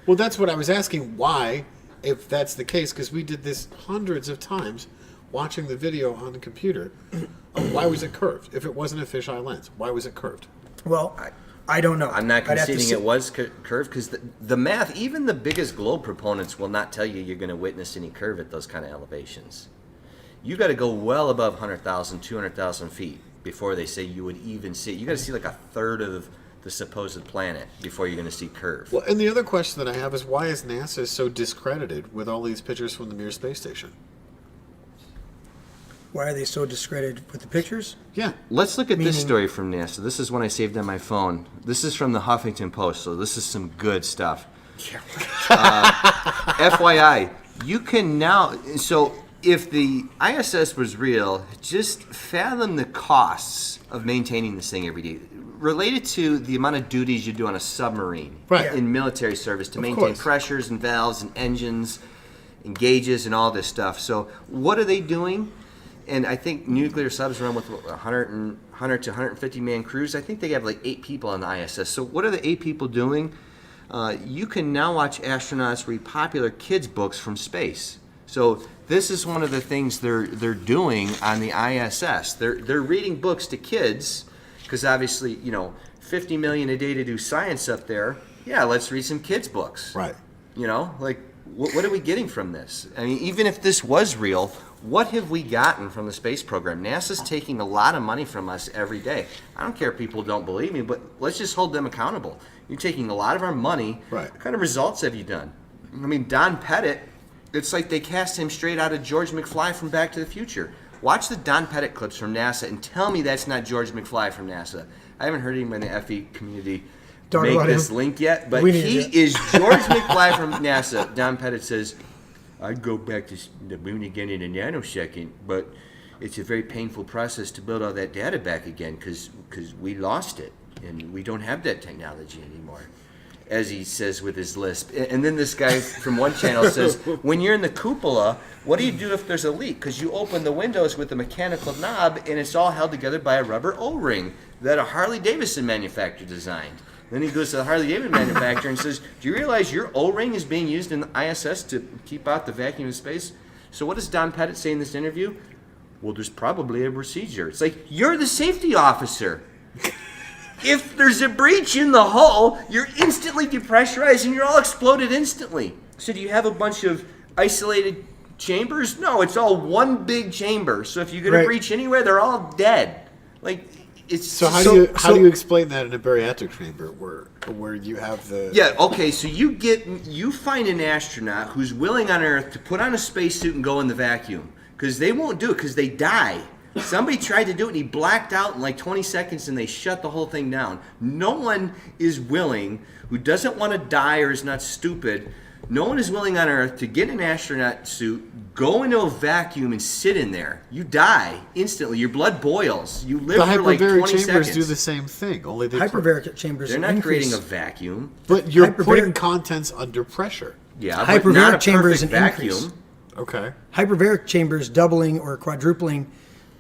Well, that's what I was asking. Why, if that's the case, because we did this hundreds of times watching the video on the computer. Why was it curved? If it wasn't a fisheye lens, why was it curved?
well, I don't know.
I'm not
I'd have to
conceding
see-
it was curved because the math, even the biggest globe proponents will not tell you you're going to witness any curve at those kind of elevations. You got to go well above 100,000, 200,000 feet before they say you would even see it. You got to see like a third of the supposed planet before you're going to see curve.
Well, and the other question that I have is why is NASA so discredited with all these pictures from the Mir space station?
Why are they so discredited with the pictures?
Yeah.
Let's look at this
Meaning-
story from NASA. This is one I saved on my phone. This is from the Huffington Post, so this is some good stuff. FYI, you can now. So, if the ISS was real, just fathom the costs of maintaining this thing every day. related to the amount of duties you do on a submarine
Right.
in military service to maintain
course.
pressures and valves and engines and gauges and all this stuff. So what are they doing? And I think nuclear subs run with 100 to 150 man crews. I think they have like 8 people on the ISS. So what are the 8 people doing? You can now watch astronauts read popular kids' books from space. So this is one of the things they're doing on the ISS. They're reading books to kids because obviously 50 million a day to do science up there. Yeah, let's read some kids' books.
Right.
What are we getting from this? I mean, even if this was real, what have we gotten from the space program? NASA's taking a lot of money from us every day. I don't care if people don't believe me, but let's just hold them accountable. You're taking a lot of our money.
Right.
What kind of results have you done? I mean, Don Pettit, it's like they cast him straight out of George McFly from Back to the Future. Watch the Don Pettit clips from NASA and tell me that's not George McFly from NASA. I haven't heard anyone in the FE community
Talk
make
about
this
him.
link yet, but
We need
he
it.
is George McFly from NASA. Don Pettit says, I'd go back to the moon again in a nanosecond, but it's a very painful process to build all that data back again because we lost it and we don't have that technology anymore, as he says with his lisp. And then this guy from one channel says, when you're in the cupola, what do you do if there's a leak? Because you open the windows with a mechanical knob and it's all held together by a rubber O-ring that a Harley-Davidson manufacturer designed. Then he goes to the Harley-Davidson manufacturer and says, do you realize your O-ring is being used in the ISS to keep out the vacuum of space? So what does Don Pettit say in this interview? Well, there's probably a procedure. It's like, you're the safety officer. If there's a breach in the hull, you're instantly depressurized and you're all exploded instantly. So do you have a bunch of isolated chambers? No, it's all one big chamber. So if you get a
Right.
breach anywhere, they're all dead. Like, it's
So how
So-
do
so-
you explain that in a bariatric chamber where you have the
Yeah, okay, so you find an astronaut who's willing on Earth to put on a spacesuit and go in the vacuum. Because they won't do it because they die. Somebody tried to do it and he blacked out in like 20 seconds and they shut the whole thing down. No one is willing, who doesn't want to die or is not stupid, no one is willing on Earth to get an astronaut suit, go into a vacuum and sit in there. You die instantly. Your blood boils. You live
the
for like 20
hyperbaric chambers
seconds.
do the same thing. Only they
Hyperbaric chambers.
They're not
increase-
creating a vacuum.
but you're
hyperbaric-
putting contents under pressure.
Yeah,
Hyperbaric
but not a
chamber is
perfect
an
vacuum.
increase.
Okay.
Hyperbaric chambers doubling or quadrupling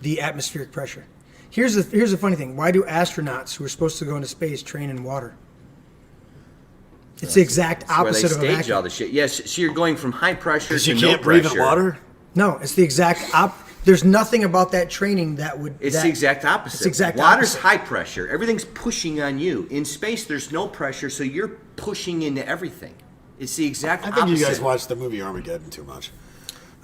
the atmospheric pressure. Here's the funny thing. Why do astronauts who are supposed to go into space train in water? It's the exact
Where they
opposite of a
stage
vacuum.
all the shit. Yes, so you're going from high pressure to
You
no
can't breathe
pressure.
in water.
No, it's the exact There's nothing about that training that would.
It's
that-
the exact opposite.
It's the exact
Water's
opposite.
high pressure. Everything's pushing on you. In space, there's no pressure, so you're pushing into everything. It's the exact
I
opposite.
think you guys watched the movie Armageddon too much.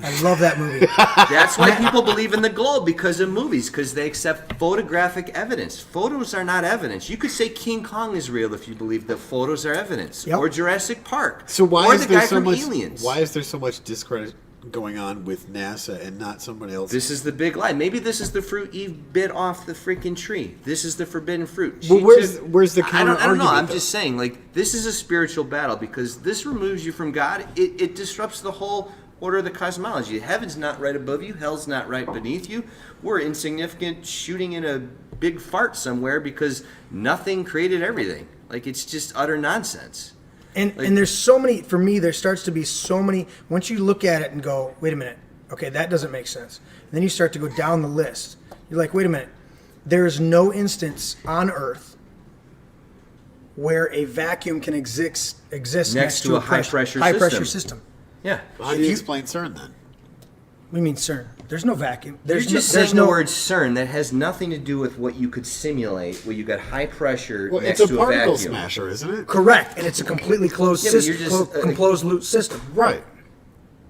I love that movie.
That's why people believe in the globe, because of movies, because they accept photographic evidence. Photos are not evidence. You could say King Kong is real if you believe that photos are evidence,
Yep.
or Jurassic Park,
So why
or
is
the
there
guy
so
from
much?
Aliens.
Why is there so much discredit going on with NASA and not somebody else?
This is the big lie. Maybe this is the fruit Eve bit off the freaking tree. This is the forbidden fruit.
Well,
She
where's
took-
the
I don't know.
counter-argument,
I'm
though?
just saying, like, this is a spiritual battle because this removes you from God. It disrupts the whole order of the cosmology. Heaven's not right above you. Hell's not right beneath you. We're insignificant, shooting in a big fart somewhere because nothing created everything. Like, it's just utter nonsense.
And there's so many, for me, there starts to be so many, once you look at it and go, wait a minute, okay, that doesn't make sense. And then you start to go down the list. You're like, wait a minute, there is no instance on Earth where a vacuum can exist next to a high-pressure system.
Yeah.
How do you explain CERN then?
What do you mean CERN? There's no vacuum.
You're
There's
just
there's
saying
no
the word CERN that has nothing to do with what you could simulate, where you got high pressure
Well,
next
it's a
to a
particle
vacuum.
smasher, isn't it?
correct, and it's a completely closed
Yeah, but
system,
you're just,
closed loop system.
Right.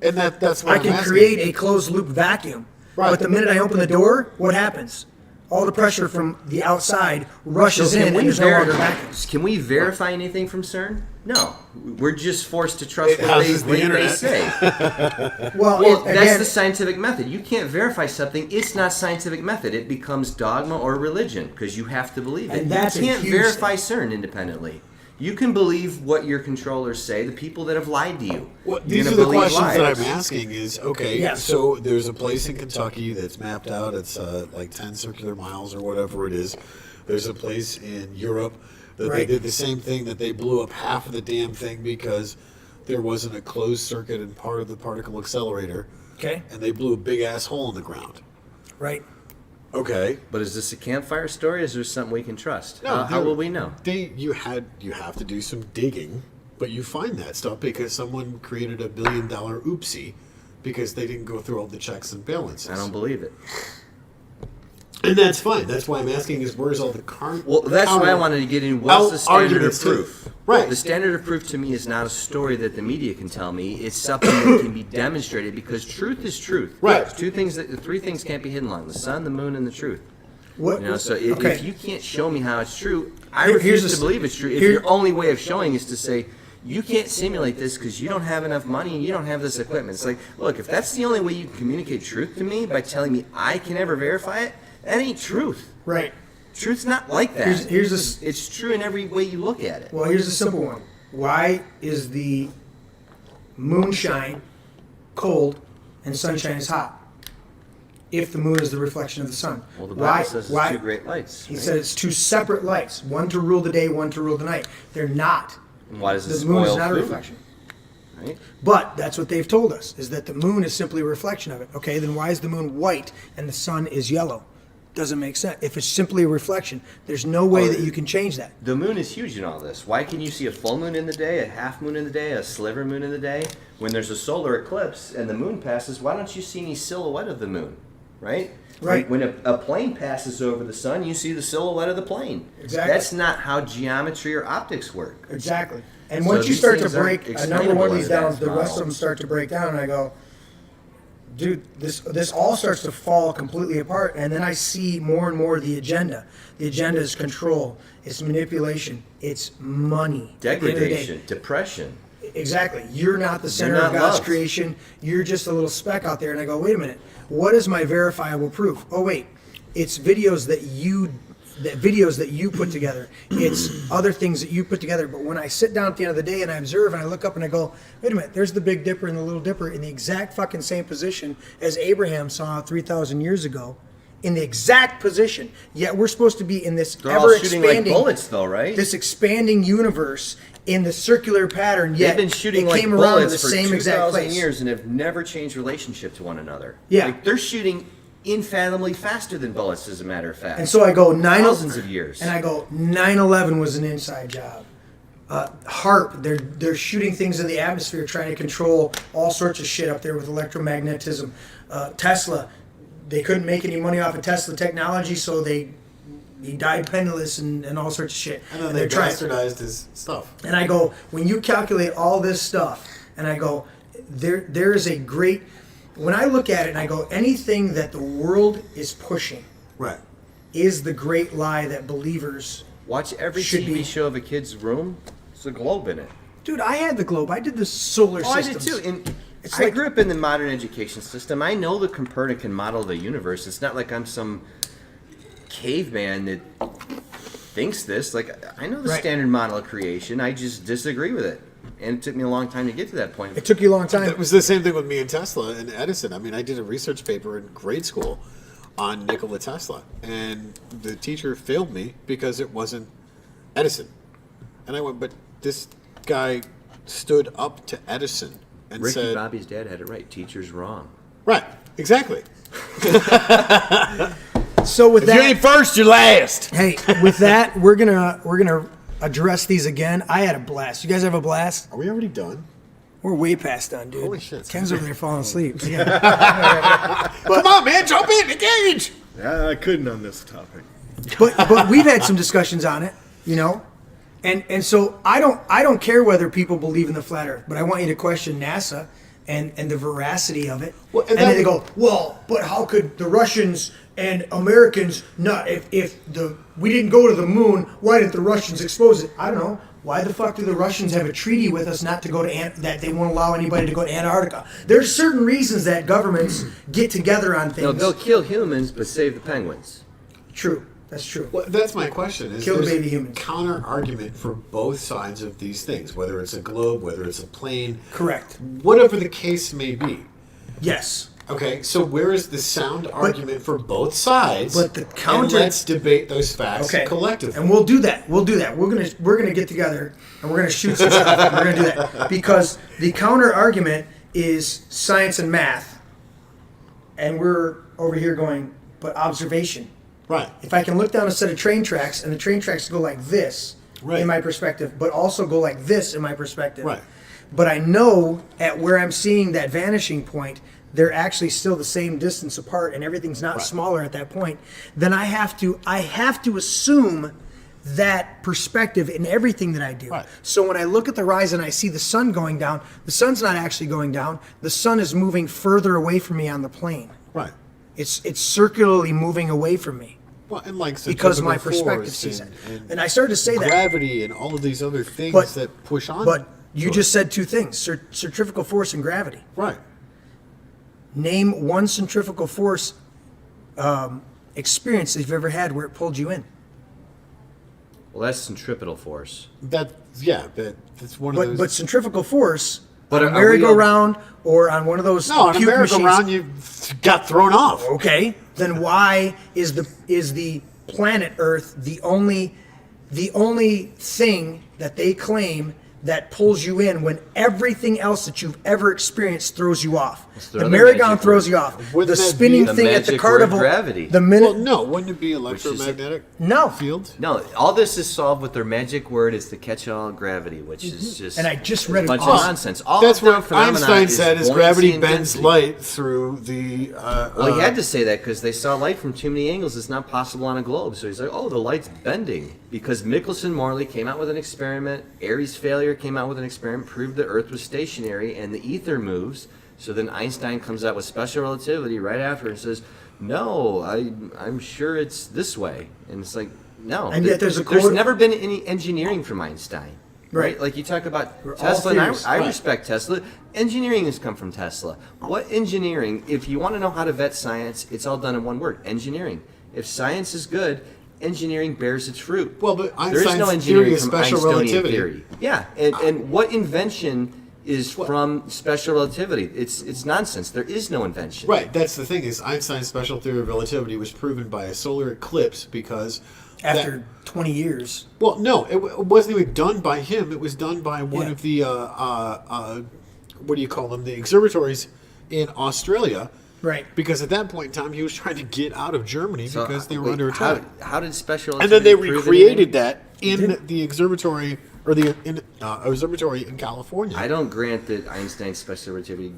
And that's what
I
I'm
can
asking.
create a closed loop vacuum,
Right.
but the minute I open the door, what happens? All the pressure from the outside rushes in, and there's no longer vacuum.
Can we verify anything from CERN? No. We're just forced to trust
It
what
houses the
they
internet.
say.
Well,
Well, that's
again,
the scientific method. You can't verify something. It's not scientific method. It becomes dogma or religion because you have to believe it.
And that's a
you can't
huge
verify CERN independently. You can believe what your controllers say, the people that have lied to you.
Well,
You're
these are
gonna
the
believe
questions that
lies.
I'm asking is, okay,
Yes.
so there's a place in Kentucky that's mapped out. It's like 10 circular miles or whatever it is. There's a place in Europe that they
Right.
did the same thing, that they blew up half of the damn thing because there wasn't a closed circuit in part of the particle accelerator,
Okay.
and they blew a big ass hole in the ground.
Right.
Okay.
But is this a campfire story? Or is there something we can trust?
No,
How will we know?
You have to do some digging, but you find that stuff because someone created $1 billion oopsie because they didn't go through all the checks and balances.
I don't believe it.
And that's fine. That's why I'm asking is where's all the current.
Well, that's why I wanted to get in. What's the standard of proof?
Right.
The standard of proof to me is not a story that the media can tell me. It's something that can be demonstrated because truth is truth.
Right.
There's three things can't be hidden long: the sun, the moon, and the truth.
What?
You know, so
okay.
if you can't show me how it's true, I
Here's
refuse
a-
to believe it's true. If
here-
your only way of showing is to say you can't simulate this because you don't have enough money and you don't have this equipment, it's like, look, if that's the only way you can communicate truth to me by telling me I can never verify it, that ain't truth.
Right.
Truth's not like that.
Here's a-
It's true in every way you look at it.
Well, here's a simple one. Why is the moonshine cold and sunshine is hot? If the moon is the reflection of the sun.
Well, the Bible says it's two great lights.
He
right?
said it's two separate lights, one to rule the day, one to rule the night. They're not.
And why does it
The moon is
spoil
not a
food?
reflection.
Right?
But that's what they've told us, is that the moon is simply a reflection of it. Okay, then why is the moon white and the sun is yellow? Doesn't make sense. If it's simply a reflection, there's no way that you can change that.
The moon is huge in all this. Why can you see a full moon in the day, a half moon in the day, a sliver moon in the day? When there's a solar eclipse and the moon passes, why don't you see any silhouette of the moon? Right?
Right.
When a plane passes over the sun, you see the silhouette of the plane.
Exactly.
That's not how geometry or optics work.
Exactly. And
So
once you
these
start to
things aren't
break a number one of these
explainable
down,
as
the
that
rest of them start to break down, and I go, dude, this all starts to fall completely apart. And then I see more and more the agenda. The agenda is control, it's manipulation, it's money. At the end of the day.
Degradation, depression.
Exactly. You're not the center
You're
of
not
God's
loved.
creation. You're just a little speck out there. And I go, wait a minute. What is my verifiable proof? Oh, wait. It's videos that you put together. It's other things that you put together. But when I sit down at the end of the day and I observe and I look up and I go, wait a minute, there's the Big Dipper and the Little Dipper in the exact fucking same position as Abraham saw 3,000 years ago. In the exact position. Yet we're supposed to be in this
They're all
ever
shooting like
expanding
bullets, though, right?
this expanding universe in the circular pattern, yet
They've been shooting
it
like
came around to the
bullets for
same exact
2,000
place.
years and have never changed relationship to one another.
Yeah.
Like, they're shooting infathomably faster than bullets, as a matter of fact.
And so I go
Thousands of years.
And I go 9/11 was an inside job. HARP, they're shooting things in the atmosphere, trying to control all sorts of shit up there with electromagnetism. Tesla, they couldn't make any money off of Tesla technology, so he died penniless and all sorts of shit.
And then
they're
they
trying.
bastardized his stuff.
And I go, when you calculate all this stuff, and I go, there is a great. When I look at it, and I go, anything that the world is pushing
Right.
is the great lie that believers.
Watch every
Should
TV
be.
show of a kid's room. There's a globe in it.
Dude, I had the globe. I did the solar
Oh, I did
systems.
too. And
It's
I
like-
grew up in the modern education system. I know the Copernican model of the universe. It's not like I'm some caveman that thinks this. Like, I know the
Right.
standard model of creation. I just disagree with it. And it took me a long time to get to that point.
It took you a long time.
It was the same thing with me and Tesla and Edison. I mean, I did a research paper in grade school on Nikola Tesla, and the teacher failed me because it wasn't Edison. And I went, but this guy stood up to Edison and
Ricky
said,
Bobby's dad had it right. Teacher's wrong.
right, exactly.
So with
If you
that,
ain't first, you're last.
hey, with that, we're gonna address these again. I had a blast. You guys have a blast?
Are we already done?
We're way past done, dude.
Holy shit.
Ken's over there falling asleep. Yeah.
Come on, man, jump in, engage!
I couldn't on this topic.
But we've had some discussions on it, you know, and so I don't care whether people believe in the flat Earth, but I want you to question NASA and the veracity of it.
Well,
and
and
then
that-
they go, well, but how could the Russians and Americans not if we didn't go to the moon? Why didn't the Russians expose it? I don't know. Why the fuck do the Russians have a treaty with us not to go to that they won't allow anybody to go to Antarctica? There's certain reasons that governments get together on things.
No, they'll kill humans but save the penguins.
True. That's true.
Well, that's my question. Is
Kill the
there's
baby humans.
counter argument for both sides of these things, whether it's a globe, whether it's a plane,
Correct.
whatever the case may be.
Yes.
Okay, so where is the sound argument for both sides?
But the counter.
And let's debate those facts
Okay.
collectively.
And we'll do that. We're gonna get together and we're gonna shoot some stuff. And we're gonna do that because the counter argument is science and math, and we're over here going, but observation.
Right.
If I can look down a set of train tracks and the train tracks go like this
Right.
in my perspective, but also go like this in my perspective.
Right.
But I know at where I'm seeing that vanishing point, they're actually still the same distance apart and everything's not
Right.
smaller at that point. Then I have to assume that perspective in everything that I do.
Right.
So when I look at the horizon, I see the sun going down. The sun's not actually going down. The sun is moving further away from me on the plane.
Right.
It's circularly moving away from me.
Well, and like
Because my
centrifugal
perspective
force
sees it.
and
And I started to say that.
gravity and all of these other things
But-
that push on.
But you
to
just
it.
said two things: centrifugal force and gravity.
Right.
Name one centrifugal force experience that you've ever had where it pulled you in.
Well, that's centripetal force.
That's one of those.
But centrifugal force
But
on a
are we
merry-go-round or on one of those
no, on a
puke
merry-go-round,
machines.
you got thrown off.
Okay, then why is the planet Earth the only thing that they claim that pulls you in when everything else that you've ever experienced throws you off?
their
The
other
merry-go-round
magic
throws
word.
you off.
Wouldn't
The
that
spinning
be
the
thing at the
magic
carnival.
word gravity?
The minute.
Well, no, wouldn't it be
is-
electromagnetic
No.
field?
No, all this is solved with their magic word is the catch-all gravity, which is just
And I just read
a
it
bunch
off.
of nonsense. All
That's
of their
what
phenomena
Einstein said: is
buoyancy
gravity
and
bends
density.
light through the.
Well, he had to say that because they saw light from too many angles. It's not possible on a globe. So he's like, oh, the light's bending. Because Michelson-Morley came out with an experiment. Airy's failure came out with an experiment, proved the Earth was stationary and the ether moves. So then Einstein comes out with special relativity right after and says, no, I'm sure it's this way. And it's like, no.
And yet there's
there's never been any engineering from Einstein.
Right.
Like you talk about
All
Tesla, and
theories.
I
Right.
respect Tesla. Engineering has come from Tesla. What engineering? If you want to know how to vet science, it's all done in one word: engineering. If science is good, engineering bears its fruit.
Well, but
there is no
Einstein's
engineering
theory is
from
special
Einsteinian
relativity.
theory. Yeah, and what invention is from special relativity? It's nonsense. There is no invention.
Right. That's the thing: is Einstein's special theory of relativity was proven by a solar eclipse because
After 20 years.
Well, no, it wasn't even done by him. It was done by one
Yeah.
of the what do you call them? The observatories in Australia.
Right.
Because at that point in time, he was trying to get out of Germany
So,
because they were
wait,
under attack.
How did special
And then they
relativity prove
recreated
anything?
that in the observatory or the observatory in California.
I don't grant that Einstein's special relativity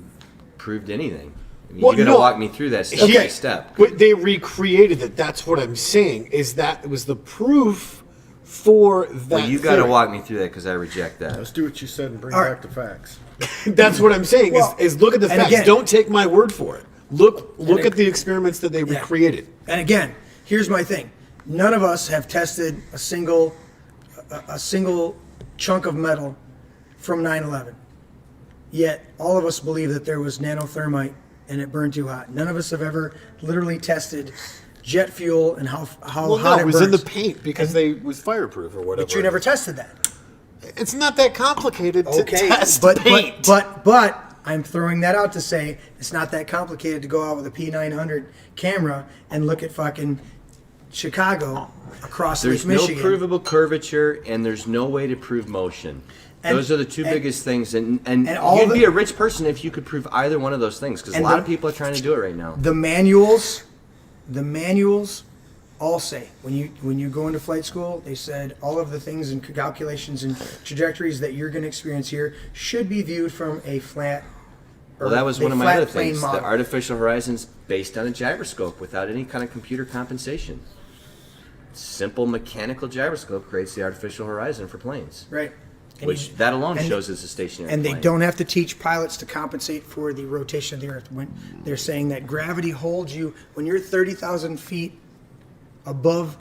proved anything. I mean,
Well,
you got to
no.
walk me through that step by step.
But they recreated it. That's what I'm saying. Is that it was the proof for that.
Well, you got to
theory.
walk me through that because I reject that.
Let's do what you said and bring
All
back
right.
the facts.
That's what I'm saying.
Well,
is look at the
and
facts.
again-
Don't take my word for it. Look
And
at the experiments that they
Yeah.
recreated.
And again, here's my thing. None of us have tested a single chunk of metal from 9/11. Yet all of us believe that there was nanothermite and it burned too hot. None of us have ever literally tested jet fuel and how
Well,
hot
no, it was
burns.
in the paint because they was fireproof or whatever.
But you never tested that.
It's not that complicated to test
but,
paint.
but I'm throwing that out to say it's not that complicated to go out with a P900 camera and look at fucking Chicago across
There's
Lake
no
Michigan.
provable curvature, and there's no way to prove motion.
And-
Those are the two
and-
biggest things, and
all
you'd
the-
be a rich person if you could prove either one of those things. Because a
And
lot
the-
of people are trying to do it right now.
The manuals all say when you go into flight school, they said all of the things and calculations and trajectories that you're going to experience here should be viewed from a flat.
Well, that was
a
one of my
flat
other
plane
things. The
model.
artificial horizon's based on a gyroscope without any kind of computer compensation. Simple mechanical gyroscope creates the artificial horizon for planes,
Right. And
which
you-
that alone
and-
shows it's a stationary
And they
plane.
don't have to teach pilots to compensate for the rotation of the Earth. When they're saying that gravity holds you when you're 30,000 feet above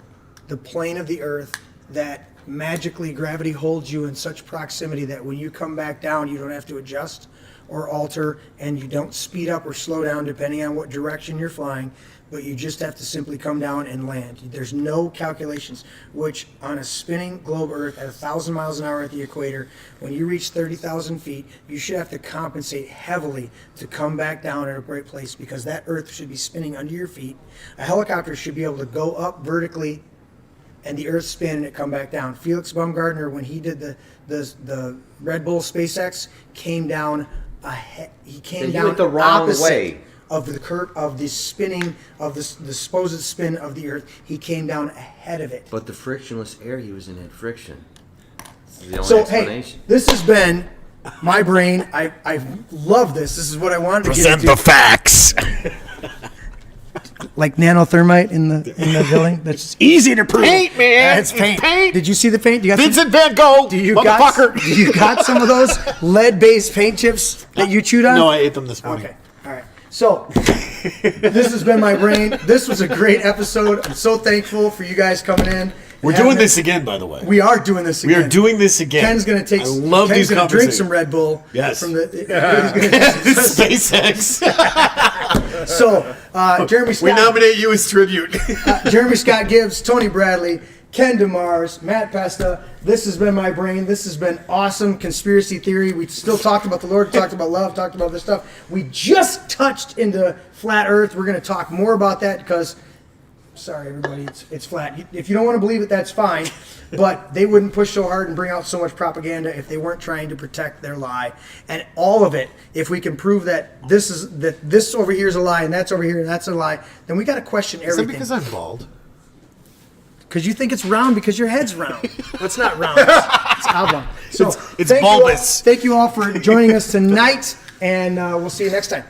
the plane of the Earth, that magically gravity holds you in such proximity that when you come back down, you don't have to adjust. or alter, and you don't speed up or slow down depending on what direction you're flying, but you just have to simply come down and land. There's no calculations, which on a spinning globe Earth at 1,000 miles an hour at the equator, when you reach 30,000 feet, you should have to compensate heavily to come back down at a great place, because that Earth should be spinning under your feet. A helicopter should be able to go up vertically and the Earth spin and it come back down. Felix Baumgartner, when he did the Red Bull SpaceX, came down ahead. He came down
went the wrong
opposite
way
of the curve of the spinning of the supposed spin of the Earth. He came down ahead of it.
But the frictionless air he was in had friction. This is the only
So hey,
explanation.
this has been my brain. I love this. This is what I wanted to
Present
get
the
into.
facts.
Like nanothermite in the building. That's just easy to prove.
Paint, man.
It's paint.
It's paint.
Did you see the paint? You got
Vincent Van Gogh,
Do you
motherfucker.
got? Do you got some of those lead-based paint chips that you chewed on?
No, I ate them this morning.
Okay. All right. So this has been my brain. This was a great episode. I'm so thankful for you guys coming in.
We're doing this again, by the way.
We are doing this
We
again.
are doing this again.
Ken's gonna take.
I love
Ken's
these
gonna drink
conversations.
some Red Bull.
Yes.
From the. He's gonna-
SpaceX.
so Jeremy Scott.
We nominate you as tribute.
Jeremy Scott Gibbs, Tony Bradley, Ken Demars, Matt Pesta. This has been my brain. This has been awesome conspiracy theory. We still talked about the Lord, talked about love, talked about this stuff. We just touched into flat Earth. We're going to talk more about that because, sorry everybody, it's flat. If you don't want to believe it, that's fine. But they wouldn't push so hard and bring out so much propaganda if they weren't trying to protect their lie. And all of it, if we can prove that this over here is a lie and that's over here and that's a lie, then we got to question
Is that
everything.
because I'm bald?
Because you think it's round because your head's round. Well, it's not round. It's oblong. So
It's
thank you all-
bulbous.
Thank you all for joining us tonight, and we'll see you next time.